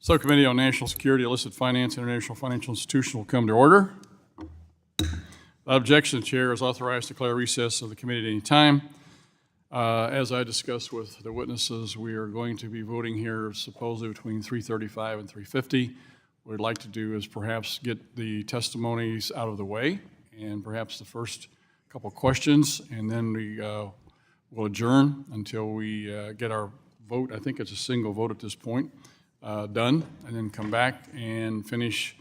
Subcommittee on National Security, Illicit Finance, International Financial Institution will come to order. Without objection, the Chair is authorized to declare recess of the committee at any time. As I discussed with the witnesses, we are going to be voting here supposedly between 3:35 and 3:50. What we'd like to do is perhaps get the testimonies out of the way and perhaps the first couple questions, and then we will adjourn until we get our vote. I think it's a single vote at this point, done, and then come back and finish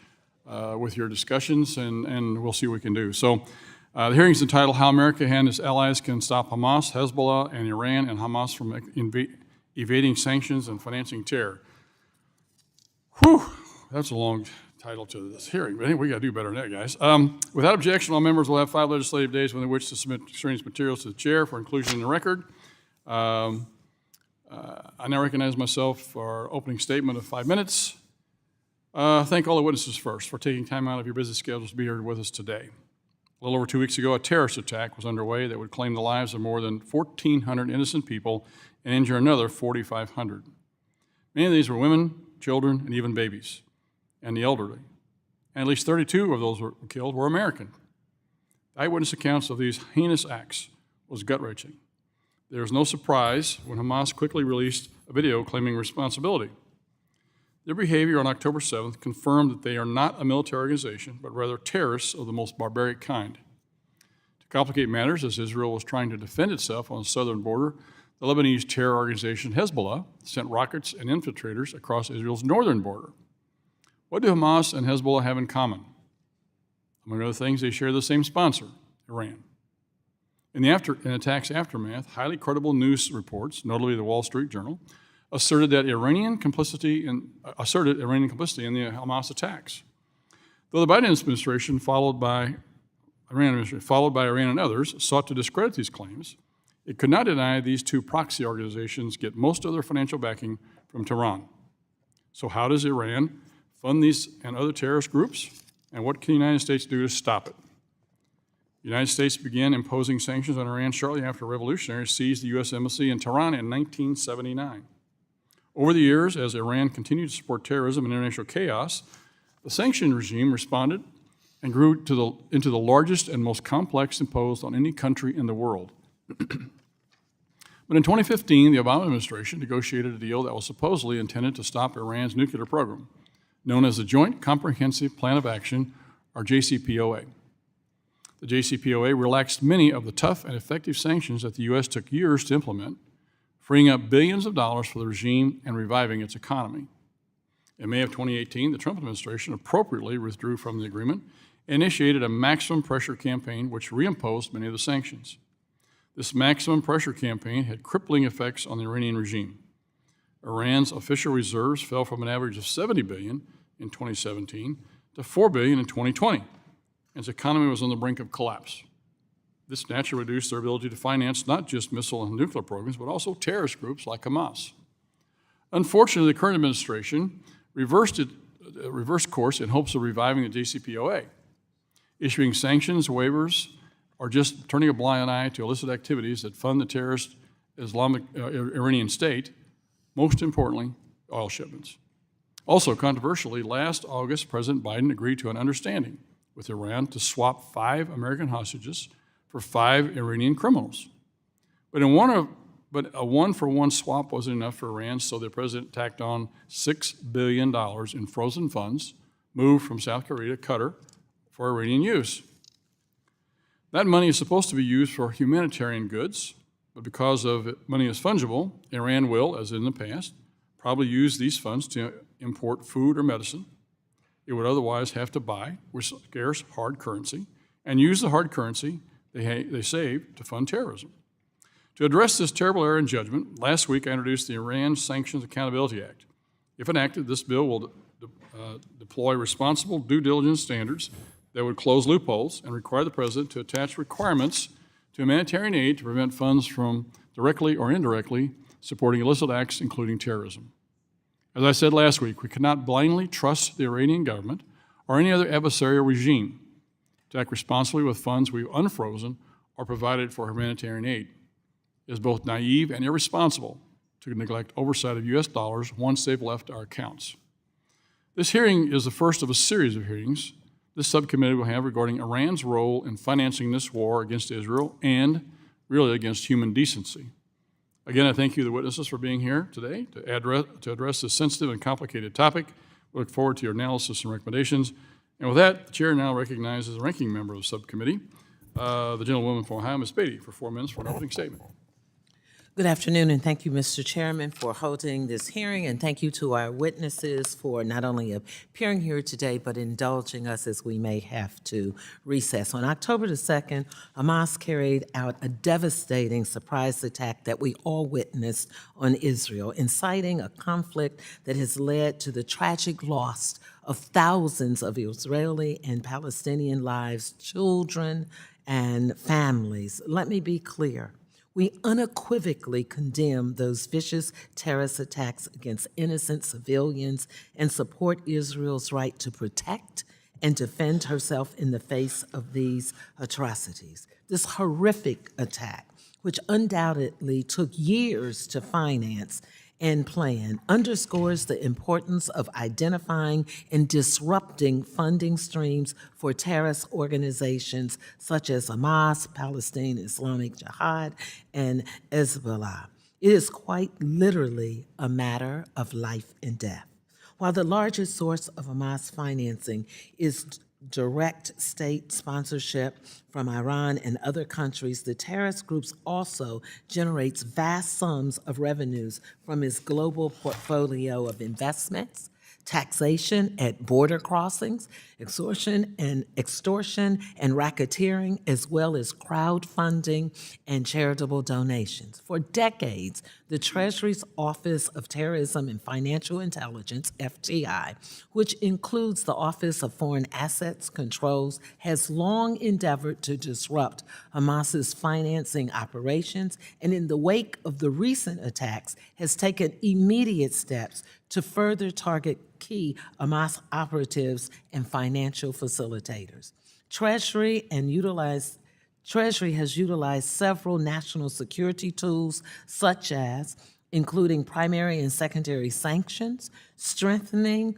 with your discussions, and we'll see what we can do. So the hearing is entitled How America and its Allies Can Stop Hamas, Hezbollah, and Iran and Hamas from Evading Sanctions and Financing Terror. Whew, that's a long title to this hearing, but anyway, we got to do better than that, guys. Without objection, all members will have 5 legislative days within which to submit extraneous materials to the chair for inclusion in the record. I now recognize myself for our opening statement of 5 minutes. Thank all the witnesses first for taking time out of your busy schedules to be here with us today. A little over 2 weeks ago, a terrorist attack was underway that would claim the lives of more than 1,400 innocent people and injure another 4,500. Many of these were women, children, and even babies, and the elderly. And at least 32 of those who were killed were American. Eyewitness accounts of these heinous acts was gut-wrenching. There was no surprise when Hamas quickly released a video claiming responsibility. Their behavior on October 7th confirmed that they are not a military organization, but rather terrorists of the most barbaric kind. To complicate matters, as Israel was trying to defend itself on the southern border, the Lebanese terror organization Hezbollah sent rockets and infiltrators across Israel's northern border. What do Hamas and Hezbollah have in common? Among other things, they share the same sponsor, Iran. In the attack's aftermath, highly credible news reports, notably the Wall Street Journal, asserted Iranian complicity in the Hamas attacks. Though the Biden administration, followed by Iran and others, sought to discredit these claims, it could not deny these two proxy organizations get most of their financial backing from Tehran. So how does Iran fund these and other terrorist groups, and what can the United States do to stop it? The United States began imposing sanctions on Iran shortly after revolutionaries seized the U.S. Embassy in Tehran in 1979. Over the years, as Iran continued to support terrorism and international chaos, the sanction regime responded and grew into the largest and most complex imposed on any country in the world. But in 2015, the Obama administration negotiated a deal that was supposedly intended to stop Iran's nuclear program, known as the Joint Comprehensive Plan of Action, or JCPOA. The JCPOA relaxed many of the tough and effective sanctions that the U.S. took years to implement, freeing up billions of dollars for the regime and reviving its economy. In May of 2018, the Trump administration appropriately withdrew from the agreement and initiated a maximum pressure campaign which reimposed many of the sanctions. This maximum pressure campaign had crippling effects on the Iranian regime. Iran's official reserves fell from an average of $70 billion in 2017 to $4 billion in 2020, and its economy was on the brink of collapse. This naturally reduced their ability to finance not just missile and nuclear programs, but also terrorist groups like Hamas. Unfortunately, the current administration reversed course in hopes of reviving the JCPOA, issuing sanctions, waivers, or just turning a blind eye to illicit activities that fund the terrorist Islamic Iranian state, most importantly, oil shipments. Also, controversially, last August, President Biden agreed to an understanding with Iran to swap 5 American hostages for 5 Iranian criminals. But a one-for-one swap wasn't enough for Iran, so the president tacked on $6 billion in frozen funds moved from South Korea to Qatar for Iranian use. That money is supposed to be used for humanitarian goods, but because money is fungible, Iran will, as in the past, probably use these funds to import food or medicine it would otherwise have to buy with scarce hard currency and use the hard currency they save to fund terrorism. To address this terrible error in judgment, last week I introduced the Iran Sanctions Accountability Act. If enacted, this bill will deploy responsible due diligence standards that would close loopholes and require the president to attach requirements to humanitarian aid to prevent funds from directly or indirectly supporting illicit acts, including terrorism. As I said last week, we cannot blindly trust the Iranian government or any other adversarial regime to act responsibly with funds we've unfrozen or provided for humanitarian aid. It is both naive and irresponsible to neglect oversight of U.S. dollars once they've left our accounts. This hearing is the first of a series of hearings this subcommittee will have regarding Iran's role in financing this war against Israel and really against human decency. Again, I thank you, the witnesses, for being here today to address this sensitive and complicated topic. We look forward to your analysis and recommendations. And with that, the chair now recognizes the ranking member of the subcommittee, the gentlewoman from Ohio, Ms. Beatty, for 4 minutes for an opening statement. Good afternoon, and thank you, Mr. Chairman, for holding this hearing, and thank you to our witnesses for not only appearing here today, but indulging us as we may have to recess. On October the 2nd, Hamas carried out a devastating surprise attack that we all witnessed on Israel, inciting a conflict that has led to the tragic loss of thousands of Israeli and Palestinian lives, children, and families. Let me be clear. We unequivocally condemn those vicious terrorist attacks against innocent civilians and support Israel's right to protect and defend herself in the face of these atrocities. This horrific attack, which undoubtedly took years to finance and plan, underscores the importance of identifying and disrupting funding streams for terrorist organizations such as Hamas, Palestine Islamic Jihad, and Hezbollah. It is quite literally a matter of life and death. While the largest source of Hamas financing is direct state sponsorship from Iran and other countries, the terrorist groups also generates vast sums of revenues from its global portfolio of investments, taxation at border crossings, extortion and racketeering, as well as crowdfunding and charitable donations. For decades, the Treasury's Office of Terrorism and Financial Intelligence, FTI, which includes the Office of Foreign Assets Controls, has long endeavored to disrupt Hamas's financing operations, and in the wake of the recent attacks, has taken immediate steps to further target key Hamas operatives and financial facilitators. Treasury has utilized several national security tools, such as including primary and secondary sanctions, strengthening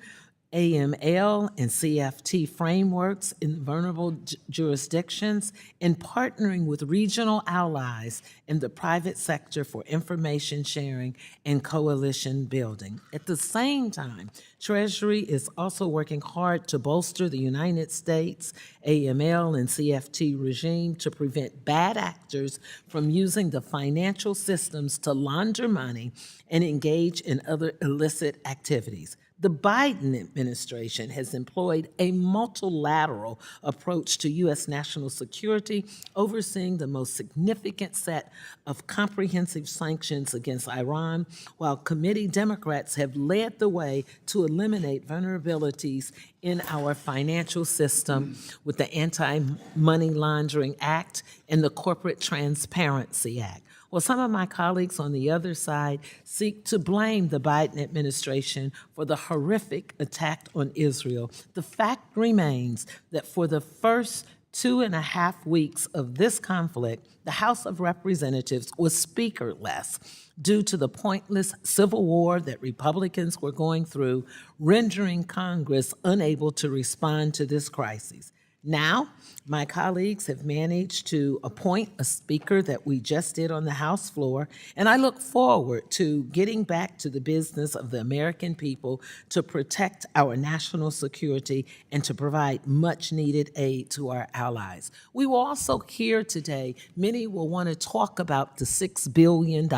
AML and CFT frameworks in vulnerable jurisdictions, and partnering with regional allies in the private sector for information sharing and coalition building. At the same time, Treasury is also working hard to bolster the United States AML and CFT regime to prevent bad actors from using the financial systems to launder money and engage in other illicit activities. The Biden administration has employed a multilateral approach to U.S. national security, overseeing the most significant set of comprehensive sanctions against Iran, while committee Democrats have led the way to eliminate vulnerabilities in our financial system with the Anti-Money Laundering Act and the Corporate Transparency Act. Well, some of my colleagues on the other side seek to blame the Biden administration for the horrific attack on Israel. The fact remains that for the first 2.5 weeks of this conflict, the House of Representatives was speakerless due to the pointless civil war that Republicans were going through, rendering Congress unable to respond to this crisis. Now, my colleagues have managed to appoint a speaker that we just did on the House floor, and I look forward to getting back to the business of the American people to protect our national security and to provide much-needed aid to our allies. We will also hear today, many will want to talk about the $6 billion.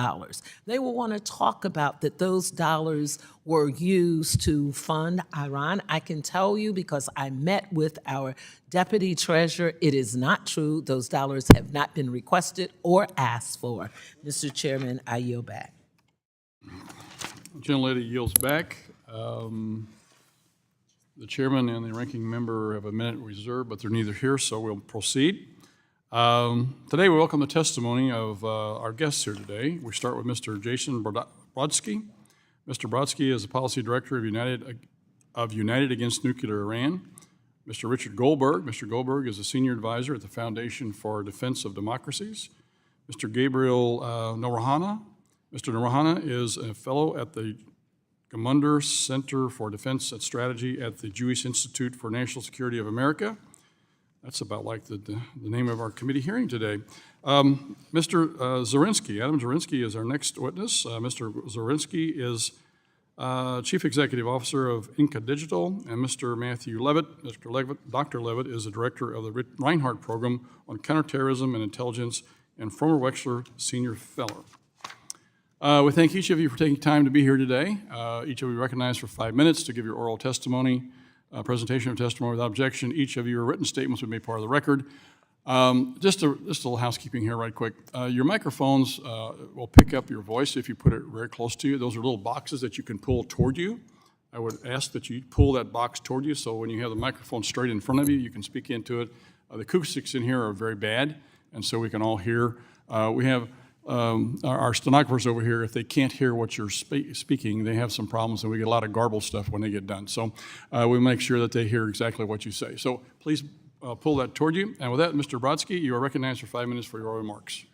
They will want to talk about that those dollars were used to fund Iran. I can tell you, because I met with our Deputy Treasurer, it is not true. Those dollars have not been requested or asked for. Mr. Chairman, I yield back. The gentlelady yields back. The chairman and the ranking member have a minute reserved, but they're neither here, so we'll proceed. Today we welcome the testimony of our guests here today. We start with Mr. Jason Brodsky. Mr. Brodsky is the Policy Director of United Against Nuclear Iran. Mr. Richard Goldberg. Mr. Goldberg is a Senior Advisor at the Foundation for Defense of Democracies. Mr. Gabriel Nourahana. Mr. Nourahana is a Fellow at the Gamunder Center for Defense and Strategy at the Jewish Institute for National Security of America. That's about like the name of our committee hearing today. Mr. Zorinsky, Adam Zorinsky is our next witness. Mr. Zorinsky is Chief Executive Officer of Inca Digital, and Mr. Matthew Levitt, Dr. Levitt is the Director of the Reinhardt Program on Counterterrorism and Intelligence, and former Wexler Senior Fellow. We thank each of you for taking time to be here today. Each of you recognized for 5 minutes to give your oral testimony, presentation of testimony without objection. Each of your written statements will be made part of the record. Just a little housekeeping here right quick. Your microphones will pick up your voice if you put it very close to you. Those are little boxes that you can pull toward you. I would ask that you pull that box toward you so when you have the microphone straight in front of you, you can speak into it. The acoustics in here are very bad, and so we can all hear. We have our stenographers over here, if they can't hear what you're speaking, they have some problems, and we get a lot of garbled stuff when they get done. So we make sure that they hear exactly what you say. So please pull that toward you. And with that, Mr. Brodsky, you are recognized for 5 minutes for your remarks.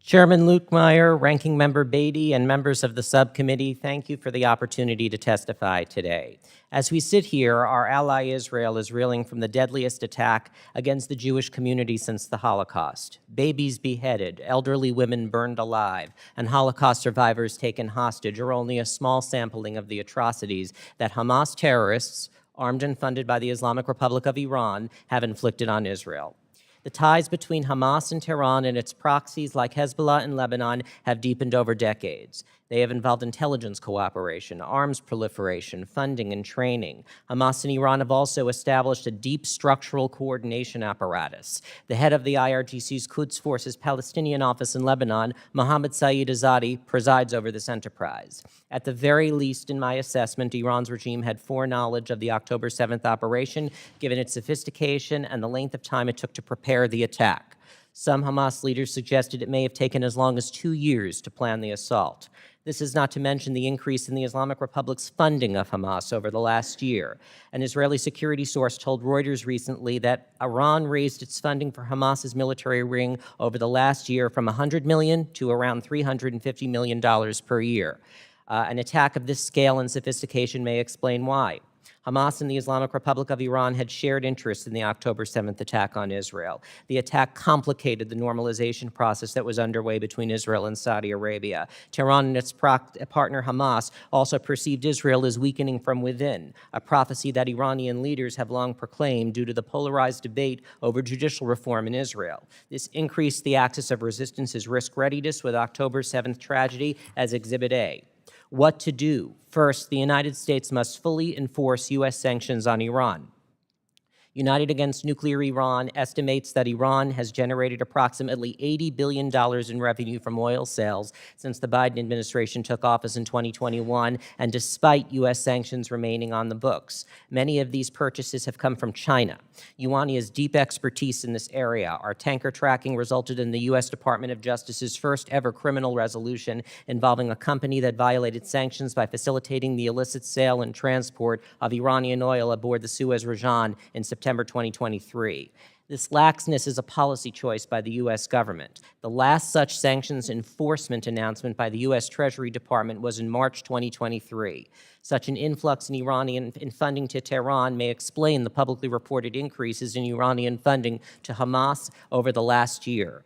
Chairman Lukemeyer, Ranking Member Beatty, and members of the subcommittee, thank you for the opportunity to testify today. As we sit here, our ally Israel is reeling from the deadliest attack against the Jewish community since the Holocaust. Babies beheaded, elderly women burned alive, and Holocaust survivors taken hostage are only a small sampling of the atrocities that Hamas terrorists, armed and funded by the Islamic Republic of Iran, have inflicted on Israel. The ties between Hamas and Tehran and its proxies like Hezbollah in Lebanon have deepened over decades. They have involved intelligence cooperation, arms proliferation, funding, and training. Hamas and Iran have also established a deep structural coordination apparatus. The head of the IRGC's Quds Force's Palestinian office in Lebanon, Mohammed Saeed Azadi, presides over this enterprise. At the very least, in my assessment, Iran's regime had foreknowledge of the October 7th operation, given its sophistication and the length of time it took to prepare the attack. Some Hamas leaders suggested it may have taken as long as 2 years to plan the assault. This is not to mention the increase in the Islamic Republic's funding of Hamas over the last year. An Israeli security source told Reuters recently that Iran raised its funding for Hamas's military wing over the last year from $100 million to around $350 million per year. An attack of this scale and sophistication may explain why. Hamas and the Islamic Republic of Iran had shared interests in the October 7th attack on Israel. The attack complicated the normalization process that was underway between Israel and Saudi Arabia. Tehran and its partner Hamas also perceived Israel as weakening from within, a prophecy that Iranian leaders have long proclaimed due to the polarized debate over judicial reform in Israel. This increased the axis of resistance's risk readiness with October 7th tragedy as Exhibit A. What to do? First, the United States must fully enforce U.S. sanctions on Iran. United Against Nuclear Iran estimates that Iran has generated approximately $80 billion in revenue from oil sales since the Biden administration took office in 2021, and despite U.S. sanctions remaining on the books. Many of these purchases have come from China. Ioani has deep expertise in this area. Our tanker tracking resulted in the U.S. Department of Justice's first ever criminal resolution involving a company that violated sanctions by facilitating the illicit sale and transport of Iranian oil aboard the Suez Rajan in September 2023. This laxness is a policy choice by the U.S. government. The last such sanctions enforcement announcement by the U.S. Treasury Department was in March 2023. Such an influx in Iranian funding to Tehran may explain the publicly reported increases in Iranian funding to Hamas over the last year.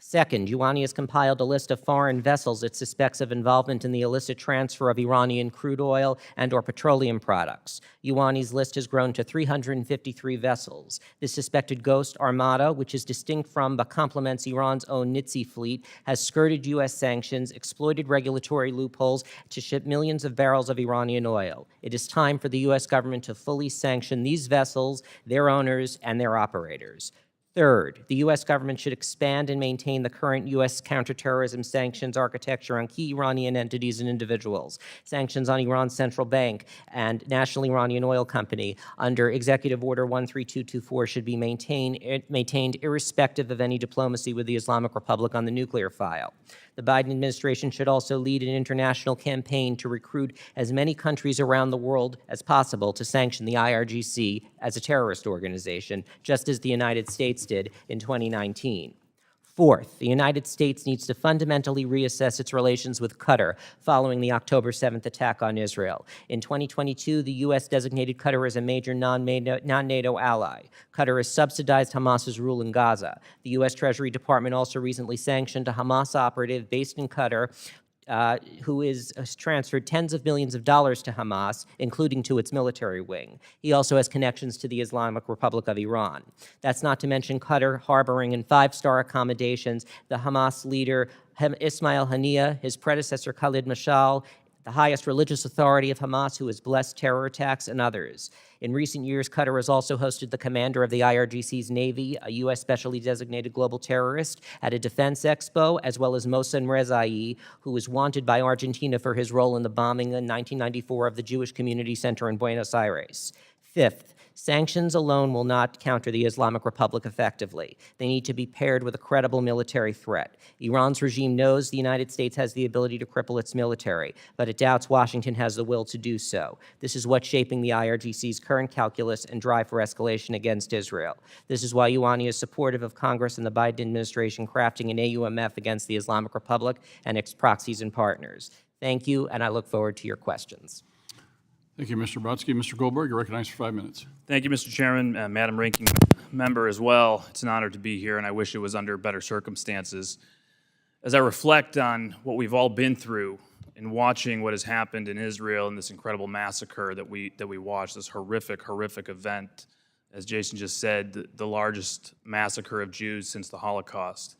Second, Ioani has compiled a list of foreign vessels it suspects of involvement in the illicit transfer of Iranian crude oil and/or petroleum products. Ioani's list has grown to 353 vessels. This suspected ghost armada, which is distinct from but complements Iran's own Nitsi fleet, has skirted U.S. sanctions, exploited regulatory loopholes to ship millions of barrels of Iranian oil. It is time for the U.S. government to fully sanction these vessels, their owners, and their operators. Third, the U.S. government should expand and maintain the current U.S. counterterrorism sanctions architecture on key Iranian entities and individuals. Sanctions on Iran's central bank and National Iranian Oil Company under Executive Order 13224 should be maintained irrespective of any diplomacy with the Islamic Republic on the nuclear file. The Biden administration should also lead an international campaign to recruit as many countries around the world as possible to sanction the IRGC as a terrorist organization, just as the United States did in 2019. Fourth, the United States needs to fundamentally reassess its relations with Qatar following the October 7th attack on Israel. In 2022, the U.S. designated Qatar as a major non-NATO ally. Qatar has subsidized Hamas's rule in Gaza. The U.S. Treasury Department also recently sanctioned a Hamas operative based in Qatar who has transferred tens of millions of dollars to Hamas, including to its military wing. He also has connections to the Islamic Republic of Iran. That's not to mention Qatar harboring in five-star accommodations the Hamas leader Ismail Haniyeh, his predecessor Khalid Mashal, the highest religious authority of Hamas who has blessed terror attacks, and others. In recent years, Qatar has also hosted the commander of the IRGC's Navy, a U.S. specially designated global terrorist, at a defense expo, as well as Mohsen Rezai, who was wanted by Argentina for his role in the bombing in 1994 of the Jewish Community Center in Buenos Aires. Fifth, sanctions alone will not counter the Islamic Republic effectively. They need to be paired with a credible military threat. Iran's regime knows the United States has the ability to cripple its military, but it doubts Washington has the will to do so. This is what's shaping the IRGC's current calculus and drive for escalation against Israel. This is why UANI is supportive of Congress and the Biden administration crafting an AUMF against the Islamic Republic and its proxies and partners. Thank you, and I look forward to your questions. Thank you, Mr. Brodsky. Mr. Goldberg, you're recognized for 5 minutes. Thank you, Mr. Chairman, Madam Ranking Member as well. It's an honor to be here, and I wish it was under better circumstances. As I reflect on what we've all been through in watching what has happened in Israel and this incredible massacre that we watched, this horrific event, as Jason just said, the largest massacre of Jews since the Holocaust,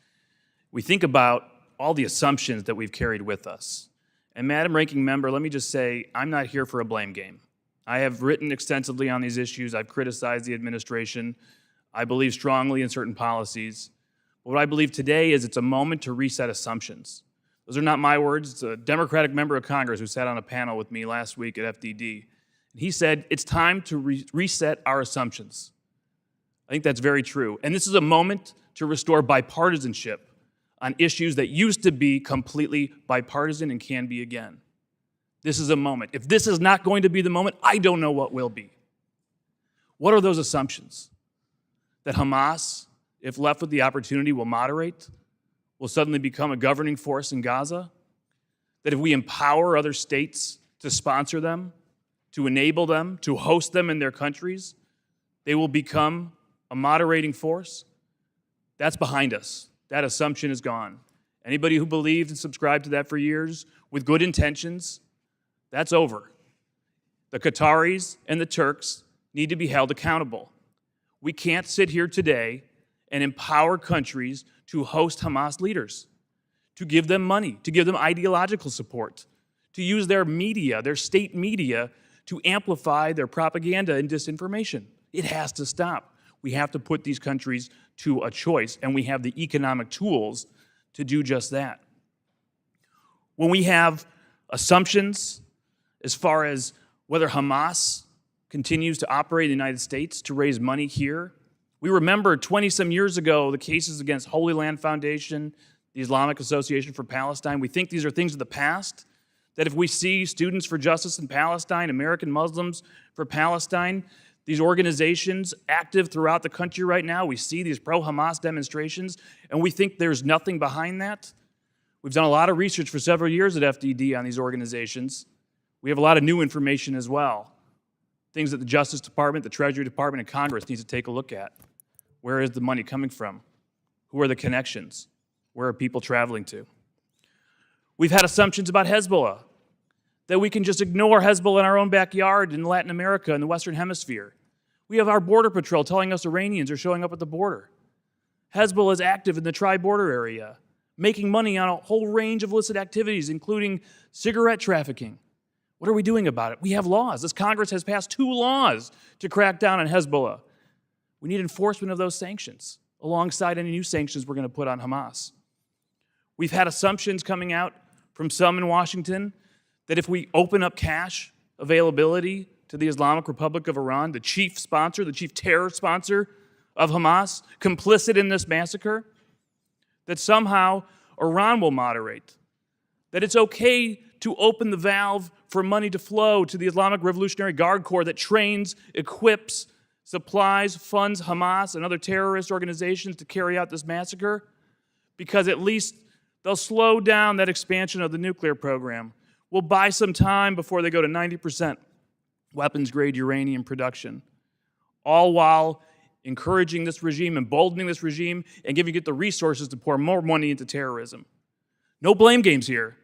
we think about all the assumptions that we've carried with us. And Madam Ranking Member, let me just say, I'm not here for a blame game. I have written extensively on these issues. I've criticized the administration. I believe strongly in certain policies. But what I believe today is it's a moment to reset assumptions. Those are not my words. It's a Democratic member of Congress who sat on a panel with me last week at FDD. And he said, it's time to reset our assumptions. I think that's very true. And this is a moment to restore bipartisanship on issues that used to be completely bipartisan and can be again. This is a moment. If this is not going to be the moment, I don't know what will be. What are those assumptions? That Hamas, if left with the opportunity, will moderate, will suddenly become a governing force in Gaza? That if we empower other states to sponsor them, to enable them, to host them in their countries, they will become a moderating force? That's behind us. That assumption is gone. Anybody who believed and subscribed to that for years with good intentions, that's over. The Qataris and the Turks need to be held accountable. We can't sit here today and empower countries to host Hamas leaders, to give them money, to give them ideological support, to use their media, their state media, to amplify their propaganda and disinformation. It has to stop. We have to put these countries to a choice, and we have the economic tools to do just that. When we have assumptions as far as whether Hamas continues to operate in the United States to raise money here, we remember 20-some years ago the cases against Holy Land Foundation, the Islamic Association for Palestine. We think these are things of the past, that if we see Students for Justice in Palestine, American Muslims for Palestine, these organizations active throughout the country right now, we see these pro-Hamas demonstrations, and we think there's nothing behind that. We've done a lot of research for several years at FDD on these organizations. We have a lot of new information as well, things that the Justice Department, the Treasury Department, and Congress needs to take a look at. Where is the money coming from? Who are the connections? Where are people traveling to? We've had assumptions about Hezbollah, that we can just ignore Hezbollah in our own backyard in Latin America, in the Western Hemisphere. We have our Border Patrol telling us Iranians are showing up at the border. Hezbollah is active in the tri-border area, making money on a whole range of illicit activities, including cigarette trafficking. What are we doing about it? We have laws. This Congress has passed 2 laws to crack down on Hezbollah. We need enforcement of those sanctions, alongside any new sanctions we're going to put on Hamas. We've had assumptions coming out from some in Washington that if we open up cash availability to the Islamic Republic of Iran, the chief sponsor, the chief terror sponsor of Hamas, complicit in this massacre, that somehow Iran will moderate, that it's okay to open the valve for money to flow to the Islamic Revolutionary Guard Corps that trains, equips, supplies, funds Hamas and other terrorist organizations to carry out this massacre, because at least they'll slow down that expansion of the nuclear program. We'll buy some time before they go to 90% weapons-grade uranium production, all while encouraging this regime, emboldening this regime, and giving it the resources to pour more money into terrorism. No blame games here.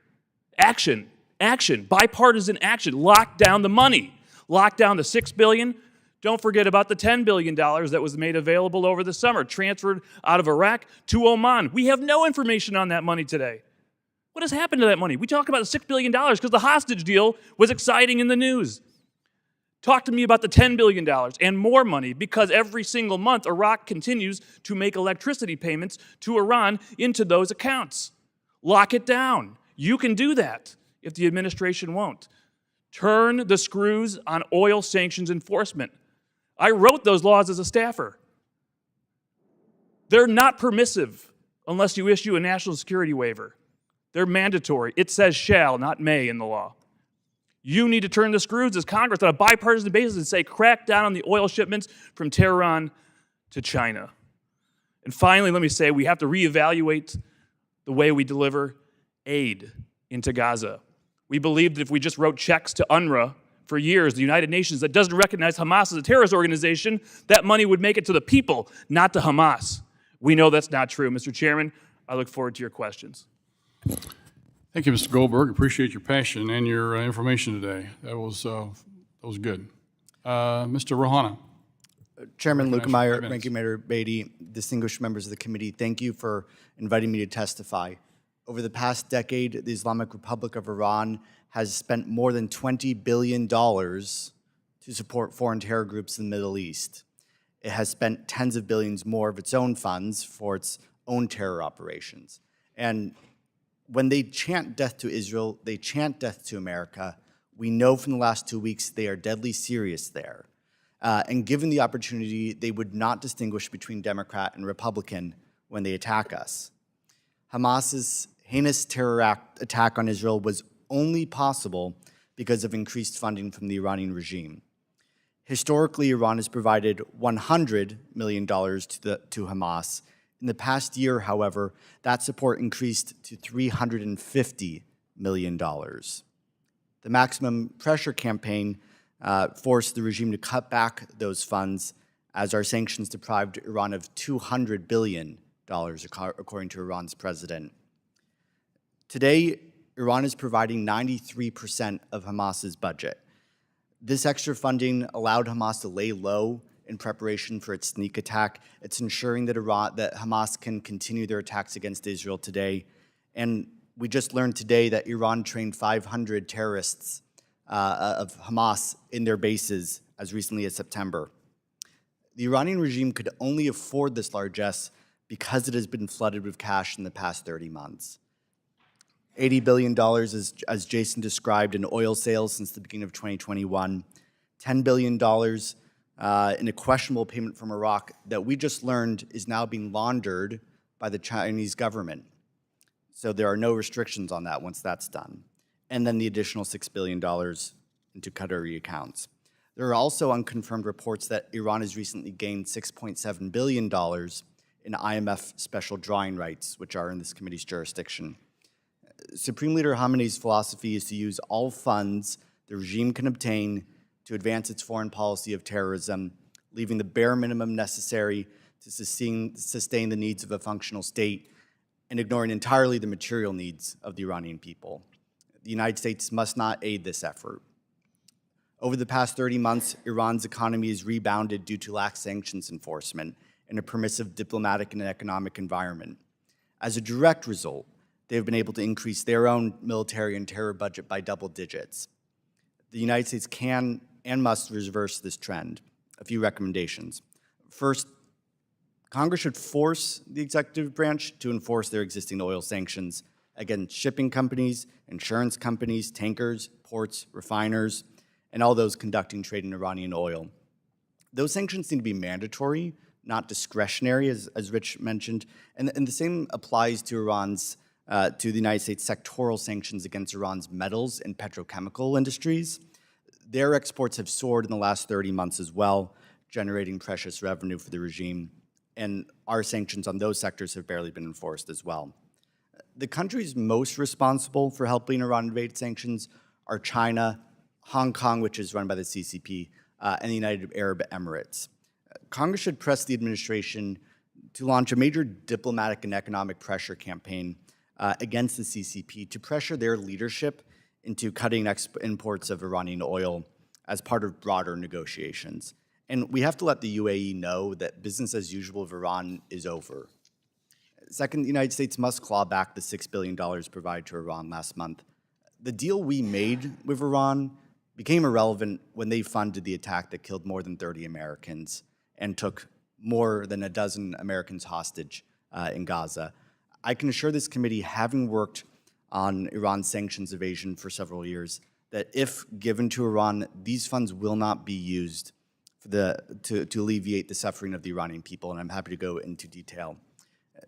Action, action, bipartisan action. Lock down the money. Lock down the $6 billion. Don't forget about the $10 billion that was made available over the summer, transferred out of Iraq to Oman. We have no information on that money today. What has happened to that money? We talk about the $6 billion because the hostage deal was exciting in the news. Talk to me about the $10 billion and more money, because every single month Iraq continues to make electricity payments to Iran into those accounts. Lock it down. You can do that if the administration won't. Turn the screws on oil sanctions enforcement. I wrote those laws as a staffer. They're not permissive unless you issue a national security waiver. They're mandatory. It says shall, not may in the law. You need to turn the screws as Congress on a bipartisan basis and say, crack down on the oil shipments from Tehran to China. And finally, let me say, we have to reevaluate the way we deliver aid into Gaza. We believe that if we just wrote checks to UNRWA for years, the United Nations, that doesn't recognize Hamas as a terrorist organization, that money would make it to the people, not to Hamas. We know that's not true. Mr. Chairman, I look forward to your questions. Thank you, Mr. Goldberg. Appreciate your passion and your information today. That was good. Mr. Rohana. Chairman Recognize Lukemeyer, 5 minutes. Ranking Member Beatty, distinguished members of the committee, thank you for inviting me to testify. Over the past decade, the Islamic Republic of Iran has spent more than $20 billion to support foreign terror groups in the Middle East. It has spent tens of billions more of its own funds for its own terror operations. And when they chant death to Israel, they chant death to America. We know from the last 2 weeks they are deadly serious there. And given the opportunity, they would not distinguish between Democrat and Republican when they attack us. Hamas's heinous terror attack on Israel was only possible because of increased funding from the Iranian regime. Historically, Iran has provided $100 million to Hamas. In the past year, however, that support increased to $350 million. The maximum pressure campaign forced the regime to cut back those funds, as our sanctions deprived Iran of $200 billion, according to Iran's president. Today, Iran is providing 93% of Hamas's budget. This extra funding allowed Hamas to lay low in preparation for its sneak attack. It's ensuring that Hamas can continue their attacks against Israel today. And we just learned today that Iran trained 500 terrorists of Hamas in their bases as recently as September. The Iranian regime could only afford this largesse because it has been flooded with cash in the past 30 months. $80 billion, as Jason described, in oil sales since the beginning of 2021, $10 billion in a questionable payment from Iraq that we just learned is now being laundered by the Chinese government. So there are no restrictions on that once that's done. And then the additional $6 billion into Qatari accounts. There are also unconfirmed reports that Iran has recently gained $6.7 billion in IMF special drawing rights, which are in this committee's jurisdiction. Supreme Leader Khamenei's philosophy is to use all funds the regime can obtain to advance its foreign policy of terrorism, leaving the bare minimum necessary to sustain the needs of a functional state and ignoring entirely the material needs of the Iranian people. The United States must not aid this effort. Over the past 30 months, Iran's economy has rebounded due to lax sanctions enforcement and a permissive diplomatic and economic environment. As a direct result, they've been able to increase their own military and terror budget by double digits. The United States can and must reverse this trend. A few recommendations. First, Congress should force the executive branch to enforce their existing oil sanctions against shipping companies, insurance companies, tankers, ports, refiners, and all those conducting trade in Iranian oil. Those sanctions need to be mandatory, not discretionary, as Rich mentioned, and the same applies to to the United States sectoral sanctions against Iran's metals and petrochemical industries. Their exports have soared in the last 30 months as well, generating precious revenue for the regime. and our sanctions on those sectors have barely been enforced as well. The countries most responsible for helping Iran evade sanctions are China, Hong Kong, which is run by the CCP, and the United Arab Emirates. Congress should press the administration to launch a major diplomatic and economic pressure campaign against the CCP to pressure their leadership into cutting imports of Iranian oil as part of broader negotiations. And we have to let the UAE know that business as usual of Iran is over. Second, the United States must claw back the $6 billion provided to Iran last month. The deal we made with Iran became irrelevant when they funded the attack that killed more than 30 Americans and took more than a dozen Americans hostage in Gaza. I can assure this committee, having worked on Iran's sanctions evasion for several years, that if given to Iran, these funds will not be used for to alleviate the suffering of the Iranian people, and I'm happy to go into detail.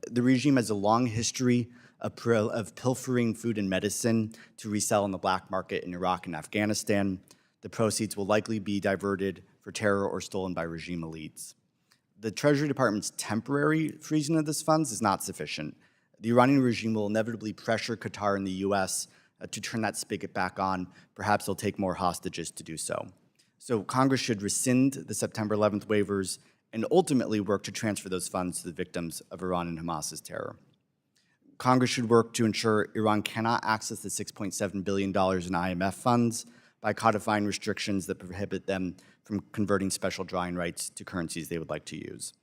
The regime has a long history of pilfering food and medicine to resell in the black market in Iraq and Afghanistan. The proceeds will likely be diverted for terror or stolen by regime elites. The Treasury Department's temporary freezing of these funds is not sufficient. The Iranian regime will inevitably pressure Qatar and the U.S. To turn that spigot back on. Perhaps they'll take more hostages to do so. So Congress should rescind the September 11th waivers and ultimately work to transfer those funds to the victims of Iran and Hamas's terror. Congress should work to ensure Iran cannot access the $6.7 billion in IMF funds by codifying restrictions that prohibit them from converting special drawing rights to currencies they would like to use.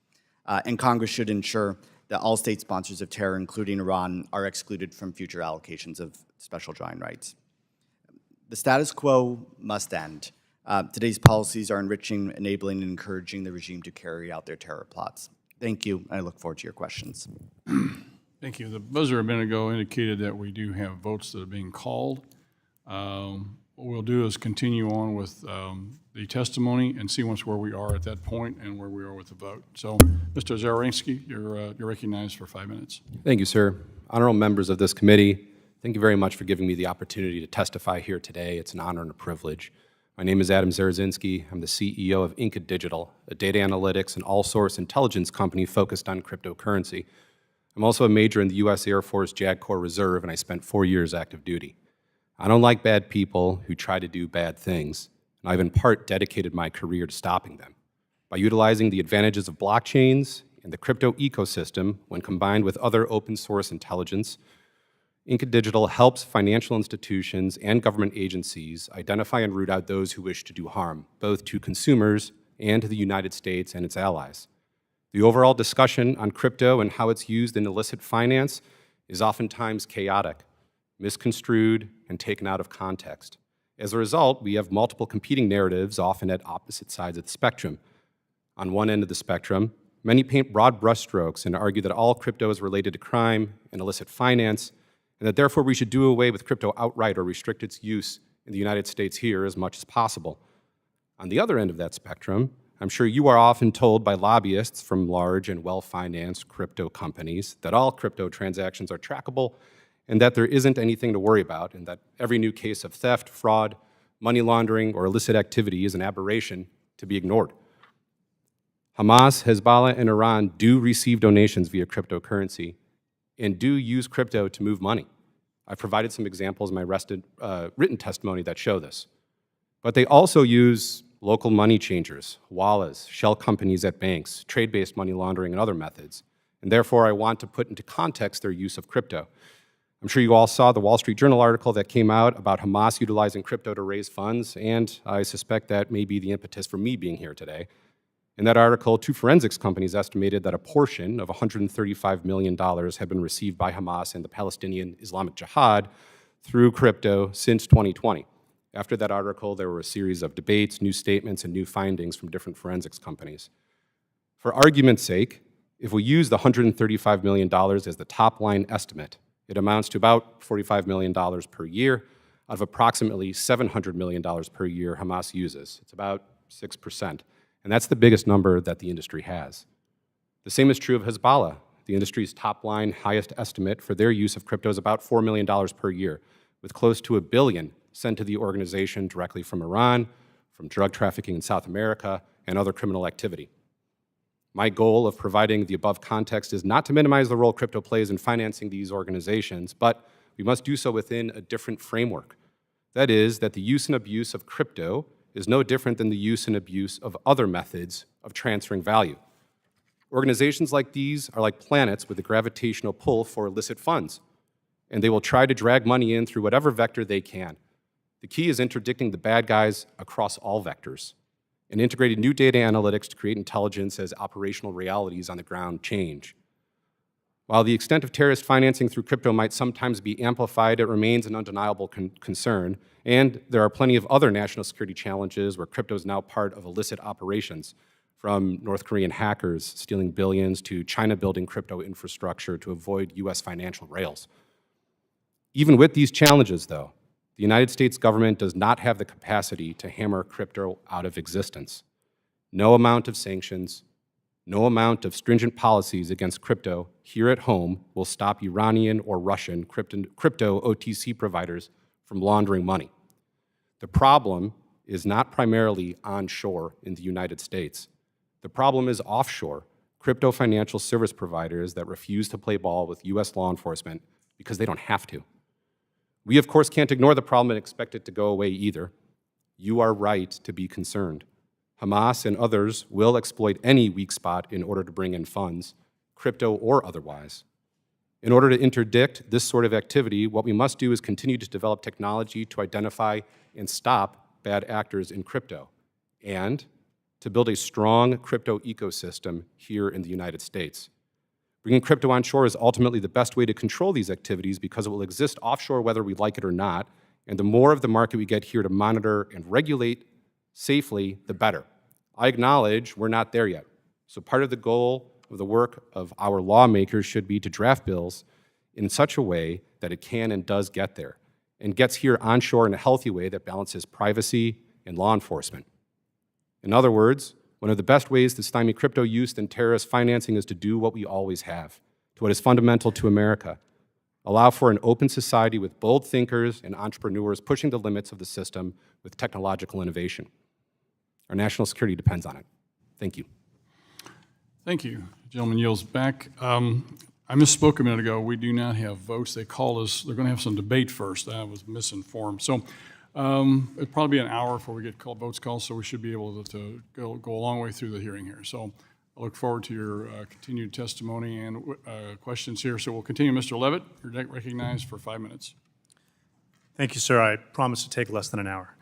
And Congress should ensure that all state sponsors of terror, including Iran, are excluded from future allocations of special drawing rights. The status quo must end. Today's policies are enriching, enabling, and encouraging the regime to carry out their terror plots. Thank you, and I look forward to your questions. Thank you. The buzzer a minute ago indicated that we do have votes that are being called. What we'll do is continue on with the testimony and see once where we are at that point and where we are with the vote. So, Mr. Zarowski, you're recognized for 5 minutes. Thank you, sir. Honorable members of this committee, thank you very much for giving me the opportunity to testify here today. It's an honor and a privilege. My name is Adam Zarzynski. I'm the CEO of Inca Digital, a data analytics and all-source intelligence company focused on cryptocurrency. I'm also a major in the U.S. Air Force JAG Corps Reserve, and I spent 4 years active duty. I don't like bad people who try to do bad things, and I've in part dedicated my career to stopping them. By utilizing the advantages of blockchains and the crypto ecosystem when combined with other open source intelligence, Inca Digital helps financial institutions and government agencies identify and root out those who wish to do harm, both to consumers and to the United States and its allies. The overall discussion on crypto and how it's used in illicit finance is oftentimes chaotic, misconstrued, and taken out of context. As a result, we have multiple competing narratives, often at opposite sides of the spectrum. On one end of the spectrum, many paint broad brushstrokes and argue that all crypto is related to crime and illicit finance, and that therefore we should do away with crypto outright or restrict its use in the United States here as much as possible. On the other end of that spectrum, I'm sure you are often told by lobbyists from large and well-financed crypto companies that all crypto transactions are trackable and that there isn't anything to worry about, and that every new case of theft, fraud, money laundering, or illicit activity is an aberration to be ignored. Hamas, Hezbollah, and Iran do receive donations via cryptocurrency and do use crypto to move money. I've provided some examples in my written testimony that show this. But they also use local money changers, wallahs, shell companies at banks, trade-based money laundering, and other methods. And therefore, I want to put into context their use of crypto. I'm sure you all saw the Wall Street Journal article that came out about Hamas utilizing crypto to raise funds, and I suspect that may be the impetus for me being here today. In that article, 2 forensics companies estimated that a portion of $135 million had been received by Hamas and the Palestinian Islamic Jihad through crypto since 2020. After that article, there were a series of debates, new statements, and new findings from different forensics companies. For argument's sake, if we use the $135 million as the top-line estimate, it amounts to about $45 million per year out of approximately $700 million per year Hamas uses. It's about 6%. And that's the biggest number that the industry has. The same is true of Hezbollah. The industry's top-line highest estimate for their use of crypto is about $4 million per year, with close to $1 billion sent to the organization directly from Iran, from drug trafficking in South America, and other criminal activity. My goal of providing the above context is not to minimize the role crypto plays in financing these organizations, but we must do so within a different framework. That is, that the use and abuse of crypto is no different than the use and abuse of other methods of transferring value. Organizations like these are like planets with a gravitational pull for illicit funds, and they will try to drag money in through whatever vector they can. The key is interdicting the bad guys across all vectors and integrating new data analytics to create intelligence as operational realities on the ground change. While the extent of terrorist financing through crypto might sometimes be amplified, it remains an undeniable concern, and there are plenty of other national security challenges where crypto is now part of illicit operations, from North Korean hackers stealing billions to China building crypto infrastructure to avoid US financial rails. Even with these challenges, though, the United States government does not have the capacity to hammer crypto out of existence. No amount of sanctions, no amount of stringent policies against crypto here at home will stop Iranian or Russian crypto OTC providers from laundering money. The problem is not primarily onshore in the United States. The problem is offshore, crypto financial service providers that refuse to play ball with US law enforcement because they don't have to. We, of course, can't ignore the problem and expect it to go away either. You are right to be concerned. Hamas and others will exploit any weak spot in order to bring in funds, crypto or otherwise. In order to interdict this sort of activity, what we must do is continue to develop technology to identify and stop bad actors in crypto, and to build a strong crypto ecosystem here in the United States. Bringing crypto onshore is ultimately the best way to control these activities because it will exist offshore whether we like it or not, and the more of the market we get here to monitor and regulate safely, the better. I acknowledge we're not there yet, so part of the goal of the work of our lawmakers should be to draft bills in such a way that it can and does get there, and gets here onshore in a healthy way that balances privacy and law enforcement. In other words, one of the best ways to stymie crypto use and terrorist financing is to do what we always have, to what is fundamental to America. Allow for an open society with bold thinkers and entrepreneurs pushing the limits of the system with technological innovation. Our national security depends on it. Thank you. Thank you. The gentleman yields back. I misspoke a minute ago. We do not have votes. They called us. They're going to have some debate first. I was misinformed. So it'll probably be an hour before we get votes called, so we should be able to go a long way through the hearing here. So I look forward to your continued testimony and questions here. So we'll continue. Mr. Levitt, you're recognized for 5 minutes. Thank you, sir. I promise to take less than an hour.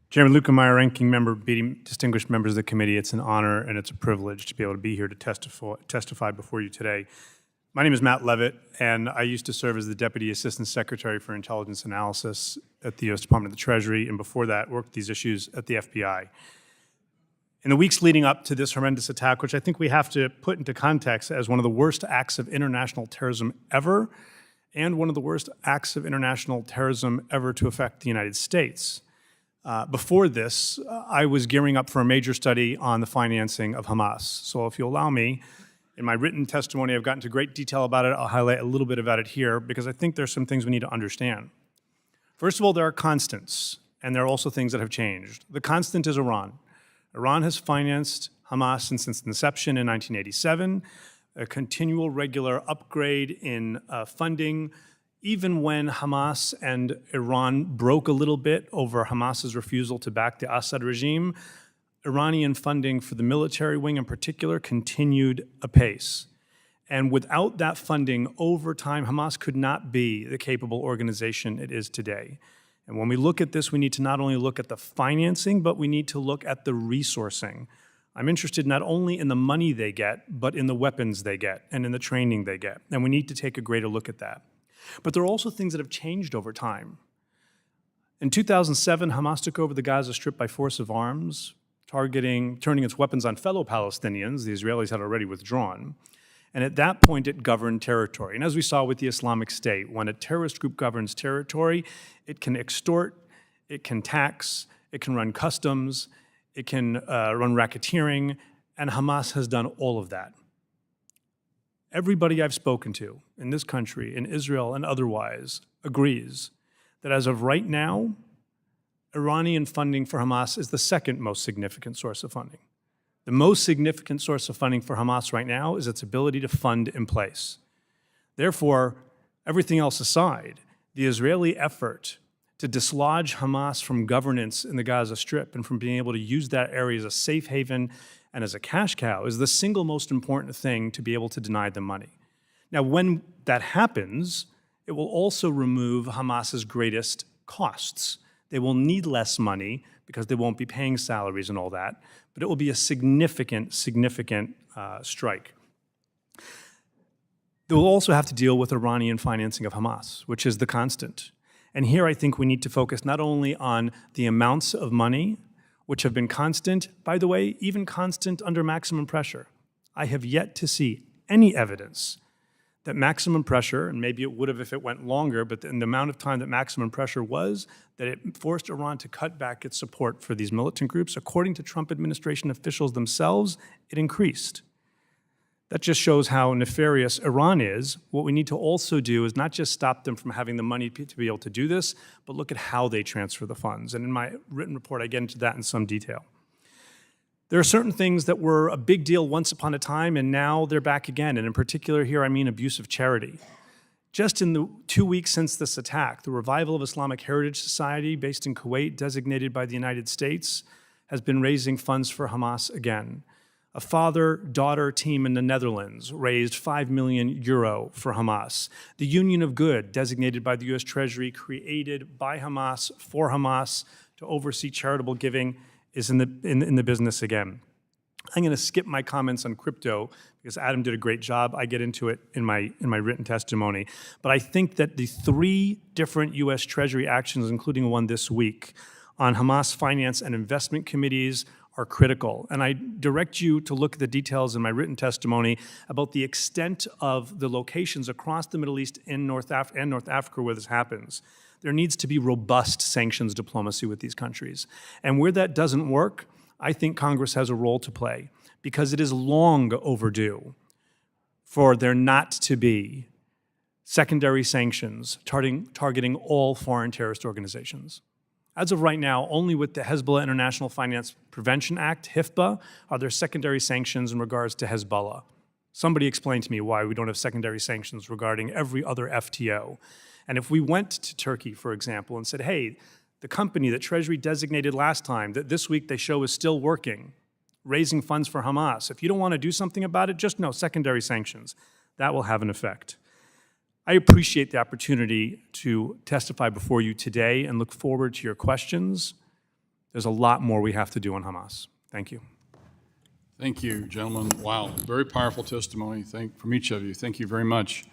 Chairman Lukemeyer, Ranking Member Beatty, distinguished members of the committee, it's an honor and it's a privilege to be able to be here to testify before you today. My name is Matt Levitt, and I used to serve as the Deputy Assistant Secretary for Intelligence Analysis at the U.S. Department of the Treasury, and before that worked these issues at the FBI. In the weeks leading up to this horrendous attack, which I think we have to put into context as one of the worst acts of international terrorism ever, and one of the worst acts of international terrorism ever to affect the United States. Before this, I was gearing up for a major study on the financing of Hamas. So if you allow me, in my written testimony, I've gotten into great detail about it. I'll highlight a little bit about it here because I think there's some things we need to understand. First of all, there are constants, and there are also things that have changed. The constant is Iran. Iran has financed Hamas since its inception in 1987, a continual regular upgrade in funding. Even when Hamas and Iran broke a little bit over Hamas's refusal to back the Assad regime, Iranian funding for the military wing in particular continued apace. And without that funding, over time, Hamas could not be the capable organization it is today. And when we look at this, we need to not only look at the financing, but we need to look at the resourcing. I'm interested not only in the money they get, but in the weapons they get and in the training they get. And we need to take a greater look at that. But there are also things that have changed over time. In 2007, Hamas took over the Gaza Strip by force of arms, turning its weapons on fellow Palestinians. The Israelis had already withdrawn. And at that point, it governed territory. And as we saw with the Islamic State, when a terrorist group governs territory, it can extort, it can tax, it can run customs, it can run racketeering, and Hamas has done all of that. Everybody I've spoken to in this country, in Israel and otherwise, agrees that as of right now, Iranian funding for Hamas is the second most significant source of funding. The most significant source of funding for Hamas right now is its ability to fund in place. Therefore, everything else aside, the Israeli effort to dislodge Hamas from governance in the Gaza Strip and from being able to use that area as a safe haven and as a cash cow is the single most important thing to be able to deny them money. Now, when that happens, it will also remove Hamas's greatest costs. They will need less money because they won't be paying salaries and all that, but it will be a significant strike. They will also have to deal with Iranian financing of Hamas, which is the constant. And here I think we need to focus not only on the amounts of money, which have been constant, by the way, even constant under maximum pressure. I have yet to see any evidence that maximum pressure, and maybe it would have if it went longer, but in the amount of time that maximum pressure was, that it forced Iran to cut back its support for these militant groups. According to Trump administration officials themselves, it increased. That just shows how nefarious Iran is. What we need to also do is not just stop them from having the money to be able to do this, but look at how they transfer the funds. And in my written report, I get into that in some detail. There are certain things that were a big deal once upon a time, and now they're back again. And in particular here, I mean abuse of charity. Just in the 2 weeks since this attack, the Revival of Islamic Heritage Society, based in Kuwait, designated by the United States, has been raising funds for Hamas again. A father-daughter team in the Netherlands raised €5 million for Hamas. The Union of Good, designated by the U.S. Treasury, created by Hamas for Hamas to oversee charitable giving, is in the business again. I'm going to skip my comments on crypto because Adam did a great job. I get into it in my written testimony. But I think that the 3 different U.S. Treasury actions, including one this week, on Hamas finance and investment committees are critical. And I direct you to look at the details in my written testimony about the extent of the locations across the Middle East and North Africa where this happens. There needs to be robust sanctions diplomacy with these countries. And where that doesn't work, I think Congress has a role to play because it is long overdue for there not to be secondary sanctions targeting all foreign terrorist organizations. As of right now, only with the Hezbollah International Finance Prevention Act, HIFPA, are there secondary sanctions in regards to Hezbollah. Somebody explain to me why we don't have secondary sanctions regarding every other FTO. And if we went to Turkey, for example, and said, hey, the company that Treasury designated last time, that this week they show is still working, raising funds for Hamas. If you don't want to do something about it, just no secondary sanctions. That will have an effect. I appreciate the opportunity to testify before you today and look forward to your questions. There's a lot more we have to do on Hamas. Thank you. Thank you, gentlemen. Wow, very powerful testimony from each of you. Thank you very much.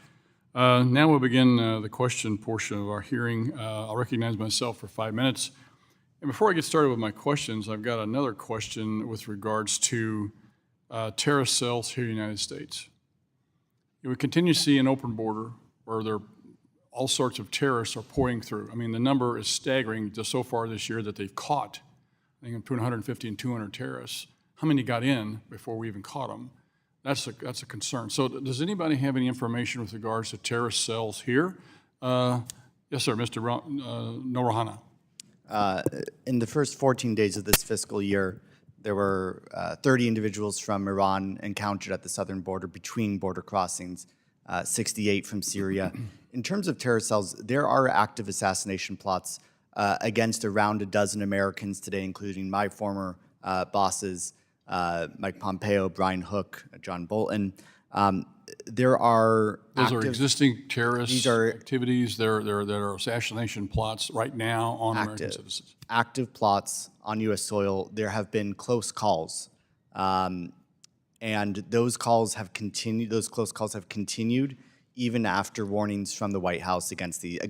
Now we'll begin the question portion of our hearing. I'll recognize myself for 5 minutes. And before I get started with my questions, I've got another question with regards to terrorist cells here in the United States. We continue to see an open border where all sorts of terrorists are pouring through. I mean, the number is staggering just so far this year that they've caught, I think, between 150 and 200 terrorists. How many got in before we even caught them? That's a concern. So does anybody have any information with regards to terrorist cells here? Yes, sir, Mr. Norahana. In the first 14 days of this fiscal year, there were 30 individuals from Iran encountered at the southern border between border crossings, 68 from Syria. In terms of terror cells, there are active assassination plots against around a dozen Americans today, including my former bosses, Mike Pompeo, Brian Hook, John Bolton. There are Those are existing terrorist activities. There are assassination plots right now on American citizens. Active plots on U.S. soil. There have been close calls, and those calls have continued. Those close calls have continued even after warnings from the White House against the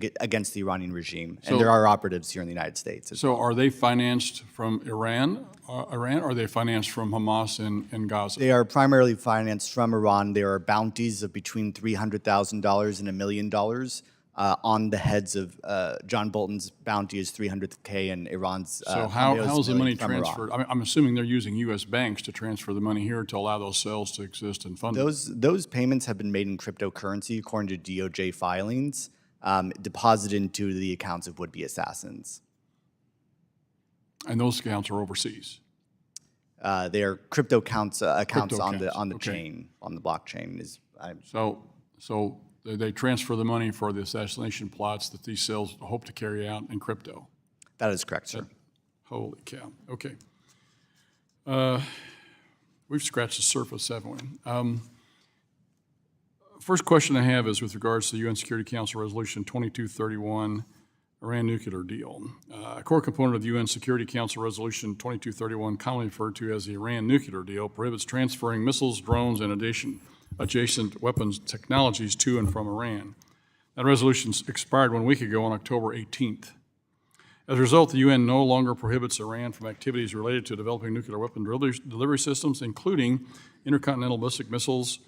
Iranian regime. And there are operatives here in the United States. So are they financed from Iran, or are they financed from Hamas in Gaza? They are primarily financed from Iran. There are bounties of between $300,000 and $1 million on the heads of John Bolton's bounty is $300K and Iran's. So how is the money transferred? I'm assuming they're using U.S. banks to transfer the money here to allow those cells to exist and fund those payments have been made in cryptocurrency according to DOJ filings, deposited into the accounts of would-be assassins. And those accounts are overseas? They are crypto accounts on the accounts, okay. chain, on the blockchain. So they transfer the money for the assassination plots that these cells hope to carry out in crypto. That is correct, sir. Holy cow. Okay. We've scratched the surface, haven't we? First question I have is with regards to the UN Security Council Resolution 2231, Iran nuclear deal. A core component of the UN Security Council Resolution 2231, commonly referred to as the Iran nuclear deal, prohibits transferring missiles, drones, and adjacent weapons technologies to and from Iran. That resolution expired 1 week ago on October 18th. As a result, the UN no longer prohibits Iran from activities related to developing nuclear weapon delivery systems, including intercontinental ballistic missiles,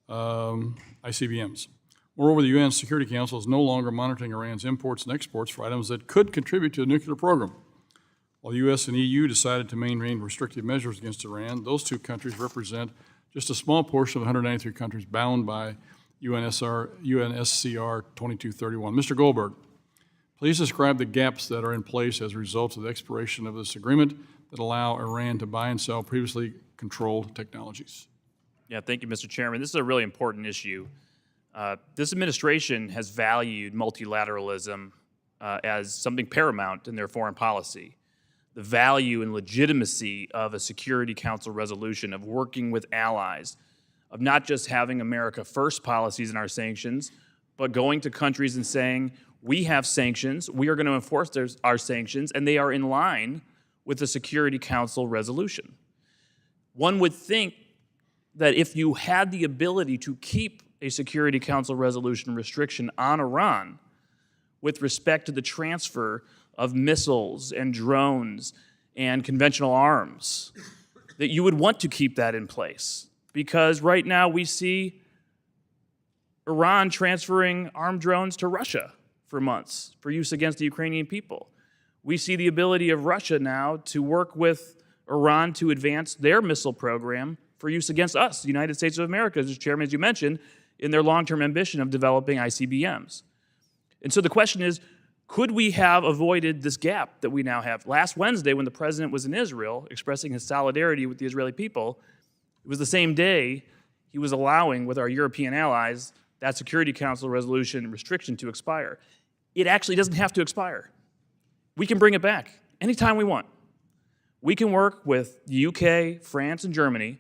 ICBMs. Moreover, the UN Security Council is no longer monitoring Iran's imports and exports for items that could contribute to the nuclear program. While the US and EU decided to maintain restrictive measures against Iran, those two countries represent just a small portion of the 193 countries bound by UNSCR 2231. Mr. Goldberg, please describe the gaps that are in place as a result of the expiration of this agreement that allow Iran to buy and sell previously controlled technologies. Yeah, thank you, Mr. Chairman. This is a really important issue. This administration has valued multilateralism as something paramount in their foreign policy. The value and legitimacy of a Security Council resolution, of working with allies, of not just having America first policies in our sanctions, but going to countries and saying, we have sanctions, we are going to enforce our sanctions, and they are in line with the Security Council resolution. One would think that if you had the ability to keep a Security Council resolution restriction on Iran with respect to the transfer of missiles and drones and conventional arms, that you would want to keep that in place. Because right now we see Iran transferring armed drones to Russia for months for use against the Ukrainian people. We see the ability of Russia now to work with Iran to advance their missile program for use against us, the United States of America, as Chairman, as you mentioned, in their long-term ambition of developing ICBMs. And so the question is, could we have avoided this gap that we now have? Last Wednesday, when the president was in Israel expressing his solidarity with the Israeli people, it was the same day he was allowing, with our European allies, that Security Council resolution restriction to expire. It actually doesn't have to expire. We can bring it back anytime we want. We can work with the UK, France, and Germany,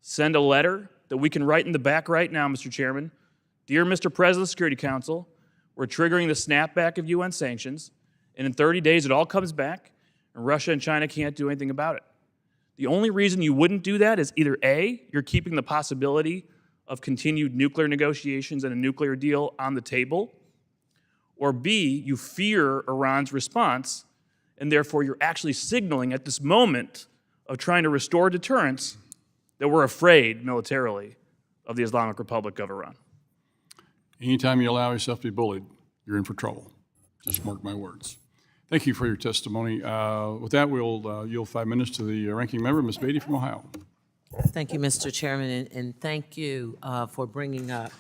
send a letter that we can write in the back right now, Mr. Chairman. Dear Mr. President of the Security Council, we're triggering the snapback of UN sanctions, and in 30 days it all comes back, and Russia and China can't do anything about it. The only reason you wouldn't do that is either A, you're keeping the possibility of continued nuclear negotiations and a nuclear deal on the table, or B, you fear Iran's response, and therefore you're actually signaling at this moment of trying to restore deterrence that we're afraid militarily of the Islamic Republic of Iran. Anytime you allow yourself to be bullied, you're in for trouble. Just mark my words. Thank you for your testimony. With that, we'll yield 5 minutes to the ranking member, Ms. Beatty from Ohio. Thank you, Mr. Chairman, and thank you for bringing up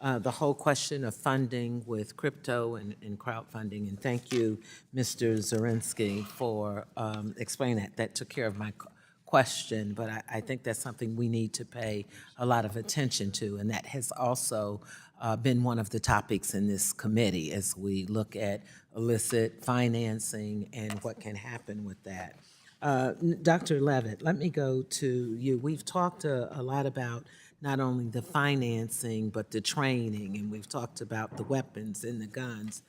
the whole question of funding with crypto and crowdfunding. And thank you, Mr. Zorinsky, for explaining that. That took care of my question, but I think that's something we need to pay a lot of attention to, and that has also been one of the topics in this committee as we look at illicit financing and what can happen with that. Dr. Levitt, let me go to you. We've talked a lot about not only the financing, but the training, and we've talked about the weapons and the guns.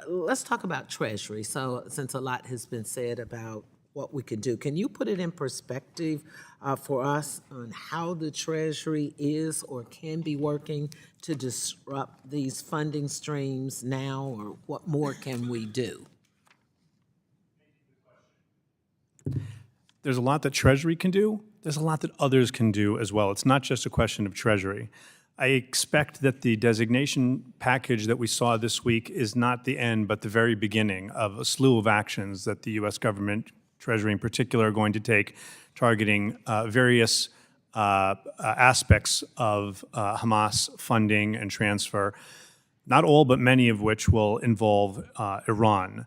Let's talk about Treasury. So since a lot has been said about what we could do, can you put it in perspective for us on how the Treasury is or can be working to disrupt these funding streams now, or what more can we do? There's a lot that Treasury can do. There's a lot that others can do as well. It's not just a question of Treasury. I expect that the designation package that we saw this week is not the end, but the very beginning of a slew of actions that the U.S. government, Treasury in particular, are going to take, targeting various aspects of Hamas funding and transfer, not all, but many of which will involve Iran.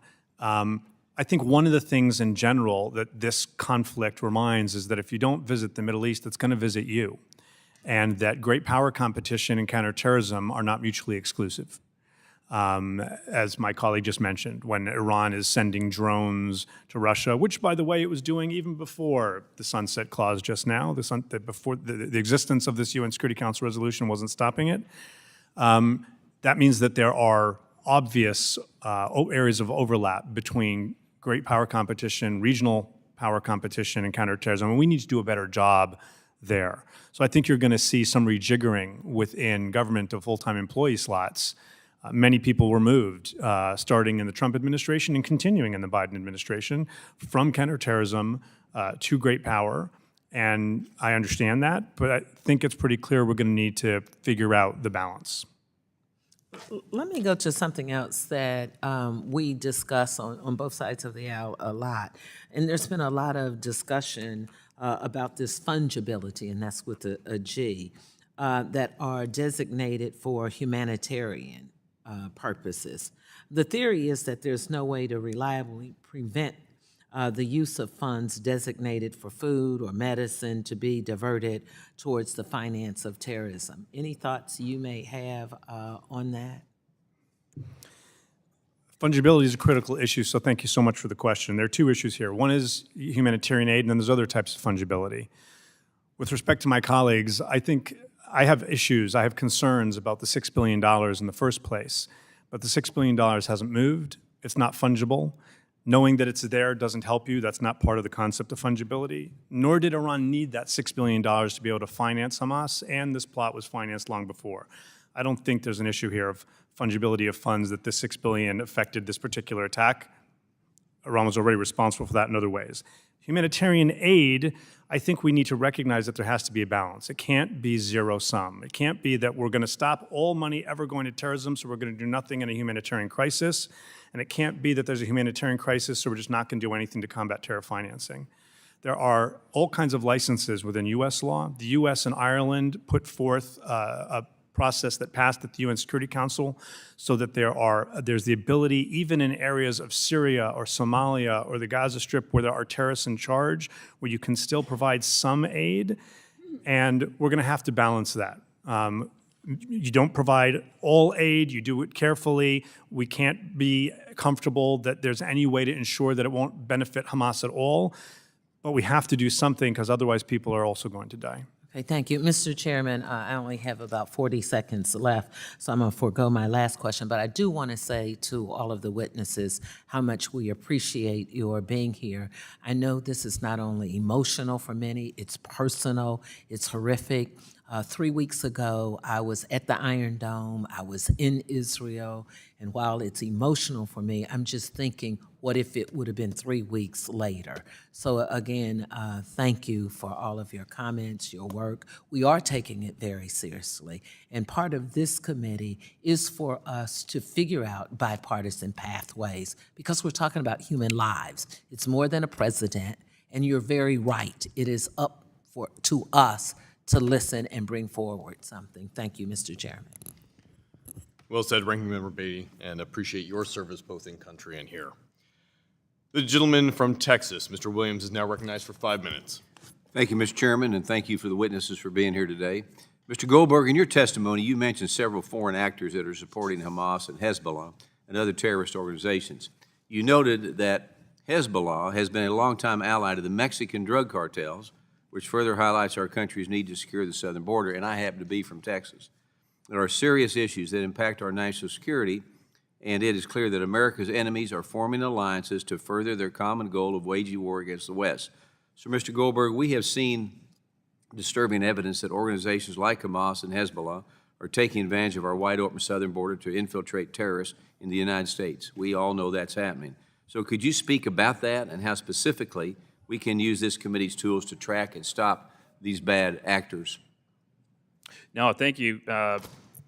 I think one of the things in general that this conflict reminds is that if you don't visit the Middle East, it's going to visit you, and that great power competition and counterterrorism are not mutually exclusive. As my colleague just mentioned, when Iran is sending drones to Russia, which, by the way, it was doing even before the sunset clause just now, before the existence of this UN Security Council resolution wasn't stopping it. That means that there are obvious areas of overlap between great power competition, regional power competition, and counterterrorism, and we need to do a better job there. So I think you're going to see some rejiggering within government of full-time employee slots. Many people were moved, starting in the Trump administration and continuing in the Biden administration, from counterterrorism to great power. And I understand that, but I think it's pretty clear we're going to need to figure out the balance. Let me go to something else that we discuss on both sides of the aisle a lot. And there's been a lot of discussion about this fungibility, and that's with a G, that are designated for humanitarian purposes. The theory is that there's no way to reliably prevent the use of funds designated for food or medicine to be diverted towards the finance of terrorism. Any thoughts you may have on that? Fungibility is a critical issue, so thank you so much for the question. There are two issues here. One is humanitarian aid, and then there's other types of fungibility. With respect to my colleagues, I think I have issues, I have concerns about the $6 billion in the first place, but the $6 billion hasn't moved. It's not fungible. Knowing that it's there doesn't help you. That's not part of the concept of fungibility. Nor did Iran need that $6 billion to be able to finance Hamas, and this plot was financed long before. I don't think there's an issue here of fungibility of funds that this $6 billion affected this particular attack. Iran was already responsible for that in other ways. Humanitarian aid, I think we need to recognize that there has to be a balance. It can't be zero sum. It can't be that we're going to stop all money ever going to terrorism, so we're going to do nothing in a humanitarian crisis. And it can't be that there's a humanitarian crisis, so we're just not going to do anything to combat terror financing. There are all kinds of licenses within U.S. law. The U.S. and Ireland put forth a process that passed at the UN Security Council so that there's the ability, even in areas of Syria or Somalia or the Gaza Strip where there are terrorists in charge, where you can still provide some aid, and we're going to have to balance that. You don't provide all aid, you do it carefully. We can't be comfortable that there's any way to ensure that it won't benefit Hamas at all, but we have to do something because otherwise people are also going to die. Okay, thank you. Mr. Chairman, I only have about 40 seconds left, so I'm going to forego my last question, but I do want to say to all of the witnesses how much we appreciate your being here. I know this is not only emotional for many, it's personal, it's horrific. 3 weeks ago, I was at the Iron Dome, I was in Israel, and while it's emotional for me, I'm just thinking, what if it would have been 3 weeks later? So again, thank you for all of your comments, your work. We are taking it very seriously, and part of this committee is for us to figure out bipartisan pathways, because we're talking about human lives. It's more than a president, and you're very right. It is up to us to listen and bring forward something. Thank you, Mr. Chairman. Well said, Ranking Member Beatty, and appreciate your service both in country and here. The gentleman from Texas, Mr. Williams, is now recognized for 5 minutes. Thank you, Mr. Chairman, and thank you for the witnesses for being here today. Mr. Goldberg, in your testimony, you mentioned several foreign actors that are supporting Hamas and Hezbollah and other terrorist organizations. You noted that Hezbollah has been a longtime ally to the Mexican drug cartels, which further highlights our country's need to secure the southern border, and I happen to be from Texas. There are serious issues that impact our national security, and it is clear that America's enemies are forming alliances to further their common goal of waging war against the West. So, Mr. Goldberg, we have seen disturbing evidence that organizations like Hamas and Hezbollah are taking advantage of our wide-open southern border to infiltrate terrorists in the United States. We all know that's happening. So could you speak about that and how specifically we can use this committee's tools to track and stop these bad actors? No, thank you,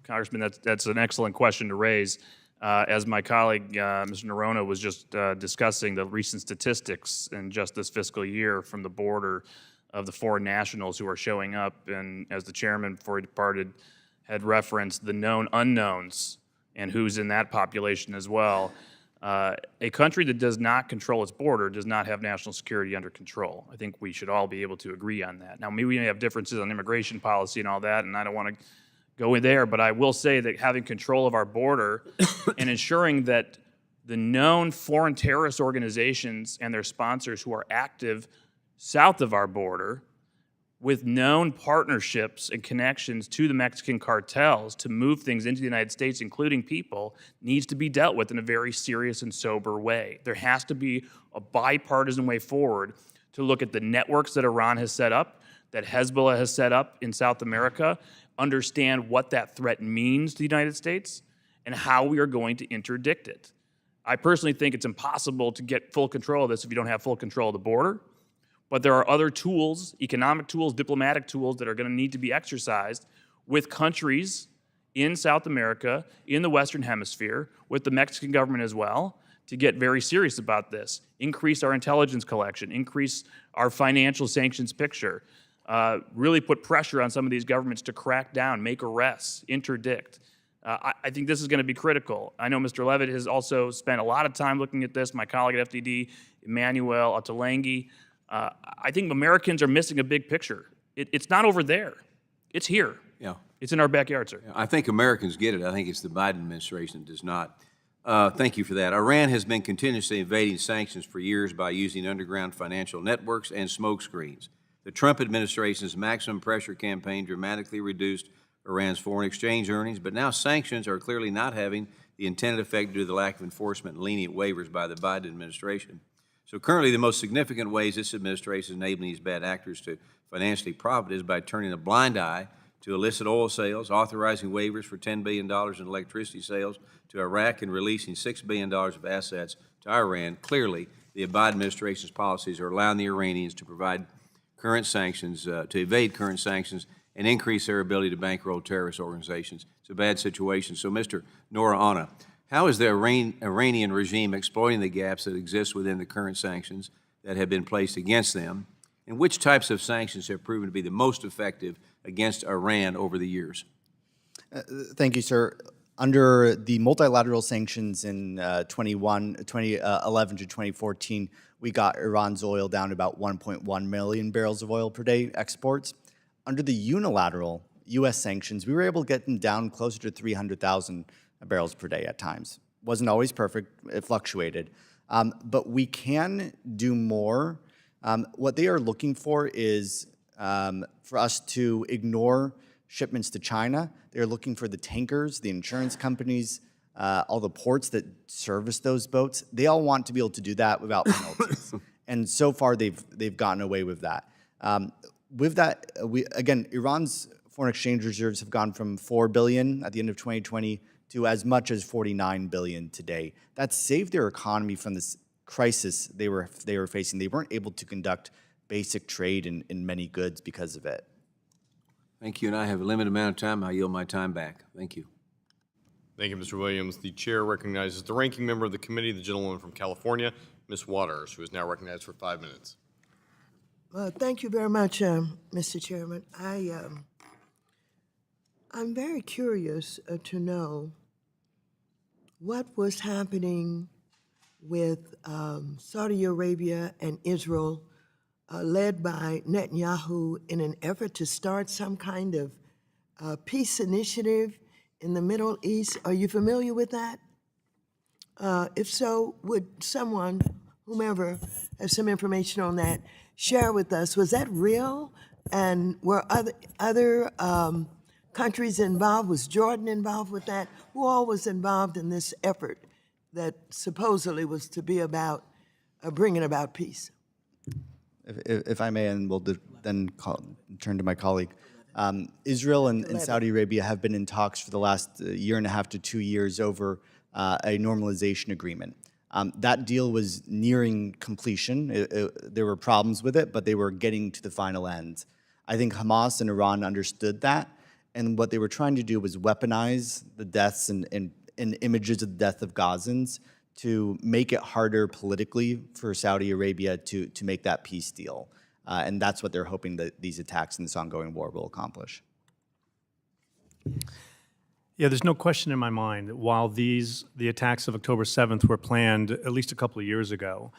Congressman. That's an excellent question to raise. As my colleague, Mr. Noronha, was just discussing the recent statistics in just this fiscal year from the border of the foreign nationals who are showing up, and as the chairman before he departed had referenced the known unknowns and who's in that population as well. A country that does not control its border does not have national security under control. I think we should all be able to agree on that. Now, maybe we may have differences on immigration policy and all that, and I don't want to go in there, but I will say that having control of our border and ensuring that the known foreign terrorist organizations and their sponsors who are active south of our border with known partnerships and connections to the Mexican cartels to move things into the United States, including people, needs to be dealt with in a very serious and sober way. There has to be a bipartisan way forward to look at the networks that Iran has set up, that Hezbollah has set up in South America, understand what that threat means to the United States, and how we are going to interdict it. I personally think it's impossible to get full control of this if you don't have full control of the border. But there are other tools, economic tools, diplomatic tools that are going to need to be exercised with countries in South America, in the Western Hemisphere, with the Mexican government as well, to get very serious about this. Increase our intelligence collection, increase our financial sanctions picture, really put pressure on some of these governments to crack down, make arrests, interdict. I think this is going to be critical. I know Mr. Levitt has also spent a lot of time looking at this, my colleague at FDD, Emmanuel Ottolenghi. I think Americans are missing a big picture. It's not over there. It's here. Yeah. It's in our backyard, sir. I think Americans get it. I think it's the Biden administration that does not. Thank you for that. Iran has been continuously evading sanctions for years by using underground financial networks and smokescreens. The Trump administration's maximum pressure campaign dramatically reduced Iran's foreign exchange earnings, but now sanctions are clearly not having the intended effect due to the lack of enforcement and lenient waivers by the Biden administration. So currently, the most significant ways this administration is enabling these bad actors to financially profit is by turning a blind eye to illicit oil sales, authorizing waivers for $10 billion in electricity sales to Iraq, and releasing $6 billion of assets to Iran. Clearly, the Biden administration's policies are allowing the Iranians to provide current sanctions, to evade current sanctions, and increase their ability to bankroll terrorist organizations. It's a bad situation. So, Mr. Noor Anna, how is the Iranian regime exploiting the gaps that exist within the current sanctions that have been placed against them? And which types of sanctions have proven to be the most effective against Iran over the years? Thank you, sir. Under the multilateral sanctions in 2011 to 2014, we got Iran's oil down to about 1.1 million barrels of oil per day exports. Under the unilateral U.S. sanctions, we were able to get them down closer to 300,000 barrels per day at times. Wasn't always perfect, it fluctuated. But we can do more. What they are looking for is for us to ignore shipments to China. They're looking for the tankers, the insurance companies, all the ports that service those boats. They all want to be able to do that without penalties. And so far, they've gotten away with that. With that, Iran's foreign exchange reserves have gone from $4 billion at the end of 2020 to as much as $49 billion today. That saved their economy from this crisis they were facing. They weren't able to conduct basic trade in many goods because of it. Thank you, and I have a limited amount of time. I'll yield my time back. Thank you. Thank you, Mr. Williams. The chair recognizes the ranking member of the committee, the gentlewoman from California, Ms. Waters, who is now recognized for 5 minutes. Thank you very much, Mr. Chairman. I'm very curious to know what was happening with Saudi Arabia and Israel, led by Netanyahu, in an effort to start some kind of peace initiative in the Middle East. Are you familiar with that? If so, would someone, whomever, have some information on that, share with us? Was that real? And were other countries involved? Was Jordan involved with that? Who all was involved in this effort that supposedly was to be about bringing about peace? If I may, and we'll then turn to my colleague. Israel and Saudi Arabia have been in talks for the last year and a half to 2 years over a normalization agreement. That deal was nearing completion. There were problems with it, but they were getting to the final end. I think Hamas and Iran understood that, and what they were trying to do was weaponize the deaths and images of the death of Gazans to make it harder politically for Saudi Arabia to make that peace deal. And that's what they're hoping that these attacks in this ongoing war will accomplish. Yeah, there's no question in my mind that while the attacks of October 7th were planned at least a couple of years ago,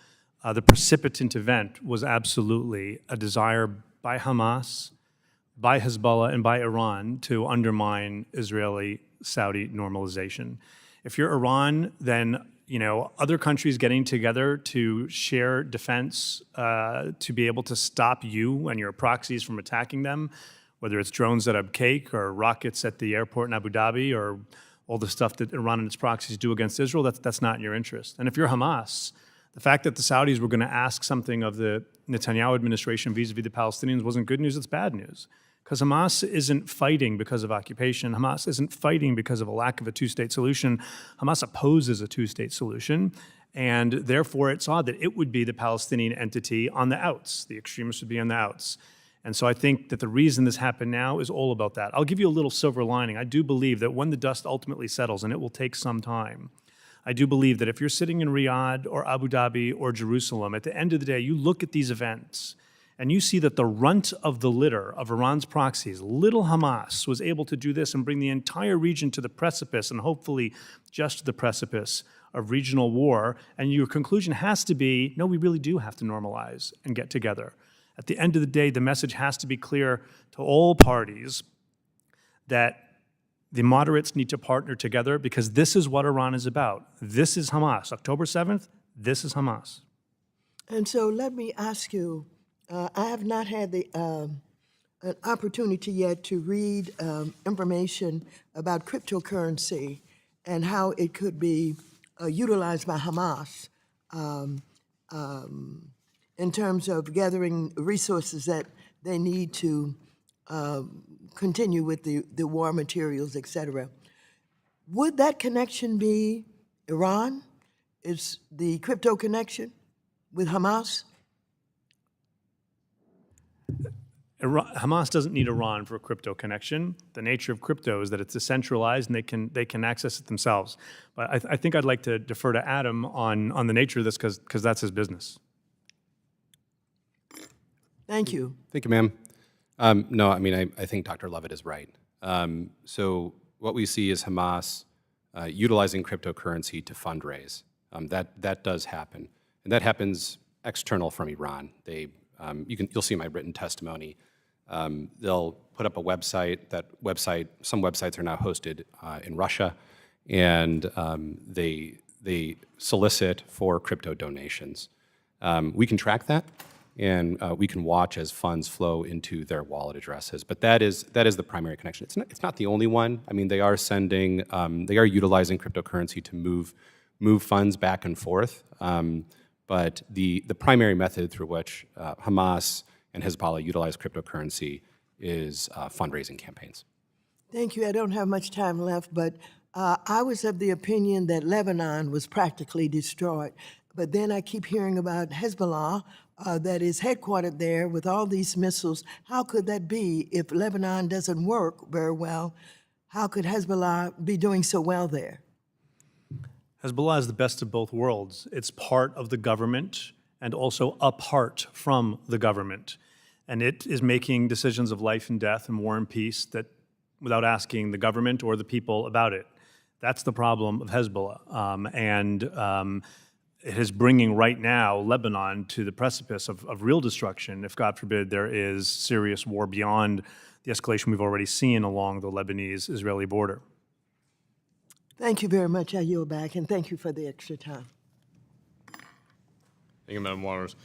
the precipitant event was absolutely a desire by Hamas, by Hezbollah, and by Iran to undermine Israeli-Saudi normalization. If you're Iran, then other countries getting together to share defense, to be able to stop you and your proxies from attacking them, whether it's drones at Abqaiq or rockets at the airport in Abu Dhabi or all the stuff that Iran and its proxies do against Israel, that's not in your interest. And if you're Hamas, the fact that the Saudis were going to ask something of the Netanyahu administration vis-a-vis the Palestinians wasn't good news, it's bad news. Because Hamas isn't fighting because of occupation. Hamas isn't fighting because of a lack of a two-state solution. Hamas opposes a two-state solution, and therefore it saw that it would be the Palestinian entity on the outs. The extremists would be on the outs. And so I think that the reason this happened now is all about that. I'll give you a little silver lining. I do believe that when the dust ultimately settles, and it will take some time, I do believe that if you're sitting in Riyadh or Abu Dhabi or Jerusalem, at the end of the day, you look at these events and you see that the runt of the litter of Iran's proxies, little Hamas, was able to do this and bring the entire region to the precipice, and hopefully just to the precipice of regional war. And your conclusion has to be, no, we really do have to normalize and get together. At the end of the day, the message has to be clear to all parties that the moderates need to partner together, because this is what Iran is about. This is Hamas. October 7th, this is Hamas. And so let me ask you, I have not had the an opportunity yet to read information about cryptocurrency and how it could be utilized by Hamas in terms of gathering resources that they need to continue with the war materials, et cetera. Would that connection be Iran? Is the crypto connection with Hamas? Hamas doesn't need Iran for a crypto connection. The nature of crypto is that it's decentralized and they can access it themselves. But I think I'd like to defer to Adam on the nature of this, because that's his business. Thank you. Thank you, ma'am. No, I mean, I think Dr. Levitt is right. So what we see is Hamas utilizing cryptocurrency to fundraise. That does happen, and that happens external from Iran. You'll see my written testimony. They'll put up a website. Some websites are now hosted in Russia, and they solicit for crypto donations. We can track that, and we can watch as funds flow into their wallet addresses. But that is the primary connection. It's not the only one. I mean, they are utilizing cryptocurrency to move funds back and forth. But the primary method through which Hamas and Hezbollah utilize cryptocurrency is fundraising campaigns. Thank you. I don't have much time left, but I was of the opinion that Lebanon was practically destroyed. But then I keep hearing about Hezbollah that is headquartered there with all these missiles. How could that be if Lebanon doesn't work very well? How could Hezbollah be doing so well there? Hezbollah is the best of both worlds. It's part of the government and also apart from the government. And it is making decisions of life and death and war and peace that without asking the government or the people about it. That's the problem of Hezbollah. It is bringing right now Lebanon to the precipice of real destruction if, God forbid, there is serious war beyond the escalation we've already seen along the Lebanese-Israeli border. Thank you very much. I yield back, and thank you for the extra time. Thank you, Madam Waters.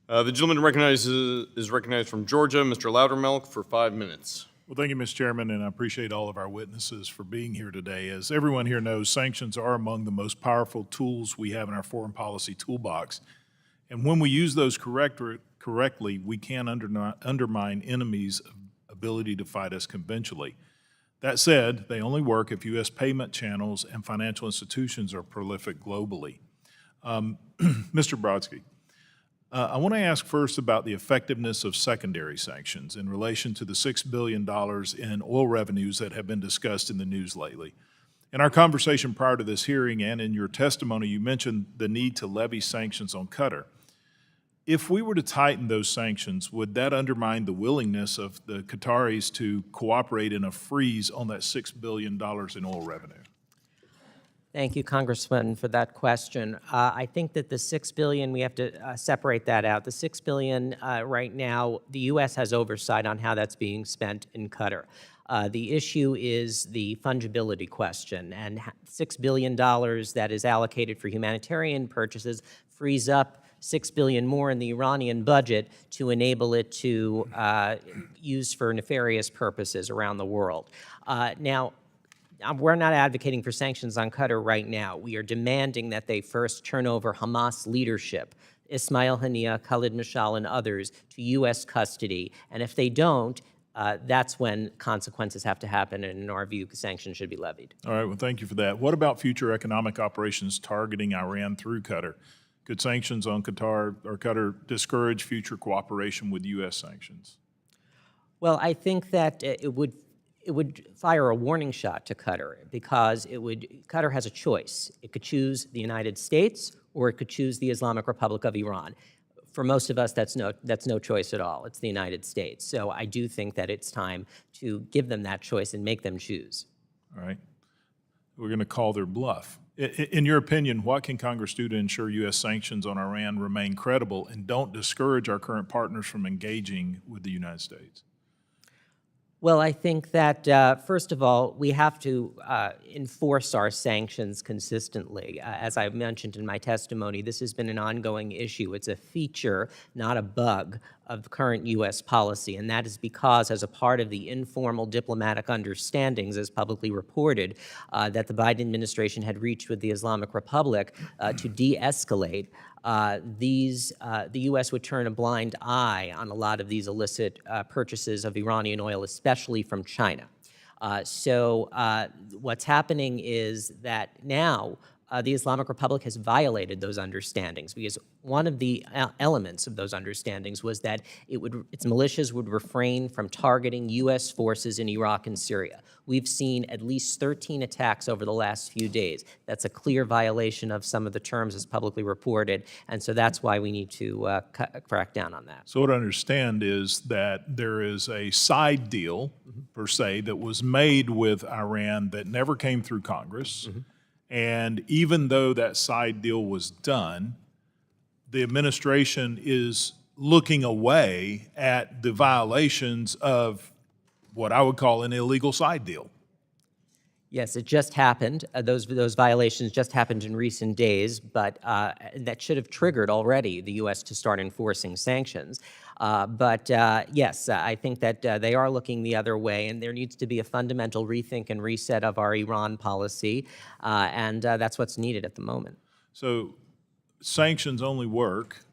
The gentleman is recognized from Georgia, Mr. Loudermilk, for 5 minutes. Well, thank you, Mr. Chairman, and I appreciate all of our witnesses for being here today. As everyone here knows, sanctions are among the most powerful tools we have in our foreign policy toolbox. And when we use those correctly, we can undermine enemies' ability to fight us conventionally. That said, they only work if U.S. payment channels and financial institutions are prolific globally. Mr. Brodsky, I want to ask first about the effectiveness of secondary sanctions in relation to the $6 billion in oil revenues that have been discussed in the news lately. In our conversation prior to this hearing and in your testimony, you mentioned the need to levy sanctions on Qatar. If we were to tighten those sanctions, would that undermine the willingness of the Qataris to cooperate in a freeze on that $6 billion in oil revenue? Thank you, Congressman, for that question. I think that the $6 billion, we have to separate that out. The $6 billion right now, the U.S. has oversight on how that's being spent in Qatar. The issue is the fungibility question, and $6 billion that is allocated for humanitarian purchases frees up $6 billion more in the Iranian budget to enable it to use for nefarious purposes around the world. Now, we're not advocating for sanctions on Qatar right now. We are demanding that they first turn over Hamas leadership, Ismail Haniyeh, Khalid Mashal, and others, to U.S. custody. And if they don't, that's when consequences have to happen, and in our view, sanctions should be levied. All right, well, thank you for that. What about future economic operations targeting Iran through Qatar? Could sanctions on Qatar or Qatar discourage future cooperation with U.S. sanctions? Well, I think that it would fire a warning shot to Qatar, because Qatar has a choice. It could choose the United States, or it could choose the Islamic Republic of Iran. For most of us, that's no choice at all. It's the United States. So I do think that it's time to give them that choice and make them choose. All right. We're going to call their bluff. In your opinion, what can Congress do to ensure U.S. sanctions on Iran remain credible and don't discourage our current partners from engaging with the United States? Well, I think that, first of all, we have to enforce our sanctions consistently. As I mentioned in my testimony, this has been an ongoing issue. It's a feature, not a bug, of current U.S. policy, and that is because, as a part of the informal diplomatic understandings, as publicly reported, that the Biden administration had reached with the Islamic Republic to de-escalate, the U.S. would turn a blind eye on a lot of these illicit purchases of Iranian oil, especially from China. So what's happening is that now the Islamic Republic has violated those understandings, because one of the elements of those understandings was that its militias would refrain from targeting U.S. forces in Iraq and Syria. We've seen at least 13 attacks over the last few days. That's a clear violation of some of the terms as publicly reported, and so that's why we need to crack down on that. So what I understand is that there is a side deal, per se, that was made with Iran that never came through Congress. And even though that side deal was done, the administration is looking away at the violations of what I would call an illegal side deal. Yes, it just happened. Those violations just happened in recent days, but that should have triggered already the U.S. to start enforcing sanctions. But yes, I think that they are looking the other way, and there needs to be a fundamental rethink and reset of our Iran policy, and that's what's needed at the moment. So sanctions only work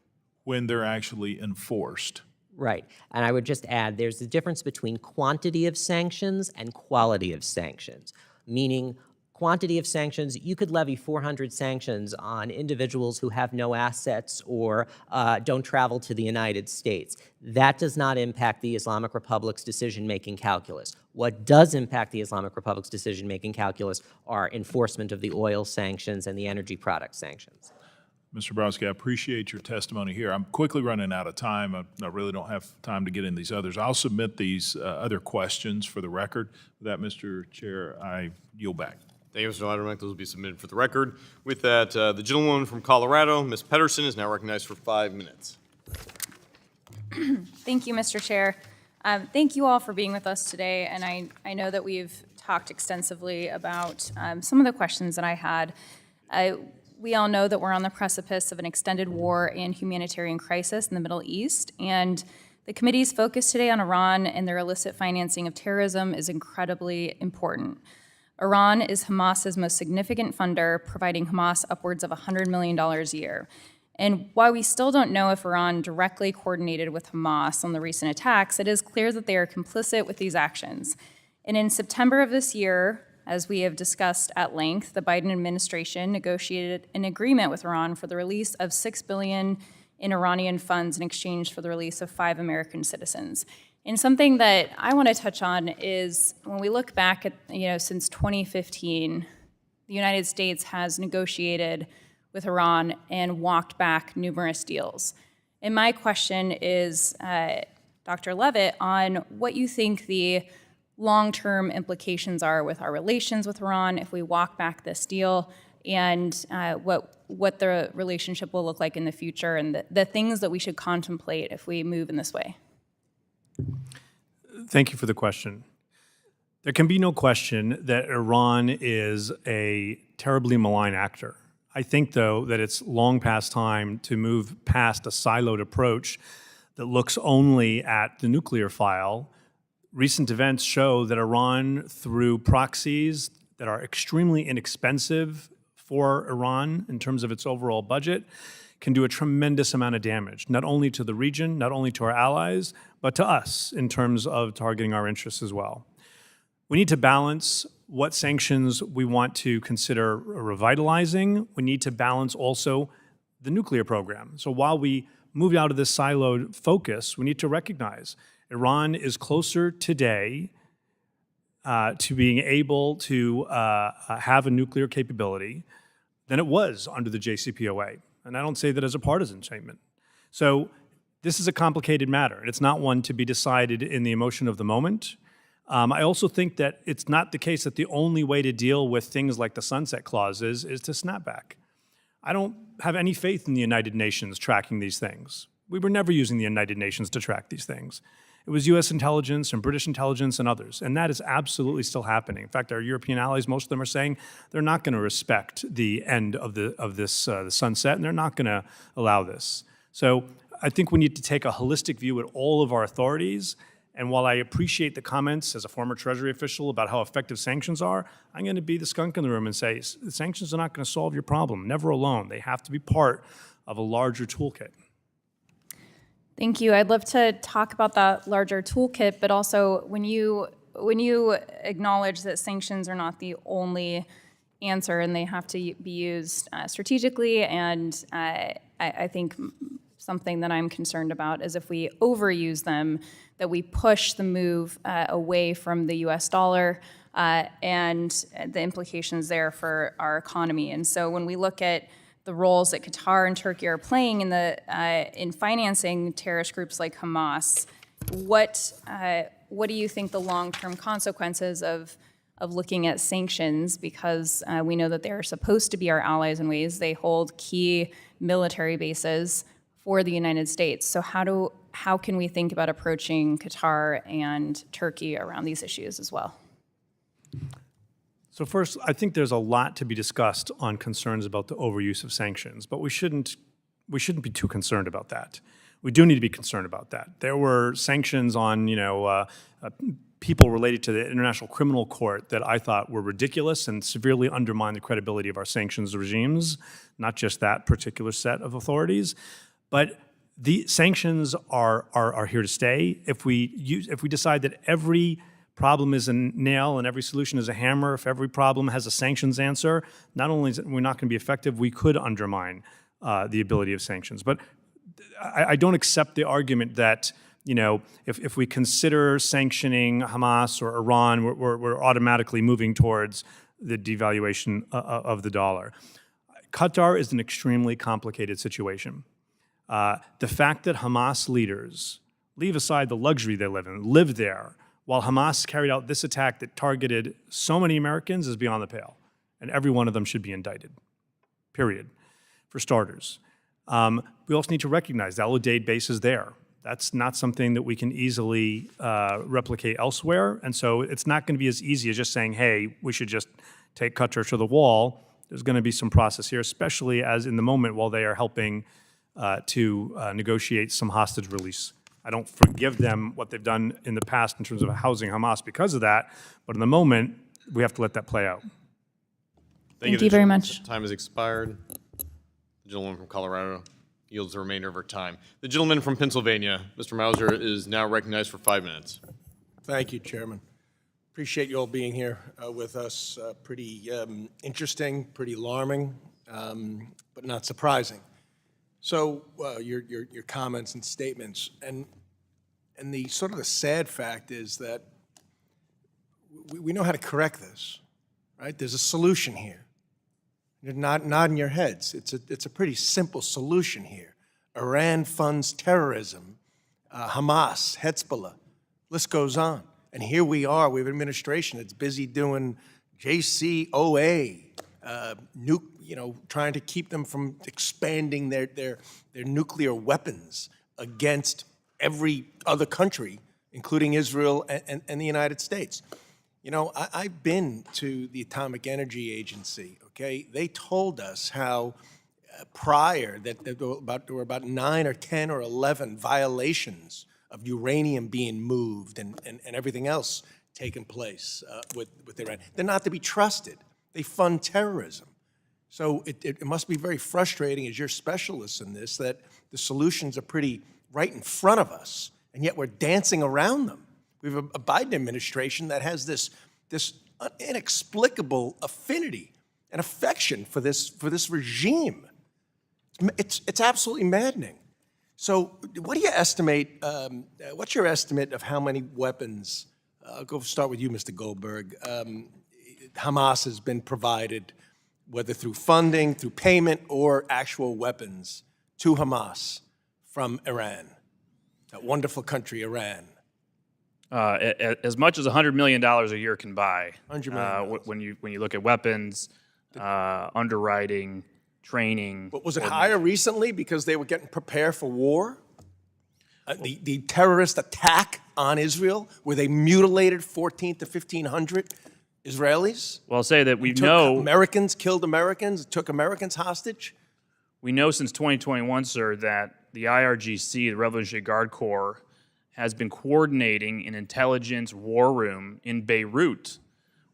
when they're actually enforced. Right. And I would just add, there's a difference between quantity of sanctions and quality of sanctions, meaning quantity of sanctions, you could levy 400 sanctions on individuals who have no assets or don't travel to the United States. That does not impact the Islamic Republic's decision-making calculus. What does impact the Islamic Republic's decision-making calculus are enforcement of the oil sanctions and the energy product sanctions. Mr. Brodsky, I appreciate your testimony here. I'm quickly running out of time. I really don't have time to get into these others. I'll submit these other questions for the record. With that, Mr. Chair, I yield back. Thank you, Mr. Loudermilk. Those will be submitted for the record. With that, the gentlewoman from Colorado, Ms. Pedersen, is now recognized for 5 minutes. Thank you, Mr. Chair. Thank you all for being with us today, and I know that we've talked extensively about some of the questions that I had. We all know that we're on the precipice of an extended war and humanitarian crisis in the Middle East, and the committee's focus today on Iran and their illicit financing of terrorism is incredibly important. Iran is Hamas's most significant funder, providing Hamas upwards of $100 million a year. And while we still don't know if Iran directly coordinated with Hamas on the recent attacks, it is clear that they are complicit with these actions. And in September of this year, as we have discussed at length, the Biden administration negotiated an agreement with Iran for the release of $6 billion in Iranian funds in exchange for the release of 5 American citizens. And something that I want to touch on is when we look back at, since 2015, the United States has negotiated with Iran and walked back numerous deals. And my question is, Dr. Levitt, on what you think the long-term implications are with our relations with Iran if we walk back this deal, and what the relationship will look like in the future, and the things that we should contemplate if we move in this way. Thank you for the question. There can be no question that Iran is a terribly malign actor. I think, though, that it's long past time to move past a siloed approach that looks only at the nuclear file. Recent events show that Iran, through proxies that are extremely inexpensive for Iran in terms of its overall budget, can do a tremendous amount of damage, not only to the region, not only to our allies, but to us in terms of targeting our interests as well. We need to balance what sanctions we want to consider revitalizing. We need to balance also the nuclear program. So while we move out of this siloed focus, we need to recognize Iran is closer today to being able to have a nuclear capability than it was under the JCPOA. And I don't say that as a partisan statement. So this is a complicated matter, and it's not one to be decided in the emotion of the moment. I also think that it's not the case that the only way to deal with things like the sunset clauses is to snap back. I don't have any faith in the United Nations tracking these things. We were never using the United Nations to track these things. It was US intelligence and British intelligence and others, and that is absolutely still happening. In fact, our European allies, most of them are saying they're not going to respect the end of this sunset, and they're not going to allow this. So I think we need to take a holistic view at all of our authorities. And while I appreciate the comments as a former Treasury official about how effective sanctions are, I'm going to be the skunk in the room and say sanctions are not going to solve your problem, never alone. They have to be part of a larger toolkit. Thank you. I'd love to talk about that larger toolkit, but also when you acknowledge that sanctions are not the only answer and they have to be used strategically, and I think something that I'm concerned about is if we overuse them, that we push the move away from the US dollar and the implications there for our economy. And so when we look at the roles that Qatar and Turkey are playing in financing terrorist groups like Hamas, what do you think the long-term consequences of looking at sanctions, because we know that they are supposed to be our allies in ways they hold key military bases for the United States. So how can we think about approaching Qatar and Turkey around these issues as well? So first, I think there's a lot to be discussed on concerns about the overuse of sanctions, but we shouldn't be too concerned about that. We do need to be concerned about that. There were sanctions on people related to the International Criminal Court that I thought were ridiculous and severely undermined the credibility of our sanctions regimes, not just that particular set of authorities. But the sanctions are here to stay. If we decide that every problem is a nail and every solution is a hammer, if every problem has a sanctions answer, not only is we're not going to be effective, we could undermine the ability of sanctions. But I don't accept the argument that if we consider sanctioning Hamas or Iran, we're automatically moving towards the devaluation of the dollar. Qatar is an extremely complicated situation. The fact that Hamas leaders, leave aside the luxury they live in, live there, while Hamas carried out this attack that targeted so many Americans is beyond the pale. And every one of them should be indicted, period, for starters. We also need to recognize the Al-Udeid base is there. That's not something that we can easily replicate elsewhere. And so it's not going to be as easy as just saying, hey, we should just take Qatar to the wall. There's going to be some process here, especially as in the moment while they are helping to negotiate some hostage release. I don't forgive them what they've done in the past in terms of housing Hamas because of that, but in the moment, we have to let that play out. Thank you very much. Time has expired. The gentleman from Colorado yields the remainder of our time. The gentleman from Pennsylvania, Mr. Mauser, is now recognized for 5 minutes. Thank you, Chairman. Appreciate you all being here with us. Pretty interesting, pretty alarming, but not surprising. So your comments and statements, and the sort of the sad fact is that we know how to correct this, right? There's a solution here. You're nodding your heads. It's a pretty simple solution here. Iran funds terrorism, Hamas, Hezbollah, list goes on. And here we are, we have an administration that's busy doing JCPOA, trying to keep them from expanding their nuclear weapons against every other country, including Israel and the United States. You know, I've been to the Atomic Energy Agency, okay? They told us how prior that there were about 9 or 10 or 11 violations of uranium being moved and everything else taking place with Iran. They're not to be trusted. They fund terrorism. So it must be very frustrating as you're specialists in this that the solutions are pretty right in front of us, and yet we're dancing around them. We have a Biden administration that has this inexplicable affinity and affection for this regime. It's absolutely maddening. So what do you estimate, what's your estimate of how many weapons, I'll go start with you, Mr. Goldberg, Hamas has been provided, whether through funding, through payment, or actual weapons to Hamas from Iran, that wonderful country, Iran? As much as $100 million a year can buy. $100 million. When you look at weapons, underwriting, training. But was it higher recently because they were getting prepared for war? The terrorist attack on Israel, where they mutilated 1,400 to 1,500 Israelis? Well, I'll say that we know Americans killed Americans, took Americans hostage. We know since 2021, sir, that the IRGC, the Revolutionary Guard Corps, has been coordinating an intelligence war room in Beirut,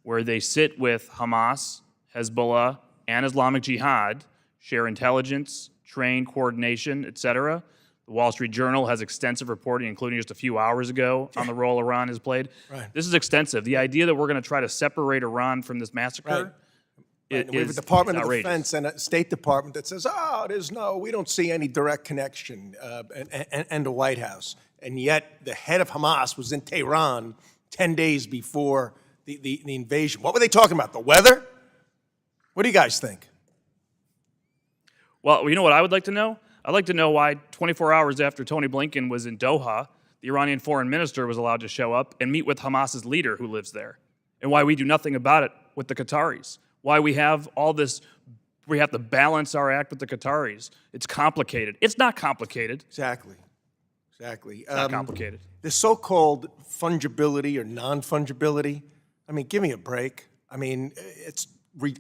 where they sit with Hamas, Hezbollah, and Islamic Jihad, share intelligence, train, coordination, etc. The Wall Street Journal has extensive reporting, including just a few hours ago, on the role Iran has played. Right. This is extensive. The idea that we're going to try to separate Iran from this massacre We have a Department of Defense and a State Department that says, we don't see any direct connection, and the White House. And yet the head of Hamas was in Tehran 10 days before the invasion. What were they talking about, the weather? What do you guys think? Well, you know what I would like to know? I'd like to know why 24 hours after Tony Blinken was in Doha, the Iranian foreign minister was allowed to show up and meet with Hamas's leader who lives there, and why we do nothing about it with the Qataris. Why we have all this, we have to balance our act with the Qataris. It's complicated. It's not complicated. Exactly. It's not complicated. The so-called fungibility or non-fungibility, I mean, give me a break. I mean, it's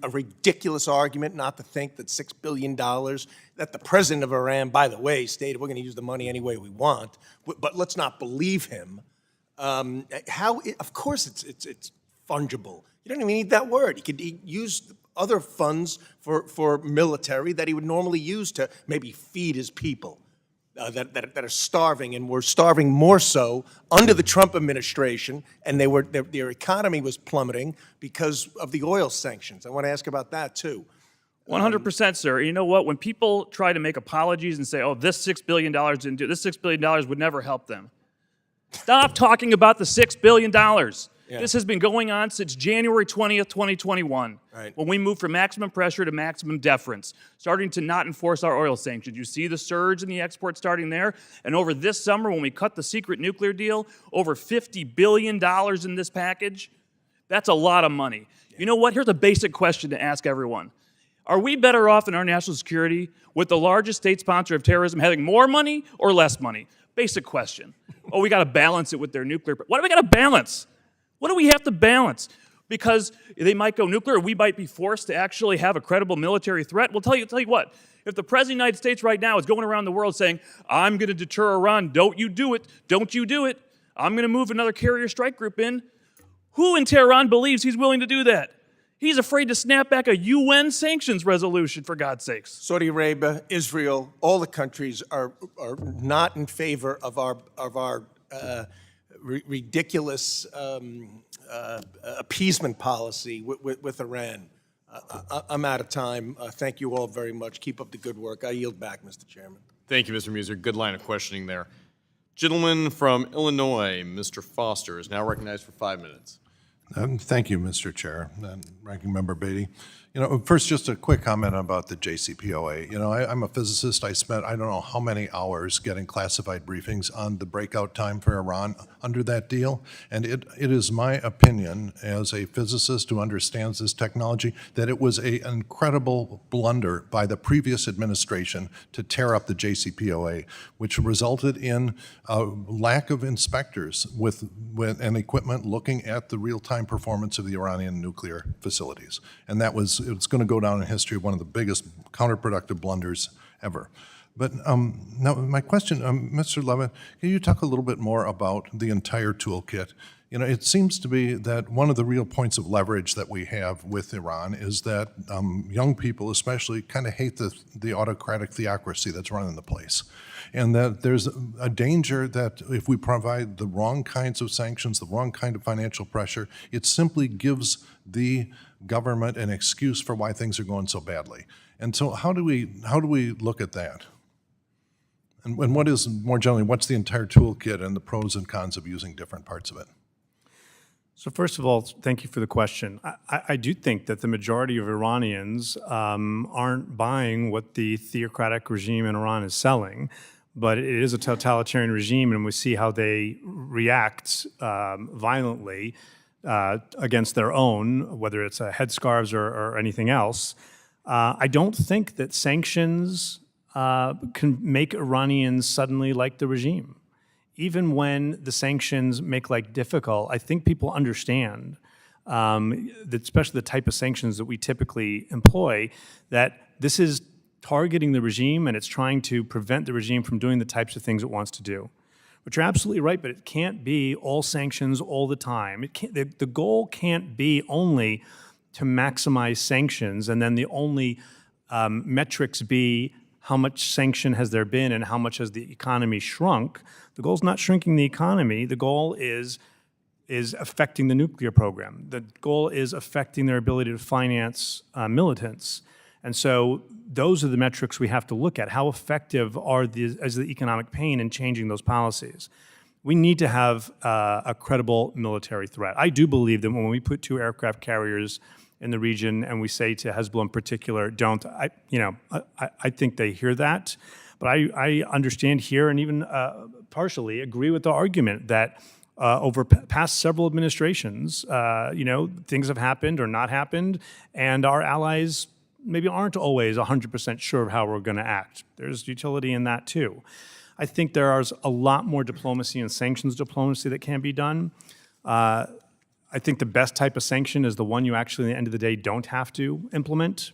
a ridiculous argument not to think that $6 billion, that the president of Iran, by the way, stated we're going to use the money any way we want, but let's not believe him. Of course it's fungible. You don't even need that word. He could use other funds for military that he would normally use to maybe feed his people that are starving, and were starving more so under the Trump administration, and their economy was plummeting because of the oil sanctions. I want to ask about that too. 100%, sir. You know what? When people try to make apologies and say, oh, this $6 billion didn't do, this $6 billion would never help them. Stop talking about the $6 billion. Yeah. This has been going on since January 20th, 2021, when we moved from maximum pressure to maximum deference, starting to not enforce our oil sanctions. You see the surge in the export starting there, and over this summer, when we cut the secret nuclear deal, over $50 billion in this package. That's a lot of money. Yeah. You know what? Here's a basic question to ask everyone. Are we better off in our national security with the largest state sponsor of terrorism having more money or less money? Basic question. Oh, we got to balance it with their nuclear. What do we got to balance? What do we have to balance? Because they might go nuclear, we might be forced to actually have a credible military threat. We'll tell you what, if the President of the United States right now is going around the world saying, I'm going to deter Iran, don't you do it, don't you do it, I'm going to move another carrier strike group in, who in Tehran believes he's willing to do that? He's afraid to snap back a UN sanctions resolution, for God's sakes. Saudi Arabia, Israel, all the countries are not in favor of our ridiculous appeasement policy with Iran. I'm out of time. Thank you all very much. Keep up the good work. I yield back, Mr. Chairman. Thank you, Mr. Muser. Good line of questioning there. Gentleman from Illinois, Mr. Foster, is now recognized for 5 minutes. Thank you, Mr. Chair and Ranking Member Beatty. You know, first, just a quick comment about the JCPOA. You know, I'm a physicist. I spent I don't know how many hours getting classified briefings on the breakout time for Iran under that deal. And it is my opinion, as a physicist who understands this technology, that it was an incredible blunder by the previous administration to tear up the JCPOA, which resulted in a lack of inspectors with and equipment looking at the real-time performance of the Iranian nuclear facilities. And that was, it's going to go down in history, one of the biggest counterproductive blunders ever. But now my question, Mr. Levin, can you talk a little bit more about the entire toolkit? You know, it seems to be that one of the real points of leverage that we have with Iran is that young people especially kind of hate the autocratic theocracy that's running the place. And that there's a danger that if we provide the wrong kinds of sanctions, the wrong kind of financial pressure, it simply gives the government an excuse for why things are going so badly. And so how do we look at that? And what is, more generally, what's the entire toolkit and the pros and cons of using different parts of it? So first of all, thank you for the question. I do think that the majority of Iranians aren't buying what the theocratic regime in Iran is selling, but it is a totalitarian regime, and we see how they react violently against their own, whether it's headscarves or anything else. I don't think that sanctions can make Iranians suddenly like the regime. Even when the sanctions make life difficult, I think people understand, that especially the type of sanctions that we typically employ, that this is targeting the regime and it's trying to prevent the regime from doing the types of things it wants to do. But you're absolutely right, but it can't be all sanctions all the time. It can't, the goal can't be only to maximize sanctions and then the only metrics be how much sanction has there been and how much has the economy shrunk. The goal is not shrinking the economy. The goal is affecting the nuclear program. The goal is affecting their ability to finance militants. And so those are the metrics we have to look at. How effective is the economic pain in changing those policies? We need to have a credible military threat. I do believe that when we put 2 aircraft carriers in the region and we say to Hezbollah in particular, don't, I think they hear that. But I understand here and even partially agree with the argument that over past several administrations, things have happened or not happened, and our allies maybe aren't always 100% sure of how we're going to act. There's utility in that too. I think there's a lot more diplomacy and sanctions diplomacy that can be done. I think the best type of sanction is the one you actually, at the end of the day, don't have to implement.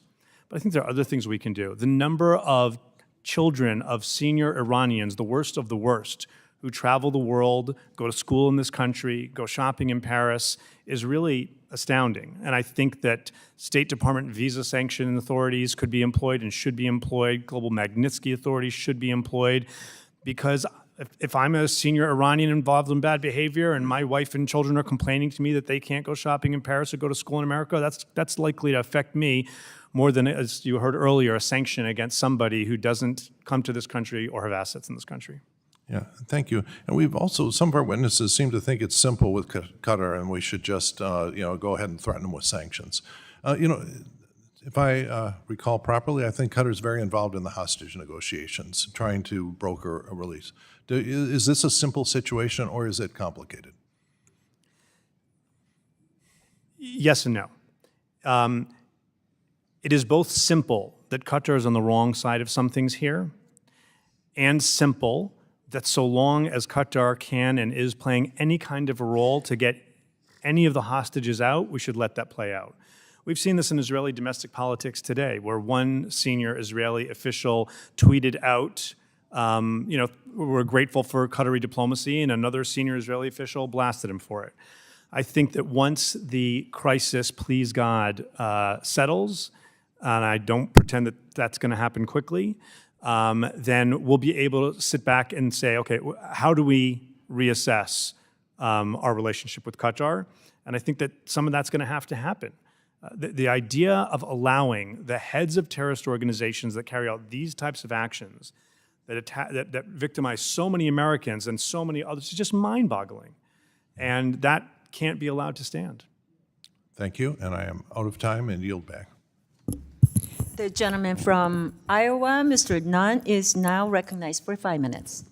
But I think there are other things we can do. The number of children of senior Iranians, the worst of the worst, who travel the world, go to school in this country, go shopping in Paris, is really astounding. And I think that State Department visa sanction authorities could be employed and should be employed. Global Magnitsky authorities should be employed, because if I'm a senior Iranian involved in bad behavior and my wife and children are complaining to me that they can't go shopping in Paris or go to school in America, that's likely to affect me more than, as you heard earlier, a sanction against somebody who doesn't come to this country or have assets in this country. Yeah, thank you. And we've also, some of our witnesses seem to think it's simple with Qatar and we should just, go ahead and threaten them with sanctions. If I recall properly, I think Qatar's very involved in the hostage negotiations, trying to broker a release. Is this a simple situation or is it complicated? Yes and no. It is both simple that Qatar is on the wrong side of some things here, and simple that so long as Qatar can and is playing any kind of a role to get any of the hostages out, we should let that play out. We've seen this in Israeli domestic politics today, where one senior Israeli official tweeted out, we're grateful for Qatari diplomacy, and another senior Israeli official blasted him for it. I think that once the crisis, please God, settles, and I don't pretend that that's going to happen quickly, then we'll be able to sit back and say, okay, how do we reassess our relationship with Qatar? And I think that some of that's going to have to happen. The idea of allowing the heads of terrorist organizations that carry out these types of actions that victimize so many Americans and so many others is just mind-boggling. And that can't be allowed to stand. Thank you, and I am out of time and yield back. The gentleman from Iowa, Mr. Nunn, is now recognized for 5 minutes.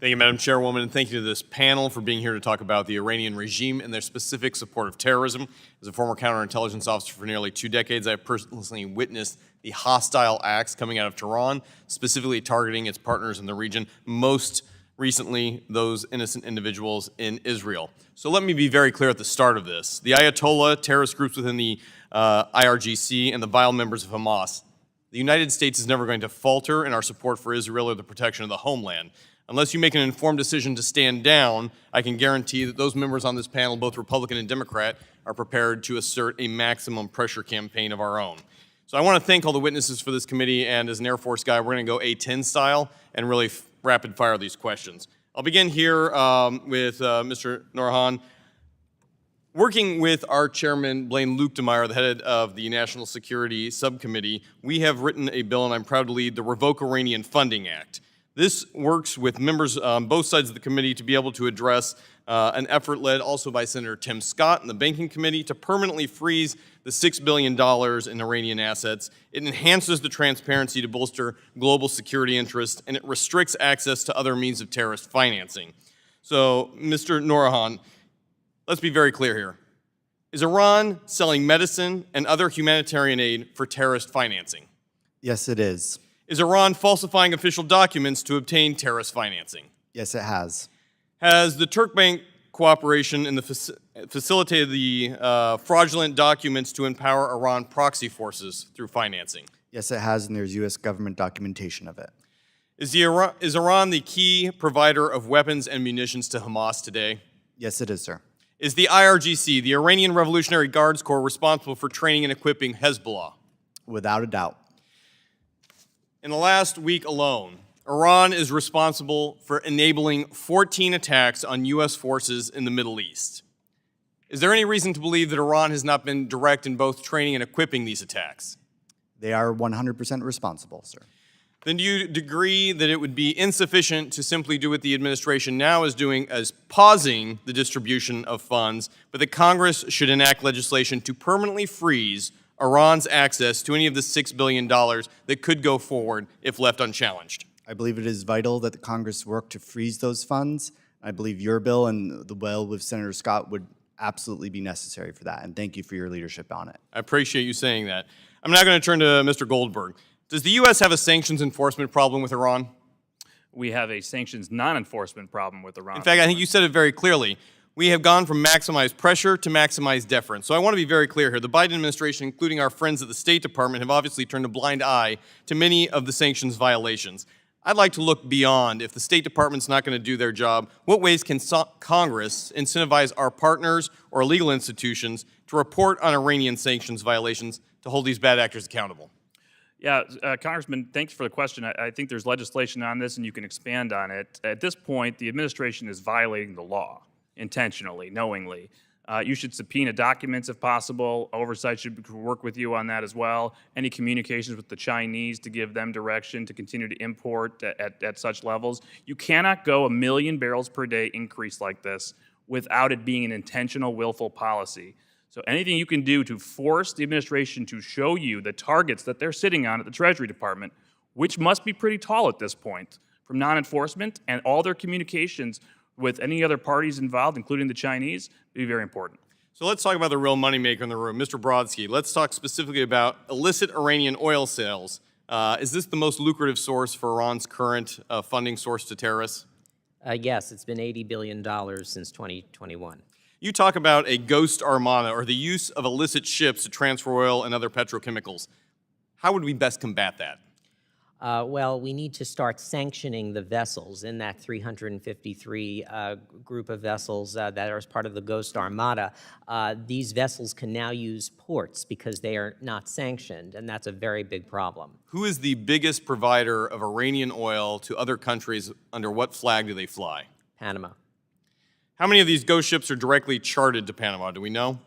Thank you, Madam Chairwoman, and thank you to this panel for being here to talk about the Iranian regime and their specific support of terrorism. As a former counterintelligence officer for nearly 2 decades, I have personally witnessed the hostile acts coming out of Tehran, specifically targeting its partners in the region, most recently those innocent individuals in Israel. So let me be very clear at the start of this. The Ayatollah, terrorist groups within the IRGC, and the vile members of Hamas, the United States is never going to falter in our support for Israel or the protection of the homeland. Unless you make an informed decision to stand down, I can guarantee that those members on this panel, both Republican and Democrat, are prepared to assert a maximum pressure campaign of our own. So I want to thank all the witnesses for this committee, and as an Air Force guy, we're going to go A-10 style and really rapid fire these questions. I'll begin here with Mr. Nourhan. Working with our chairman, Blaine Luetkemeyer, the head of the National Security Subcommittee, we have written a bill, and I'm proud to lead, the Revoke Iranian Funding Act. This works with members on both sides of the committee to be able to address an effort led also by Senator Tim Scott in the Banking Committee to permanently freeze the $6 billion in Iranian assets. It enhances the transparency to bolster global security interests, and it restricts access to other means of terrorist financing. So, Mr. Nourhan, let's be very clear here. Is Iran selling medicine and other humanitarian aid for terrorist financing? Yes, it is. Is Iran falsifying official documents to obtain terrorist financing? Yes, it has. Has the Turkbank cooperation in facilitated the fraudulent documents to empower Iran proxy forces through financing? Yes, it has, and there's U.S. government documentation of it. Is Iran the key provider of weapons and munitions to Hamas today? Yes, it is, sir. Is the IRGC, the Iranian Revolutionary Guards Corps, responsible for training and equipping Hezbollah? Without a doubt. In the last week alone, Iran is responsible for enabling 14 attacks on U.S. forces in the Middle East. Is there any reason to believe that Iran has not been direct in both training and equipping these attacks? They are 100% responsible, sir. Then do you agree that it would be insufficient to simply do what the administration now is doing as pausing the distribution of funds, but that Congress should enact legislation to permanently freeze Iran's access to any of the $6 billion that could go forward if left unchallenged? I believe it is vital that the Congress work to freeze those funds. I believe your bill and the bill with Senator Scott would absolutely be necessary for that, and thank you for your leadership on it. I appreciate you saying that. I'm now going to turn to Mr. Goldberg. Does the U.S. have a sanctions enforcement problem with Iran? We have a sanctions non-enforcement problem with Iran. In fact, I think you said it very clearly. We have gone from maximized pressure to maximized deference. So I want to be very clear here. The Biden administration, including our friends at the State Department, have obviously turned a blind eye to many of the sanctions violations. I'd like to look beyond. If the State Department's not going to do their job, what ways can Congress incentivize our partners or legal institutions to report on Iranian sanctions violations to hold these bad actors accountable? Yeah, Congressman, thanks for the question. I think there's legislation on this, and you can expand on it. At this point, the administration is violating the law intentionally, knowingly. You should subpoena documents if possible. Oversight should work with you on that as well. Any communications with the Chinese to give them direction to continue to import at such levels. You cannot go 1 million barrels per day increase like this without it being an intentional, willful policy. So anything you can do to force the administration to show you the targets that they're sitting on at the Treasury Department, which must be pretty tall at this point, from non-enforcement and all their communications with any other parties involved, including the Chinese, would be very important. So let's talk about the real moneymaker in the room, Mr. Brodsky. Let's talk specifically about illicit Iranian oil sales. Is this the most lucrative source for Iran's current funding source to terrorists? Yes, it's been $80 billion since 2021. You talk about a ghost armada, or the use of illicit ships to transfer oil and other petrochemicals. How would we best combat that? Well, we need to start sanctioning the vessels in that 353 group of vessels that are as part of the Ghost Armada. These vessels can now use ports because they are not sanctioned, and that's a very big problem. Who is the biggest provider of Iranian oil to other countries? Under what flag do they fly? Panama. How many of these ghost ships are directly chartered to Panama? Do we know?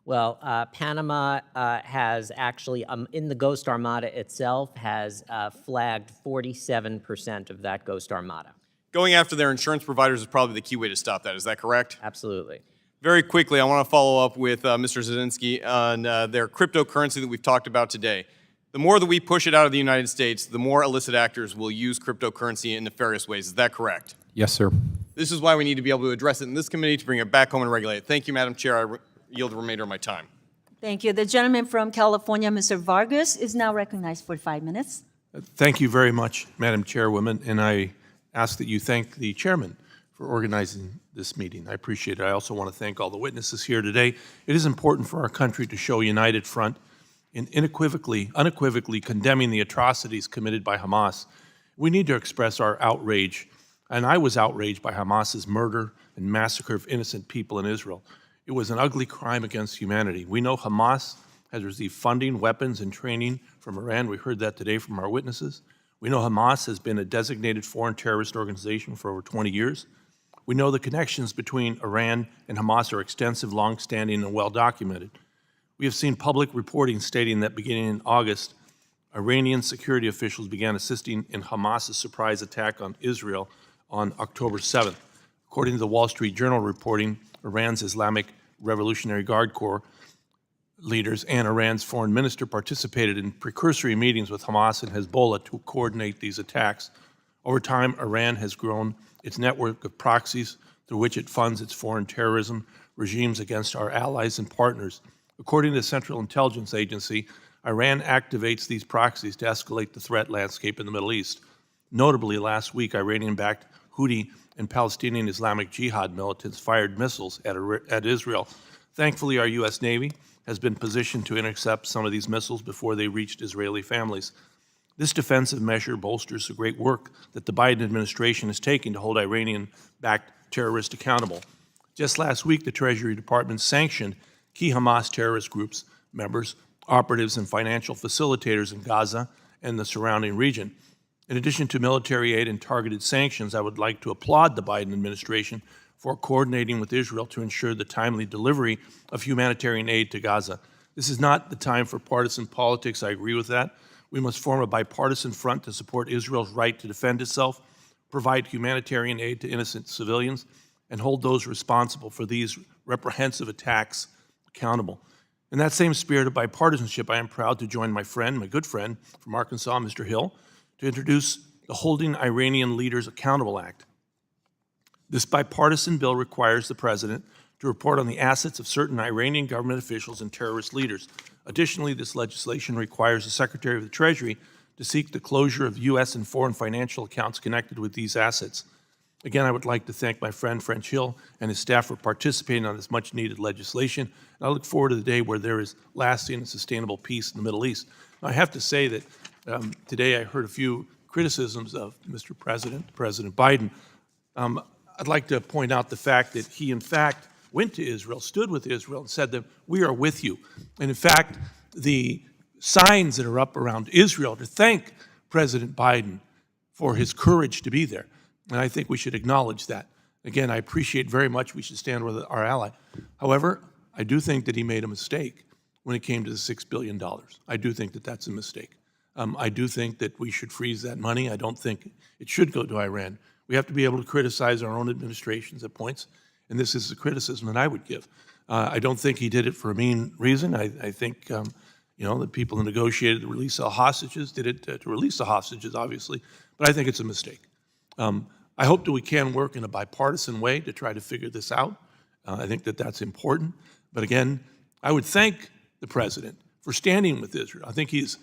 Well, Panama has actually, in the Ghost Armada itself, has flagged 47% of that Ghost Armada. Going after their insurance providers is probably the key way to stop that. Is that correct? Absolutely. Very quickly, I want to follow up with Mr. Zelensky on their cryptocurrency that we've talked about today. The more that we push it out of the United States, the more illicit actors will use cryptocurrency in nefarious ways. Is that correct? Yes, sir. This is why we need to be able to address it in this committee to bring it back home and regulate it. Thank you, Madam Chair. I yield the remainder of my time. Thank you. The gentleman from California, Mr. Vargas, is now recognized for 5 minutes. Thank you very much, Madam Chairwoman, and I ask that you thank the chairman for organizing this meeting. I appreciate it. I also want to thank all the witnesses here today. It is important for our country to show a united front in unequivocally condemning the atrocities committed by Hamas. We need to express our outrage, and I was outraged by Hamas's murder and massacre of innocent people in Israel. It was an ugly crime against humanity. We know Hamas has received funding, weapons, and training from Iran. We heard that today from our witnesses. We know Hamas has been a designated foreign terrorist organization for over 20 years. We know the connections between Iran and Hamas are extensive, long-standing, and well-documented. We have seen public reporting stating that beginning in August, Iranian security officials began assisting in Hamas's surprise attack on Israel on October 7th. According to the Wall Street Journal reporting, Iran's Islamic Revolutionary Guard Corps leaders and Iran's foreign minister participated in precursory meetings with Hamas and Hezbollah to coordinate these attacks. Over time, Iran has grown its network of proxies through which it funds its foreign terrorism regimes against our allies and partners. According to the Central Intelligence Agency, Iran activates these proxies to escalate the threat landscape in the Middle East. Notably, last week, Iranian-backed Houthi and Palestinian Islamic Jihad militants fired missiles at Israel. Thankfully, our U.S. Navy has been positioned to intercept some of these missiles before they reached Israeli families. This defensive measure bolsters the great work that the Biden administration is taking to hold Iranian-backed terrorists accountable. Just last week, the Treasury Department sanctioned key Hamas terrorist groups, members, operatives, and financial facilitators in Gaza and the surrounding region. In addition to military aid and targeted sanctions, I would like to applaud the Biden administration for coordinating with Israel to ensure the timely delivery of humanitarian aid to Gaza. This is not the time for partisan politics. I agree with that. We must form a bipartisan front to support Israel's right to defend itself, provide humanitarian aid to innocent civilians, and hold those responsible for these reprehensive attacks accountable. In that same spirit of bipartisanship, I am proud to join my good friend from Arkansas, Mr. Hill, to introduce the Holding Iranian Leaders Accountable Act. This bipartisan bill requires the president to report on the assets of certain Iranian government officials and terrorist leaders. Additionally, this legislation requires the Secretary of the Treasury to seek the closure of U.S. and foreign financial accounts connected with these assets. Again, I would like to thank my friend French Hill and his staff for participating on this much-needed legislation. And I look forward to the day where there is lasting and sustainable peace in the Middle East. Now, I have to say that today I heard a few criticisms of Mr. President, President Biden. I'd like to point out the fact that he, in fact, went to Israel, stood with Israel, and said that we are with you. And in fact, the signs that are up around Israel to thank President Biden for his courage to be there. And I think we should acknowledge that. Again, I appreciate very much we should stand with our ally. However, I do think that he made a mistake when it came to the $6 billion. I do think that that's a mistake. I do think that we should freeze that money. I don't think it should go to Iran. We have to be able to criticize our own administrations at points, and this is the criticism that I would give. I don't think he did it for a mean reason. I think, the people who negotiated the release of hostages did it to release the hostages, obviously, but I think it's a mistake. I hope that we can work in a bipartisan way to try to figure this out. I think that that's important. But again, I would thank the president for standing with Israel. I think he's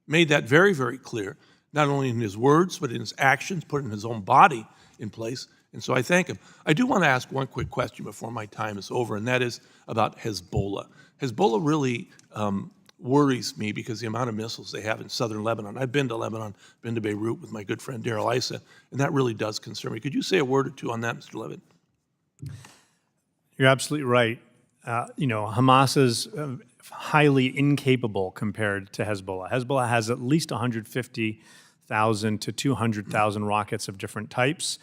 made that very, very clear, not only in his words, but in his actions, putting his own body in place. And so I thank him. I do want to ask one quick question before my time is over, and that is about Hezbollah. Hezbollah really worries me because the amount of missiles they have in southern Lebanon. I've been to Lebanon, been to Beirut with my good friend Darrell Issa, and that really does concern me. Could you say a word or two on that, Mr. Levitt? You're absolutely right. Hamas is highly incapable compared to Hezbollah. Hezbollah has at least 150,000 to 200,000 rockets of different types,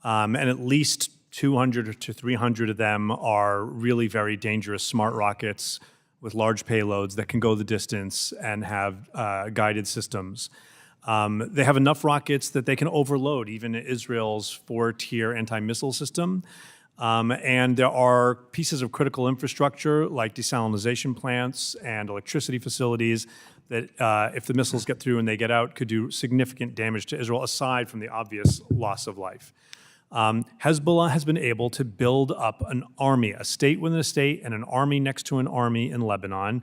and at least 200 to 300 of them are really very dangerous smart rockets with large payloads that can go the distance and have guided systems. They have enough rockets that they can overload even Israel's 4-tier anti-missile system. And there are pieces of critical infrastructure like desalination plants and electricity facilities that if the missiles get through and they get out could do significant damage to Israel aside from the obvious loss of life. Hezbollah has been able to build up an army, a state within a state and an army next to an army in Lebanon.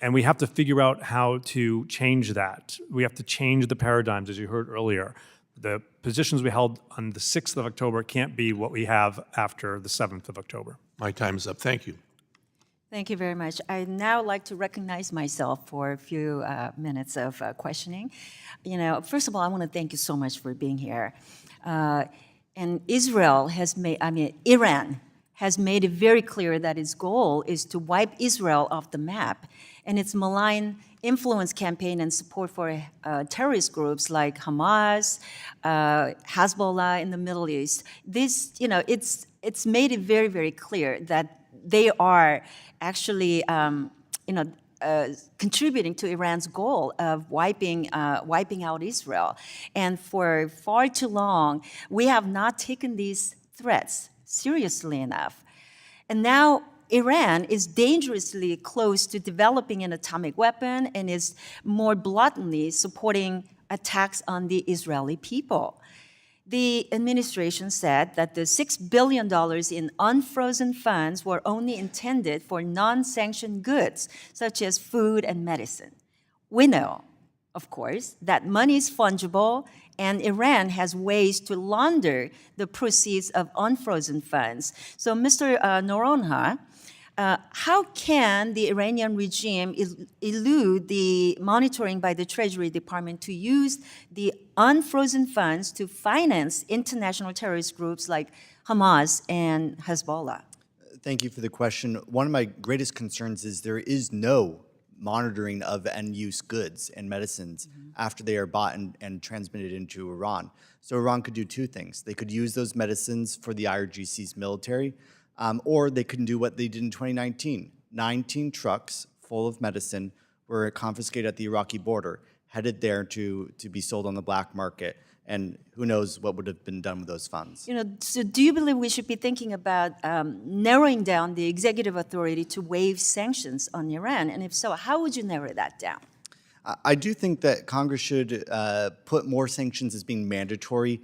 And we have to figure out how to change that. We have to change the paradigms, as you heard earlier. The positions we held on the 6th of October can't be what we have after the 7th of October. My time is up. Thank you. Thank you very much. I'd now like to recognize myself for a few minutes of questioning. First of all, I want to thank you so much for being here. And Iran has made it very clear that its goal is to wipe Israel off the map. And its malign influence campaign and support for terrorist groups like Hamas, Hezbollah in the Middle East, it's made it very, very clear that they are actually, contributing to Iran's goal of wiping out Israel. And for far too long, we have not taken these threats seriously enough. And now Iran is dangerously close to developing an atomic weapon and is more blatantly supporting attacks on the Israeli people. The administration said that the $6 billion in unfrozen funds were only intended for non-sanctioned goods, such as food and medicine. We know, of course, that money is fungible, and Iran has ways to launder the proceeds of unfrozen funds. So, Mr. Noronha, how can the Iranian regime elude the monitoring by the Treasury Department to use the unfrozen funds to finance international terrorist groups like Hamas and Hezbollah? Thank you for the question. One of my greatest concerns is there is no monitoring of end-use goods and medicines after they are bought and transmitted into Iran. So Iran could do two things. They could use those medicines for the IRGC's military, or they can do what they did in 2019. 19 trucks full of medicine were confiscated at the Iraqi border, headed there to be sold on the black market. And who knows what would have been done with those funds. So do you believe we should be thinking about narrowing down the executive authority to waive sanctions on Iran? And if so, how would you narrow that down? I do think that Congress should put more sanctions as being mandatory,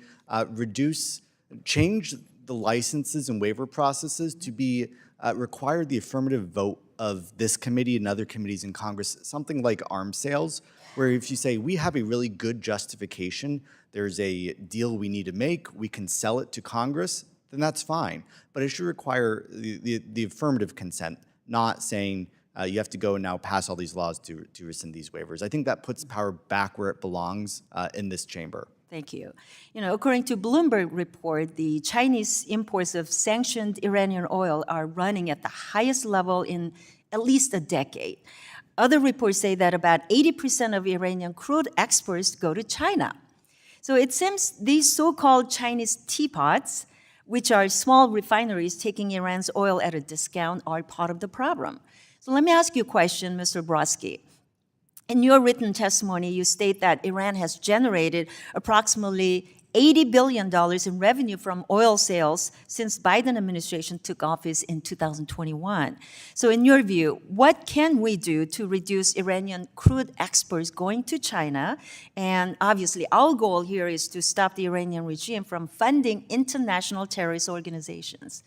change the licenses and waiver processes to be require the affirmative vote of this committee and other committees in Congress, something like arms sales, where if you say we have a really good justification, there's a deal we need to make, we can sell it to Congress, then that's fine. But it should require the affirmative consent, not saying you have to go and now pass all these laws to rescind these waivers. I think that puts power back where it belongs in this chamber. Thank you. According to Bloomberg report, the Chinese imports of sanctioned Iranian oil are running at the highest level in at least a decade. Other reports say that about 80% of Iranian crude exports go to China. So it seems these so-called Chinese teapots, which are small refineries taking Iran's oil at a discount, are part of the problem. So let me ask you a question, Mr. Brodsky. In your written testimony, you state that Iran has generated approximately $80 billion in revenue from oil sales since Biden administration took office in 2021. So in your view, what can we do to reduce Iranian crude exports going to China? And obviously, our goal here is to stop the Iranian regime from funding international terrorist organizations.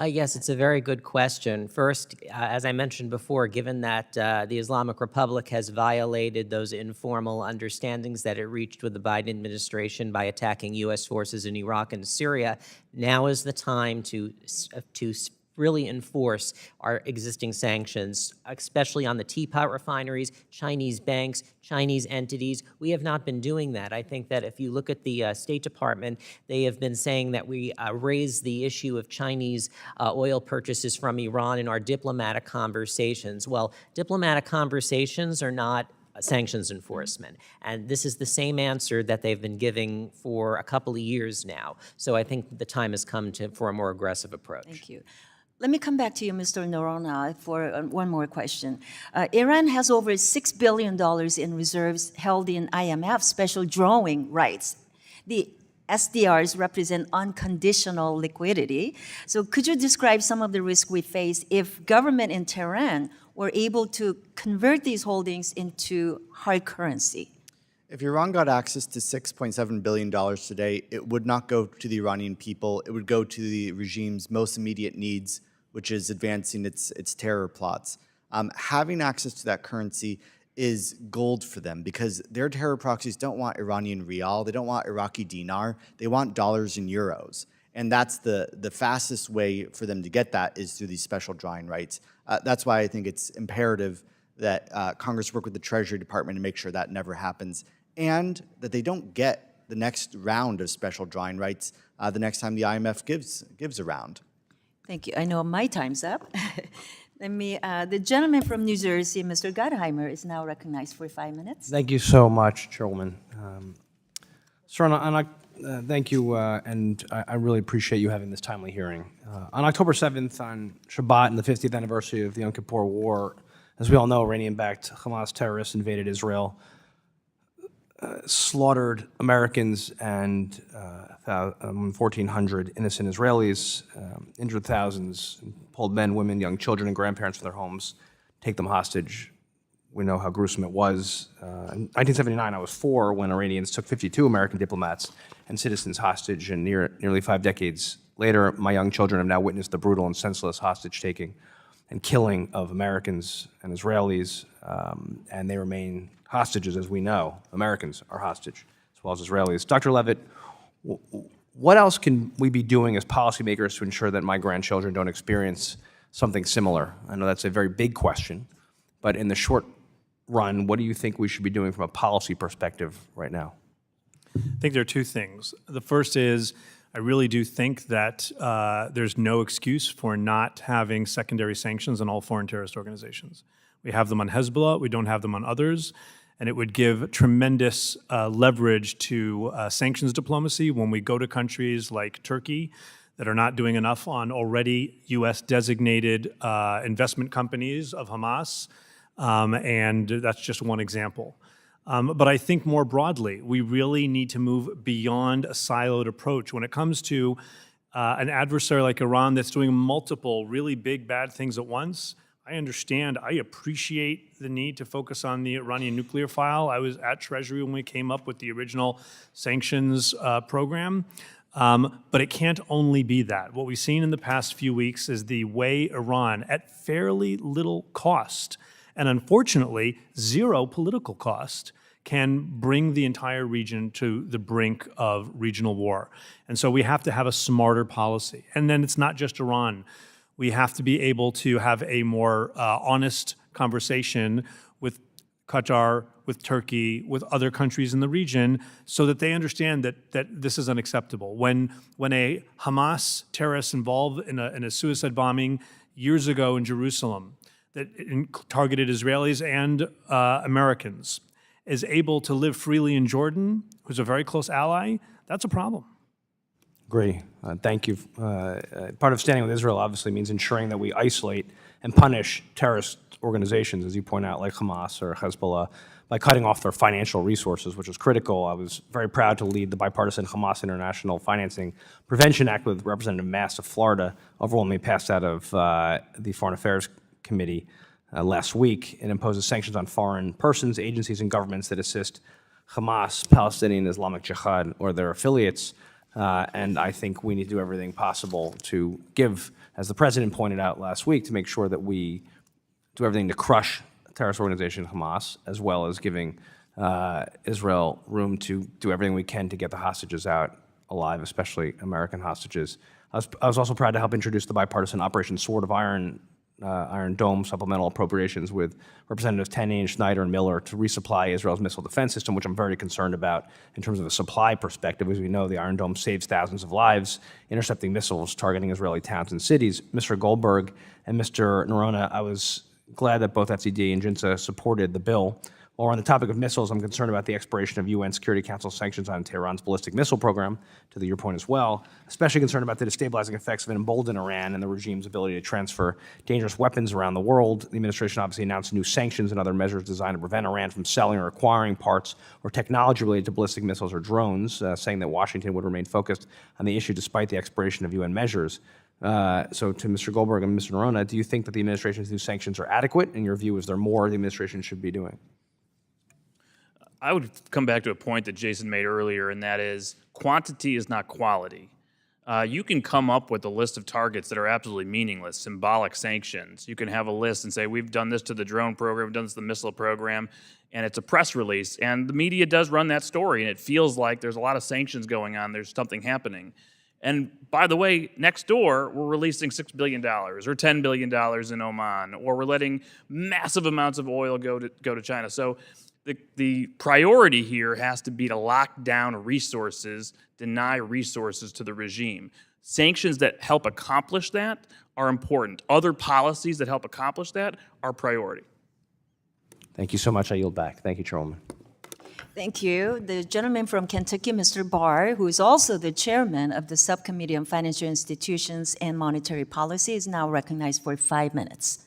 Yes, it's a very good question. First, as I mentioned before, given that the Islamic Republic has violated those informal understandings that it reached with the Biden administration by attacking U.S. forces in Iraq and Syria, now is the time to really enforce our existing sanctions, especially on the teapot refineries, Chinese banks, Chinese entities. We have not been doing that. I think that if you look at the State Department, they have been saying that we raise the issue of Chinese oil purchases from Iran in our diplomatic conversations. Well, diplomatic conversations are not sanctions enforcement. And this is the same answer that they've been giving for a couple of years now. So I think the time has come for a more aggressive approach. Thank you. Let me come back to you, Mr. Noronha, for one more question. Iran has over $6 billion in reserves held in IMF special drawing rights. The SDRs represent unconditional liquidity. So could you describe some of the risks we face if government in Tehran were able to convert these holdings into hard currency? If Iran got access to $6.7 billion today, it would not go to the Iranian people. It would go to the regime's most immediate needs, which is advancing its terror plots. Having access to that currency is gold for them because their terror proxies don't want Iranian rial, they don't want Iraqi dinar, they want dollars and euros. And that's the fastest way for them to get that is through these special drawing rights. That's why I think it's imperative that Congress work with the Treasury Department to make sure that never happens and that they don't get the next round of special drawing rights the next time the IMF gives a round. Thank you. I know my time's up. The gentleman from New Jersey, Mr. Gottheimer, is now recognized for 5 minutes. Thank you so much, Chairwoman. Sir, thank you, and I really appreciate you having this timely hearing. On October 7th, on Shabbat and the 50th anniversary of the Yom Kippur War, as we all know, Iranian-backed Hamas terrorists invaded Israel, slaughtered Americans and 1,400 innocent Israelis, injured thousands, pulled men, women, young children, and grandparents from their homes, take them hostage. We know how gruesome it was. In 1979, I was 4 when Iranians took 52 American diplomats and citizens hostage, and nearly 5 decades later, my young children have now witnessed the brutal and senseless hostage-taking and killing of Americans and Israelis, and they remain hostages, as we know. Americans are hostage, as well as Israelis. Dr. Levitt, what else can we be doing as policymakers to ensure that my grandchildren don't experience something similar? I know that's a very big question, but in the short run, what do you think we should be doing from a policy perspective right now? I think there are 2 things. The first is, I really do think that there's no excuse for not having secondary sanctions on all foreign terrorist organizations. We have them on Hezbollah, we don't have them on others, and it would give tremendous leverage to sanctions diplomacy when we go to countries like Turkey that are not doing enough on already U.S.-designated investment companies of Hamas, and that's just one example. But I think more broadly, we really need to move beyond a siloed approach. When it comes to an adversary like Iran that's doing multiple really big, bad things at once, I understand, I appreciate the need to focus on the Iranian nuclear file. I was at Treasury when we came up with the original sanctions program. But it can't only be that. What we've seen in the past few weeks is the way Iran, at fairly little cost, and unfortunately, 0 political cost, can bring the entire region to the brink of regional war. And so we have to have a smarter policy. And then it's not just Iran. We have to be able to have a more honest conversation with Qatar, with Turkey, with other countries in the region, so that they understand that this is unacceptable. When a Hamas terrorist involved in a suicide bombing years ago in Jerusalem that targeted Israelis and Americans is able to live freely in Jordan, who's a very close ally, that's a problem. Agree. Thank you. Part of standing with Israel obviously means ensuring that we isolate and punish terrorist organizations, as you point out, like Hamas or Hezbollah, by cutting off their financial resources, which is critical. I was very proud to lead the bipartisan Hamas International Financing Prevention Act with Representative Mass of Florida, overwhelmingly passed out of the Foreign Affairs Committee last week. It imposes sanctions on foreign persons, agencies, and governments that assist Hamas, Palestinian Islamic Jihad, or their affiliates. And I think we need to do everything possible to give, as the President pointed out last week, to make sure that we do everything to crush terrorist organization Hamas, as well as giving Israel room to do everything we can to get the hostages out alive, especially American hostages. I was also proud to help introduce the bipartisan Operation Sword of Iron Dome supplemental appropriations with Representatives Tenney and Schneider and Miller to resupply Israel's missile defense system, which I'm very concerned about in terms of a supply perspective. As we know, the Iron Dome saves thousands of lives, intercepting missiles targeting Israeli towns and cities. Mr. Goldberg and Mr. Noronha, I was glad that both FCD and JINSA supported the bill, While we're on the topic of missiles, I'm concerned about the expiration of UN Security Council sanctions on Tehran's ballistic missile program, to your point as well. Especially concerned about the destabilizing effects of an emboldened Iran and the regime's ability to transfer dangerous weapons around the world. The administration obviously announced new sanctions and other measures designed to prevent Iran from selling or acquiring parts or technology related to ballistic missiles or drones, saying that Washington would remain focused on the issue despite the expiration of UN measures. So to Mr. Goldberg and Mr. Noronha, do you think that the administration's new sanctions are adequate? In your view, is there more the administration should be doing? I would come back to a point that Jason made earlier, and that is quantity is not quality. You can come up with a list of targets that are absolutely meaningless, symbolic sanctions. You can have a list and say, we've done this to the drone program, we've done this to the missile program, and it's a press release. And the media does run that story, and it feels like there's a lot of sanctions going on, there's something happening. And by the way, next door, we're releasing $6 billion or $10 billion in Oman, or we're letting massive amounts of oil go to China. So the priority here has to be to lock down resources, deny resources to the regime. Sanctions that help accomplish that are important. Other policies that help accomplish that are priority. Thank you so much. I yield back. Thank you, Chairwoman. Thank you. The gentleman from Kentucky, Mr. Barr, who is also the chairman of the Subcommittee on Financial Institutions and Monetary Policy, is now recognized for 5 minutes.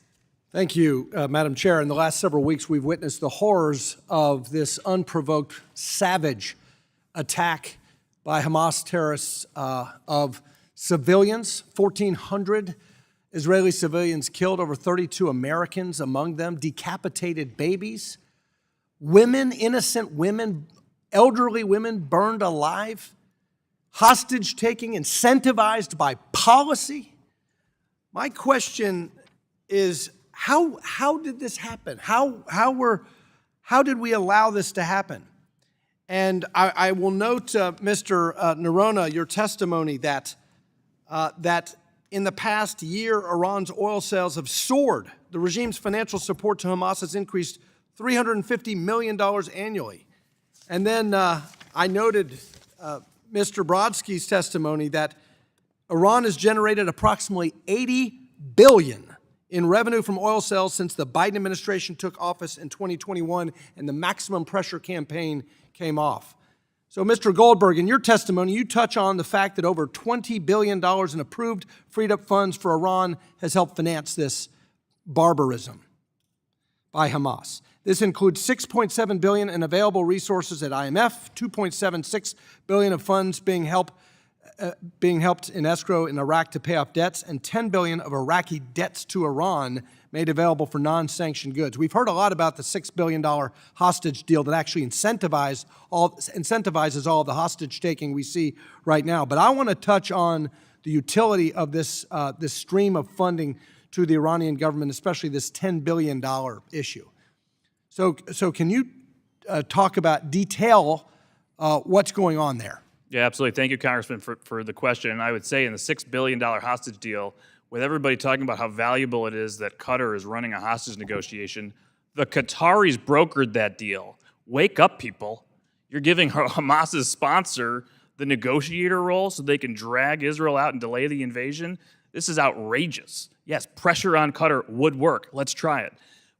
Thank you, Madam Chair. In the last several weeks, we've witnessed the horrors of this unprovoked, savage attack by Hamas terrorists of civilians, 1,400 Israeli civilians killed, over 32 Americans among them, decapitated babies, women, innocent women, elderly women burned alive, hostage taking incentivized by policy. My question is, how did this happen? How did we allow this to happen? And I will note, Mr. Noronha, your testimony that in the past year, Iran's oil sales have soared. The regime's financial support to Hamas has increased $350 million annually. And then I noted Mr. Brodsky's testimony that Iran has generated approximately $80 billion in revenue from oil sales since the Biden administration took office in 2021 and the maximum pressure campaign came off. So, Mr. Goldberg, in your testimony, you touch on the fact that over $20 billion in approved, freed-up funds for Iran has helped finance this barbarism by Hamas. This includes $6.7 billion in available resources at IMF, $2.76 billion of funds being helped in escrow in Iraq to pay off debts, and $10 billion of Iraqi debts to Iran made available for non-sanctioned goods. We've heard a lot about the $6 billion hostage deal that actually incentivizes all of the hostage-taking we see right now. But I want to touch on the utility of this stream of funding to the Iranian government, especially this $10 billion issue. So can you detail what's going on there? Yeah, absolutely. Thank you, Congressman, for the question. And I would say in the $6 billion hostage deal, with everybody talking about how valuable it is that Qatar is running a hostage negotiation, the Qataris brokered that deal. Wake up, people. You're giving Hamas's sponsor the negotiator role so they can drag Israel out and delay the invasion. This is outrageous. Yes, pressure on Qatar would work. Let's try it.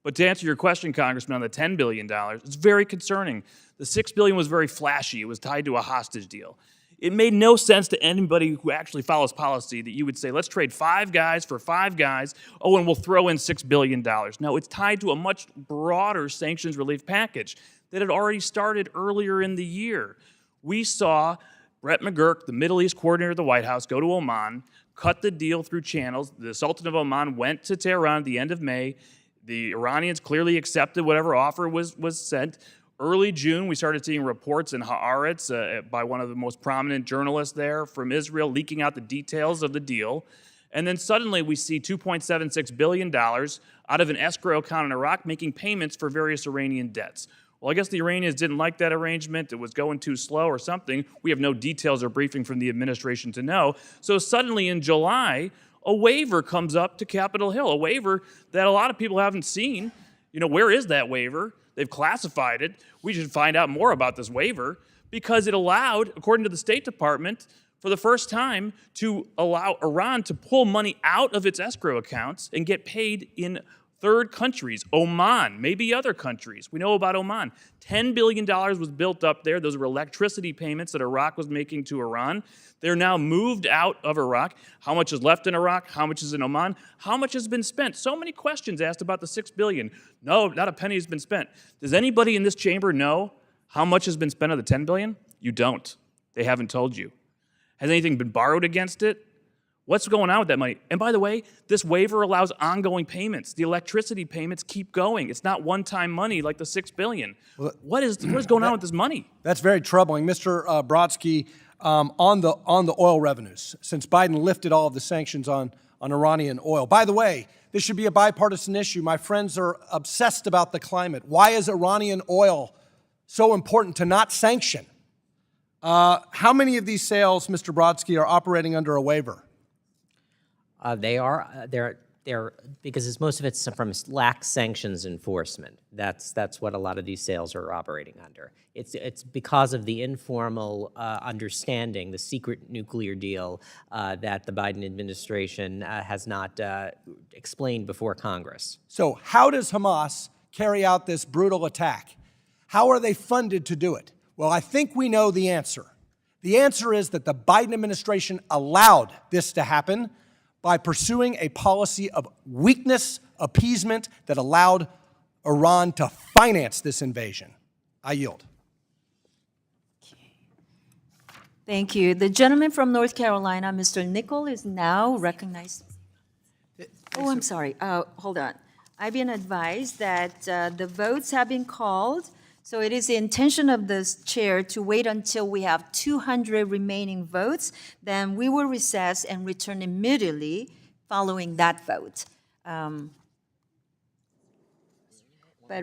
But to answer your question, Congressman, on the $10 billion, it's very concerning. The $6 billion was very flashy. It was tied to a hostage deal. It made no sense to anybody who actually follows policy that you would say, let's trade 5 guys for 5 guys, and we'll throw in $6 billion. No, it's tied to a much broader sanctions relief package that had already started earlier in the year. We saw Brett McGurk, the Middle East coordinator of the White House, go to Oman, cut the deal through channels. The Sultan of Oman went to Tehran at the end of May. The Iranians clearly accepted whatever offer was sent. Early June, we started seeing reports in Haaretz by one of the most prominent journalists there from Israel leaking out the details of the deal. And then suddenly we see $2.76 billion out of an escrow account in Iraq making payments for various Iranian debts. Well, I guess the Iranians didn't like that arrangement. It was going too slow or something. We have no details or briefing from the administration to know. So suddenly in July, a waiver comes up to Capitol Hill, a waiver that a lot of people haven't seen. You know, where is that waiver? They've classified it. We should find out more about this waiver because it allowed, according to the State Department, for the first time to allow Iran to pull money out of its escrow accounts and get paid in third countries, Oman, maybe other countries. We know about Oman. $10 billion was built up there. Those were electricity payments that Iraq was making to Iran. They're now moved out of Iraq. How much is left in Iraq? How much is in Oman? How much has been spent? So many questions asked about the $6 billion. No, not a penny has been spent. Does anybody in this chamber know how much has been spent of the $10 billion? You don't. They haven't told you. Has anything been borrowed against it? What's going on with that money? And by the way, this waiver allows ongoing payments. The electricity payments keep going. It's not one-time money like the $6 billion. What is going on with this money? That's very troubling. Mr. Brodsky, on the oil revenues, since Biden lifted all of the sanctions on Iranian oil. By the way, this should be a bipartisan issue. My friends are obsessed about the climate. Why is Iranian oil so important to not sanction? How many of these sales, Mr. Brodsky, are operating under a waiver? They're because most of it's from lax sanctions enforcement. That's what a lot of these sales are operating under. It's because of the informal understanding, the secret nuclear deal that the Biden administration has not explained before Congress. So how does Hamas carry out this brutal attack? How are they funded to do it? Well, I think we know the answer. The answer is that the Biden administration allowed this to happen by pursuing a policy of weakness appeasement that allowed Iran to finance this invasion. I yield. Thank you. The gentleman from North Carolina, Mr. Nickel, is now recognized. Oh, I'm sorry. Hold on. I've been advised that the votes have been called, so it is the intention of the chair to wait until we have 200 remaining votes. Then we will recess and return immediately following that vote. Let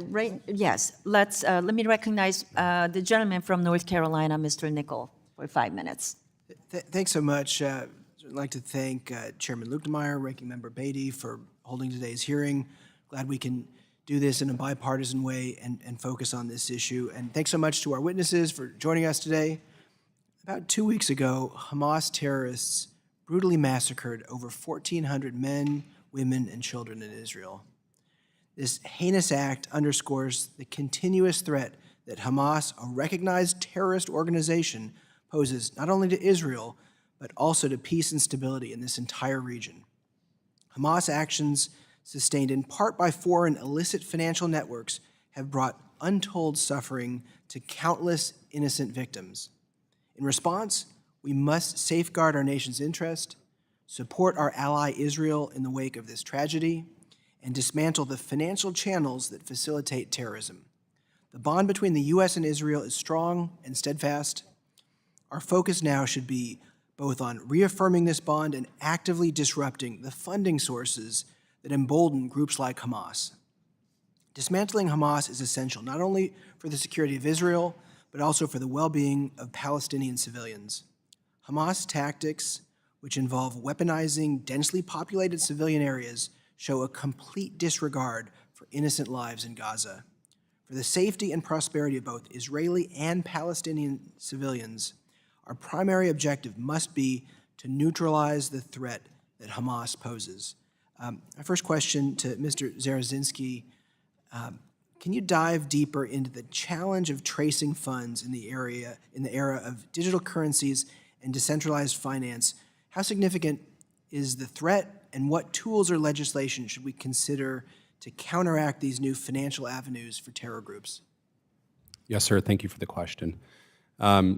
me recognize the gentleman from North Carolina, Mr. Nickel, for 5 minutes. Thanks so much. I'd like to thank Chairman Lukemeyer, Ranking Member Beatty for holding today's hearing. Glad we can do this in a bipartisan way and focus on this issue. And thanks so much to our witnesses for joining us today. About 2 weeks ago, Hamas terrorists brutally massacred over 1,400 men, women, and children in Israel. This heinous act underscores the continuous threat that Hamas, a recognized terrorist organization, poses not only to Israel, but also to peace and stability in this entire region. Hamas actions, sustained in part by foreign illicit financial networks, have brought untold suffering to countless innocent victims. In response, we must safeguard our nation's interest, support our ally Israel in the wake of this tragedy, and dismantle the financial channels that facilitate terrorism. The bond between the U.S. and Israel is strong and steadfast. Our focus now should be both on reaffirming this bond and actively disrupting the funding sources that embolden groups like Hamas. Dismantling Hamas is essential not only for the security of Israel, but also for the well-being of Palestinian civilians. Hamas tactics, which involve weaponizing densely populated civilian areas, show a complete disregard for innocent lives in Gaza. For the safety and prosperity of both Israeli and Palestinian civilians, our primary objective must be to neutralize the threat that Hamas poses. My first question to Mr. Zarazinski, can you dive deeper into the challenge of tracing funds in the era of digital currencies and decentralized finance? How significant is the threat, and what tools or legislation should we consider to counteract these new financial avenues for terror groups? Yes, sir. Thank you for the question.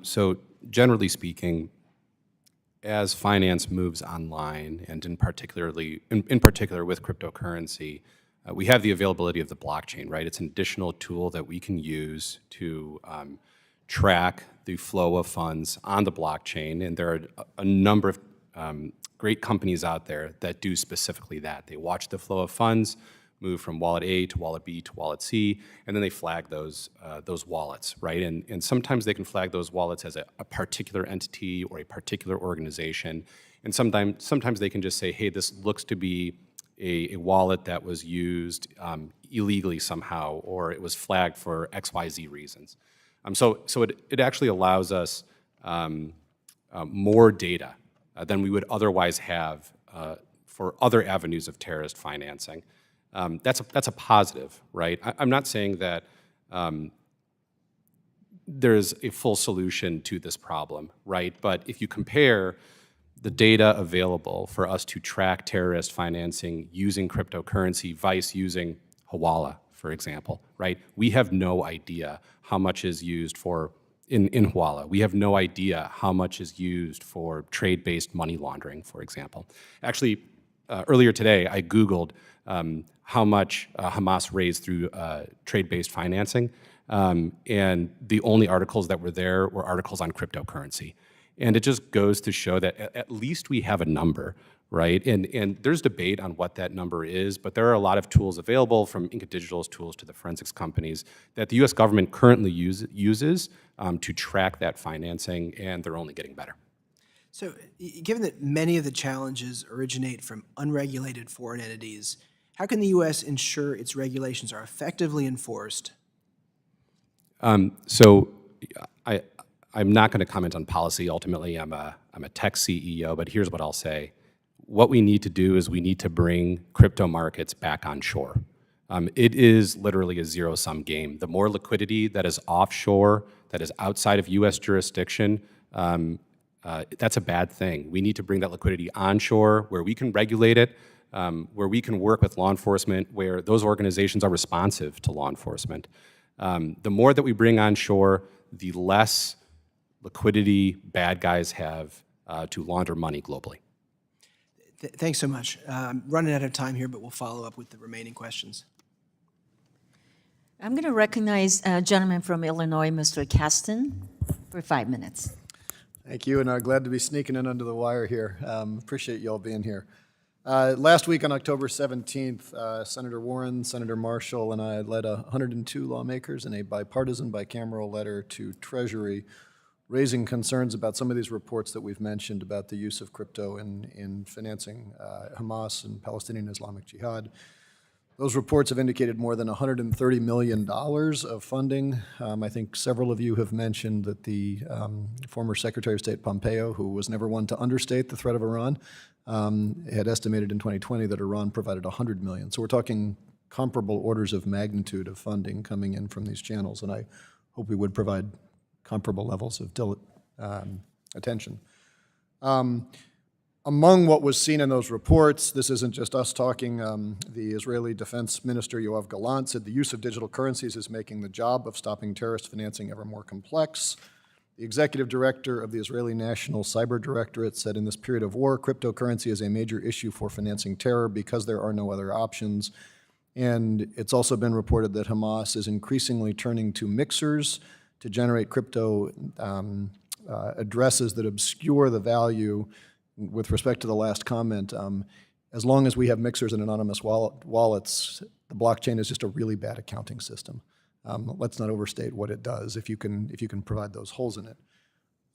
So generally speaking, as finance moves online, and in particular with cryptocurrency, we have the availability of the blockchain, right? It's an additional tool that we can use to track the flow of funds on the blockchain, and there are a number of great companies out there that do specifically that. They watch the flow of funds move from wallet A to wallet B to wallet C, and then they flag those wallets, right? And sometimes they can flag those wallets as a particular entity or a particular organization, and sometimes they can just say, hey, this looks to be a wallet that was used illegally somehow, or it was flagged for XYZ reasons. So it actually allows us more data than we would otherwise have for other avenues of terrorist financing. That's a positive, right? I'm not saying that there's a full solution to this problem, right? But if you compare the data available for us to track terrorist financing using cryptocurrency, vice using Hezbollah, for example, right? We have no idea how much is used for, in Hezbollah, we have no idea how much is used for trade-based money laundering, for example. Actually, earlier today, I Googled how much Hamas raised through trade-based financing, and the only articles that were there were articles on cryptocurrency. And it just goes to show that at least we have a number, right? And there's debate on what that number is, but there are a lot of tools available, from Inca Digital's tools to the forensics companies, that the US government currently uses to track that financing, and they're only getting better. So, given that many of the challenges originate from unregulated foreign entities, how can the U.S. ensure its regulations are effectively enforced? I'm not going to comment on policy. Ultimately, I'm a tech CEO, but here's what I'll say. What we need to do is we need to bring crypto markets back on shore. It is literally a zero-sum game. The more liquidity that is offshore, that is outside of U.S. jurisdiction, that's a bad thing. We need to bring that liquidity onshore, where we can regulate it, where we can work with law enforcement, where those organizations are responsive to law enforcement. The more that we bring onshore, the less liquidity bad guys have to launder money globally. Thanks so much. I'm running out of time here, but we'll follow up with the remaining questions. I'm going to recognize a gentleman from Illinois, Mr. Kasten, for 5 minutes. Thank you, and glad to be sneaking in under the wire here. Appreciate you all being here. Last week on October 17th, Senator Warren, Senator Marshall, and I led 102 lawmakers in a bipartisan, bicameral letter to Treasury raising concerns about some of these reports that we've mentioned about the use of crypto in financing Hamas and Palestinian Islamic Jihad. Those reports have indicated more than $130 million of funding. I think several of you have mentioned that the former Secretary of State Pompeo, who was never one to understate the threat of Iran, had estimated in 2020 that Iran provided $100 million. So we're talking comparable orders of magnitude of funding coming in from these channels, and I hope we would provide comparable levels of attention. Among what was seen in those reports, this isn't just us talking, the Israeli Defense Minister Yoav Gallant said the use of digital currencies is making the job of stopping terrorist financing ever more complex. The executive director of the Israeli National Cyber Directorate said in this period of war, cryptocurrency is a major issue for financing terror because there are no other options. And it's also been reported that Hamas is increasingly turning to mixers to generate crypto addresses that obscure the value. With respect to the last comment, as long as we have mixers and anonymous wallets, the blockchain is just a really bad accounting system. Let's not overstate what it does if you can provide those holes in it.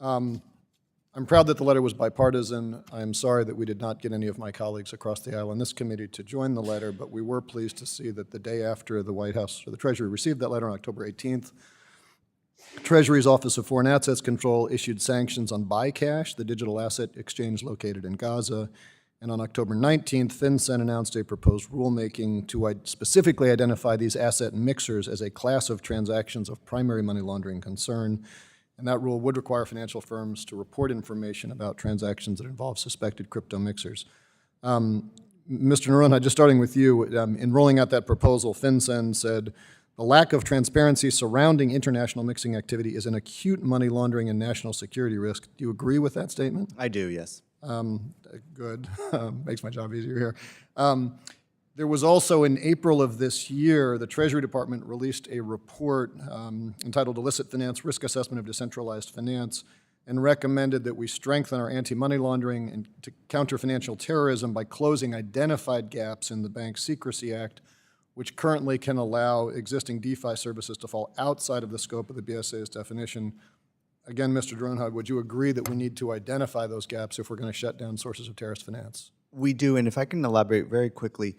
I'm proud that the letter was bipartisan. I'm sorry that we did not get any of my colleagues across the aisle in this committee to join the letter, but we were pleased to see that the day after the White House or the Treasury received that letter on October 18th, Treasury's Office of Foreign Assets Control issued sanctions on BuyCash, the digital asset exchange located in Gaza. And on October 19th, FinCEN announced a proposed rulemaking to specifically identify these asset mixers as a class of transactions of primary money laundering concern. And that rule would require financial firms to report information about transactions that involve suspected crypto mixers. Mr. Narounha, just starting with you, in rolling out that proposal, FinCEN said, the lack of transparency surrounding international mixing activity is an acute money laundering and national security risk. Do you agree with that statement? I do, yes. Good. Makes my job easier here. There was also, in April of this year, the Treasury Department released a report entitled Illicit Finance Risk Assessment of Decentralized Finance, and recommended that we strengthen our anti-money laundering and to counter financial terrorism by closing identified gaps in the Bank Secrecy Act, which currently can allow existing DeFi services to fall outside of the scope of the BSA's definition. Again, Mr. Narounha, would you agree that we need to identify those gaps if we're going to shut down sources of terrorist finance? We do, and if I can elaborate very quickly,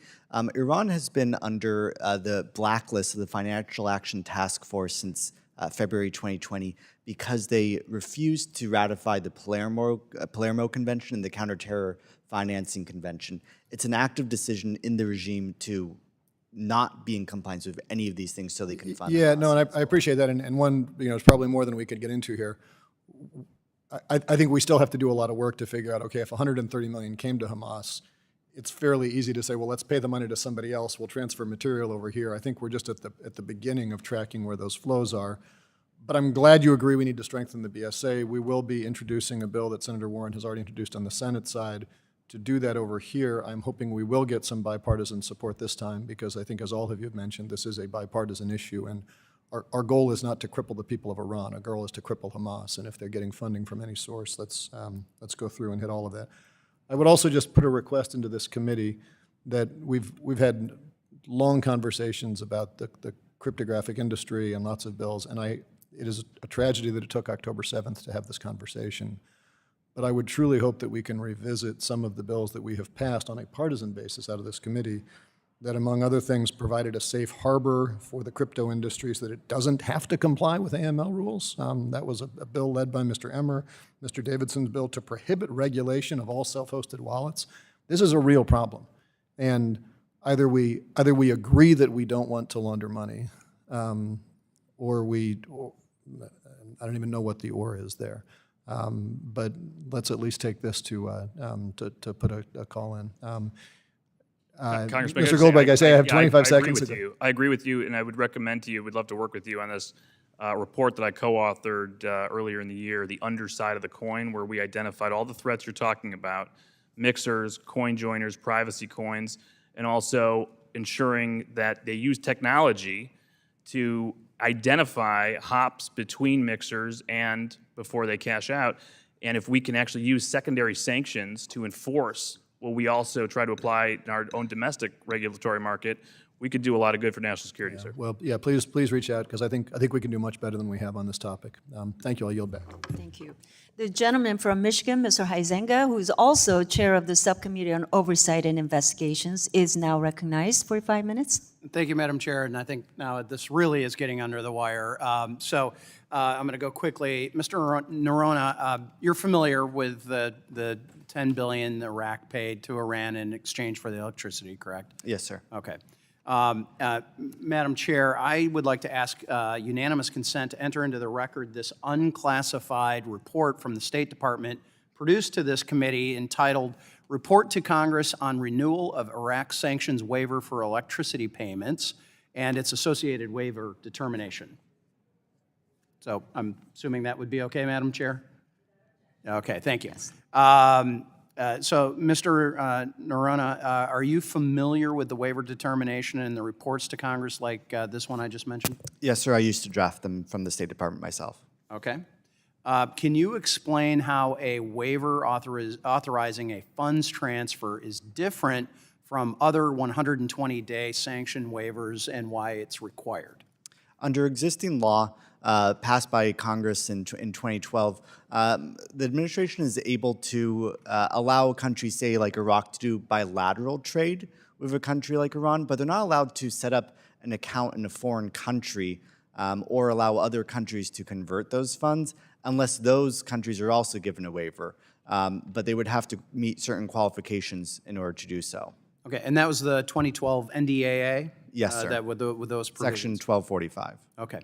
Iran has been under the blacklist of the Financial Action Task Force since February 2020 because they refused to ratify the Palermo Convention and the Counterterror Financing Convention. It's an active decision in the regime to not be in compliance with any of these things so they can fund Yeah, Hamas. no, and I appreciate that, and one, it's probably more than we could get into here. I think we still have to do a lot of work to figure out, okay, if 130 million came to Hamas, it's fairly easy to say, well, let's pay the money to somebody else, we'll transfer material over here. I think we're just at the beginning of tracking where those flows are. But I'm glad you agree we need to strengthen the BSA. We will be introducing a bill that Senator Warren has already introduced on the Senate side to do that over here. I'm hoping we will get some bipartisan support this time, because I think, as all of you have mentioned, this is a bipartisan issue, and our goal is not to cripple the people of Iran. Our goal is to cripple Hamas, and if they're getting funding from any source, let's go through and hit all of that. I would also just put a request into this committee that we've had long conversations about the cryptographic industry and lots of bills, and it is a tragedy that it took October 7th to have this conversation. But I would truly hope that we can revisit some of the bills that we have passed on a partisan basis out of this committee that, among other things, provided a safe harbor for the crypto industry so that it doesn't have to comply with AML rules. That was a bill led by Mr. Emmer, Mr. Davidson's bill to prohibit regulation of all self-hosted wallets. This is a real problem. And either we agree that we don't want to launder money, or I don't even know what the or is there. But let's at least take this to put a call in. Congressman, Mr. Goldberg, I say I have 25 seconds. I agree with you, and I would recommend to you, we'd love to work with you on this report that I co-authored earlier in the year, The Underside of the Coin, where we identified all the threats you're talking about, mixers, coin joiners, privacy coins, and also ensuring that they use technology to identify hops between mixers and before they cash out. And if we can actually use secondary sanctions to enforce what we also try to apply in our own domestic regulatory market, we could do a lot of good for national security, sir. Well, yeah, please reach out, because I think we can do much better than we have on this topic. Thank you. I'll yield back. Thank you. The gentleman from Michigan, Mr. Huizenga, who is also chair of the Subcommittee on Oversight and Investigations, is now recognized for 5 minutes. Thank you, Madam Chair, and I think now this really is getting under the wire. I'm going to go quickly. Mr. Noronha, you're familiar with the $10 billion Iraq paid to Iran in exchange for the electricity, correct? Yes, sir. Okay. Madam Chair, I would like to ask unanimous consent to enter into the record this unclassified report from the State Department produced to this committee entitled Report to Congress on Renewal of Iraq Sanctions Waiver for Electricity Payments and its Associated Waiver Determination. So I'm assuming that would be okay, Madam Chair? Okay, thank you. So, Mr. Noronha, are you familiar with the waiver determination and the reports to Congress like this one I just mentioned? Yes, sir. I used to draft them from the State Department myself. Okay. Can you explain how a waiver authorizing a funds transfer is different from other 120-day sanction waivers and why it's required? Under existing law passed by Congress in 2012, the administration is able to allow a country, say like Iraq, to do bilateral trade with a country like Iran, but they're not allowed to set up an account in a foreign country or allow other countries to convert those funds unless those countries are also given a waiver. But they would have to meet certain qualifications in order to do so. Okay, and that was the 2012 NDAA? Yes, sir. That with those provisions? Section 1245. Okay.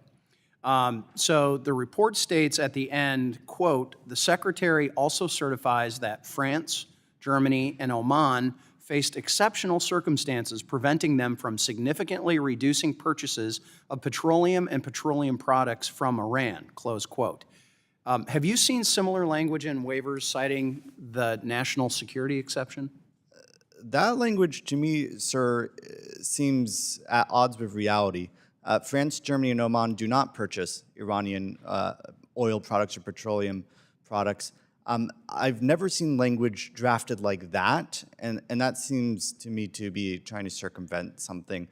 So the report states at the end, quote, the Secretary also certifies that France, Germany, and Oman faced exceptional circumstances preventing them from significantly reducing purchases of petroleum and petroleum products from Iran, close quote. Have you seen similar language in waivers citing the national security exception? That language, to me, sir, seems at odds with reality. France, Germany, and Oman do not purchase Iranian oil products or petroleum products. I've never seen language drafted like that, and that seems to me to be trying to circumvent something.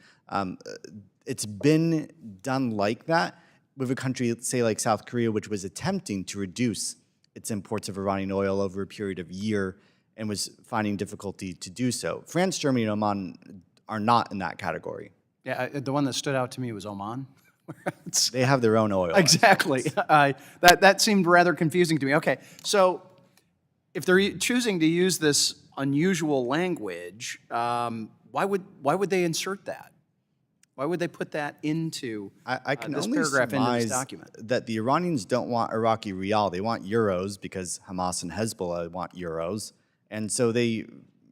It's been done like that with a country, say like South Korea, which was attempting to reduce its imports of Iranian oil over a period of a year and was finding difficulty to do so. France, Germany, and Oman are not in that category. Yeah, the one that stood out to me was Oman. They have their own oil. Exactly. That seemed rather confusing to me. Okay, so if they're choosing to use this unusual language, why would they insert that? Why would they put that into I can this only paragraph into this surmise document? that the Iranians don't want Iraqi rial. They want euros because Hamas and Hezbollah want euros. And so they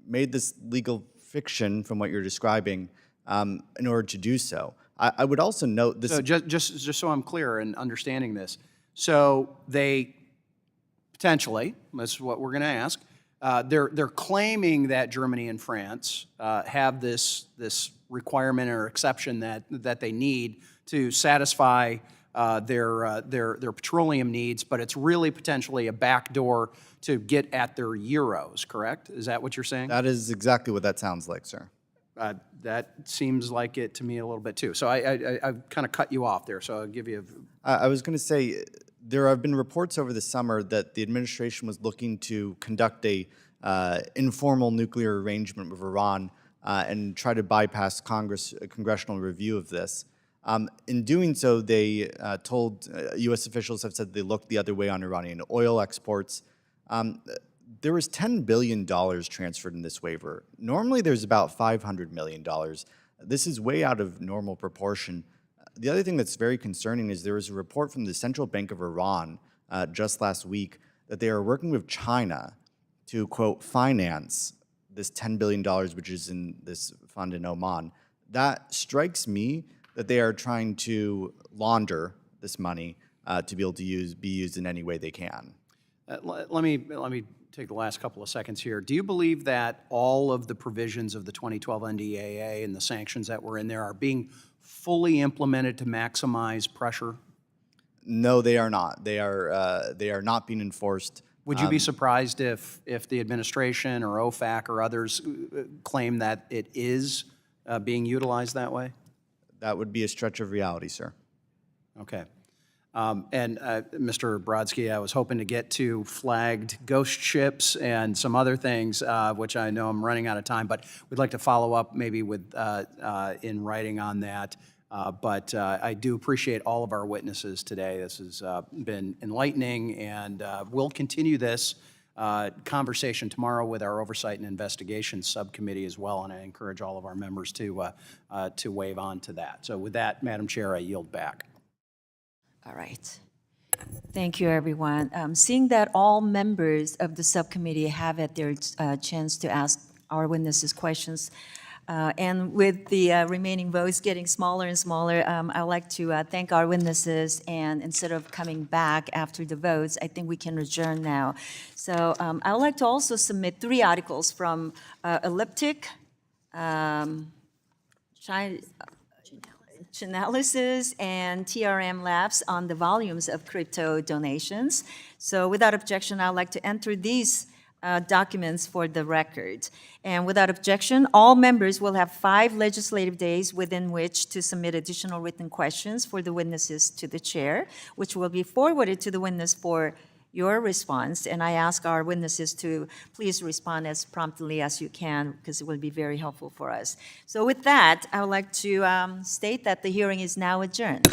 made this legal fiction from what you're describing in order to do so. I would also note this. So just so I'm clear in understanding this, so they potentially, that's what we're going to ask, they're claiming that Germany and France have this requirement or exception that they need to satisfy their petroleum needs, but it's really potentially a backdoor to get at their euros, correct? Is that what you're saying? That is exactly what that sounds like, sir. That seems like it to me a little bit too. So I kind of cut you off there, so I'll give you I was going to say, there have been reports over the summer that the administration was looking to conduct a informal nuclear arrangement with Iran and try to bypass congressional review of this. In doing so, they told, U.S. officials have said they looked the other way on Iranian oil exports. There was $10 billion transferred in this waiver. Normally, there's about $500 million. This is way out of normal proportion. The other thing that's very concerning is there was a report from the Central Bank of Iran just last week that they are working with China to, quote, finance this $10 billion, which is in this fund in Oman. That strikes me that they are trying to launder this money to be able to be used in any way they can. let me take the last couple of seconds here. Do you believe that all of the provisions of the 2012 NDAA and the sanctions that were in there are being fully implemented to maximize pressure? No, they are not. They are not being enforced. Would you be surprised if the administration or OFAC or others claim that it is being utilized that way? That would be a stretch of reality, sir. Okay. Mr. Brodsky, I was hoping to get to flagged ghost ships and some other things, which I know I'm running out of time, but we'd like to follow up maybe with in writing on that. But I do appreciate all of our witnesses today. This has been enlightening, and we'll continue this conversation tomorrow with our Oversight and Investigations Subcommittee as well, and I encourage all of our members to wave on to that. So with that, Madam Chair, I yield back. All right. Thank you, everyone. Seeing that all members of the subcommittee have had their chance to ask our witnesses questions, and with the remaining votes getting smaller and smaller, I'd like to thank our witnesses, and instead of coming back after the votes, I think we can adjourn now. So I'd like to also submit 3 articles from Elliptic, Chainalysis, and TRM Labs on the volumes of crypto donations. So without objection, I'd like to enter these documents for the record. And without objection, all members will have 5 legislative days within which to submit additional written questions for the witnesses to the chair, which will be forwarded to the witness for your response. And I ask our witnesses to please respond as promptly as you can, because it will be very helpful for us. So with that, I would like to state that the hearing is now adjourned.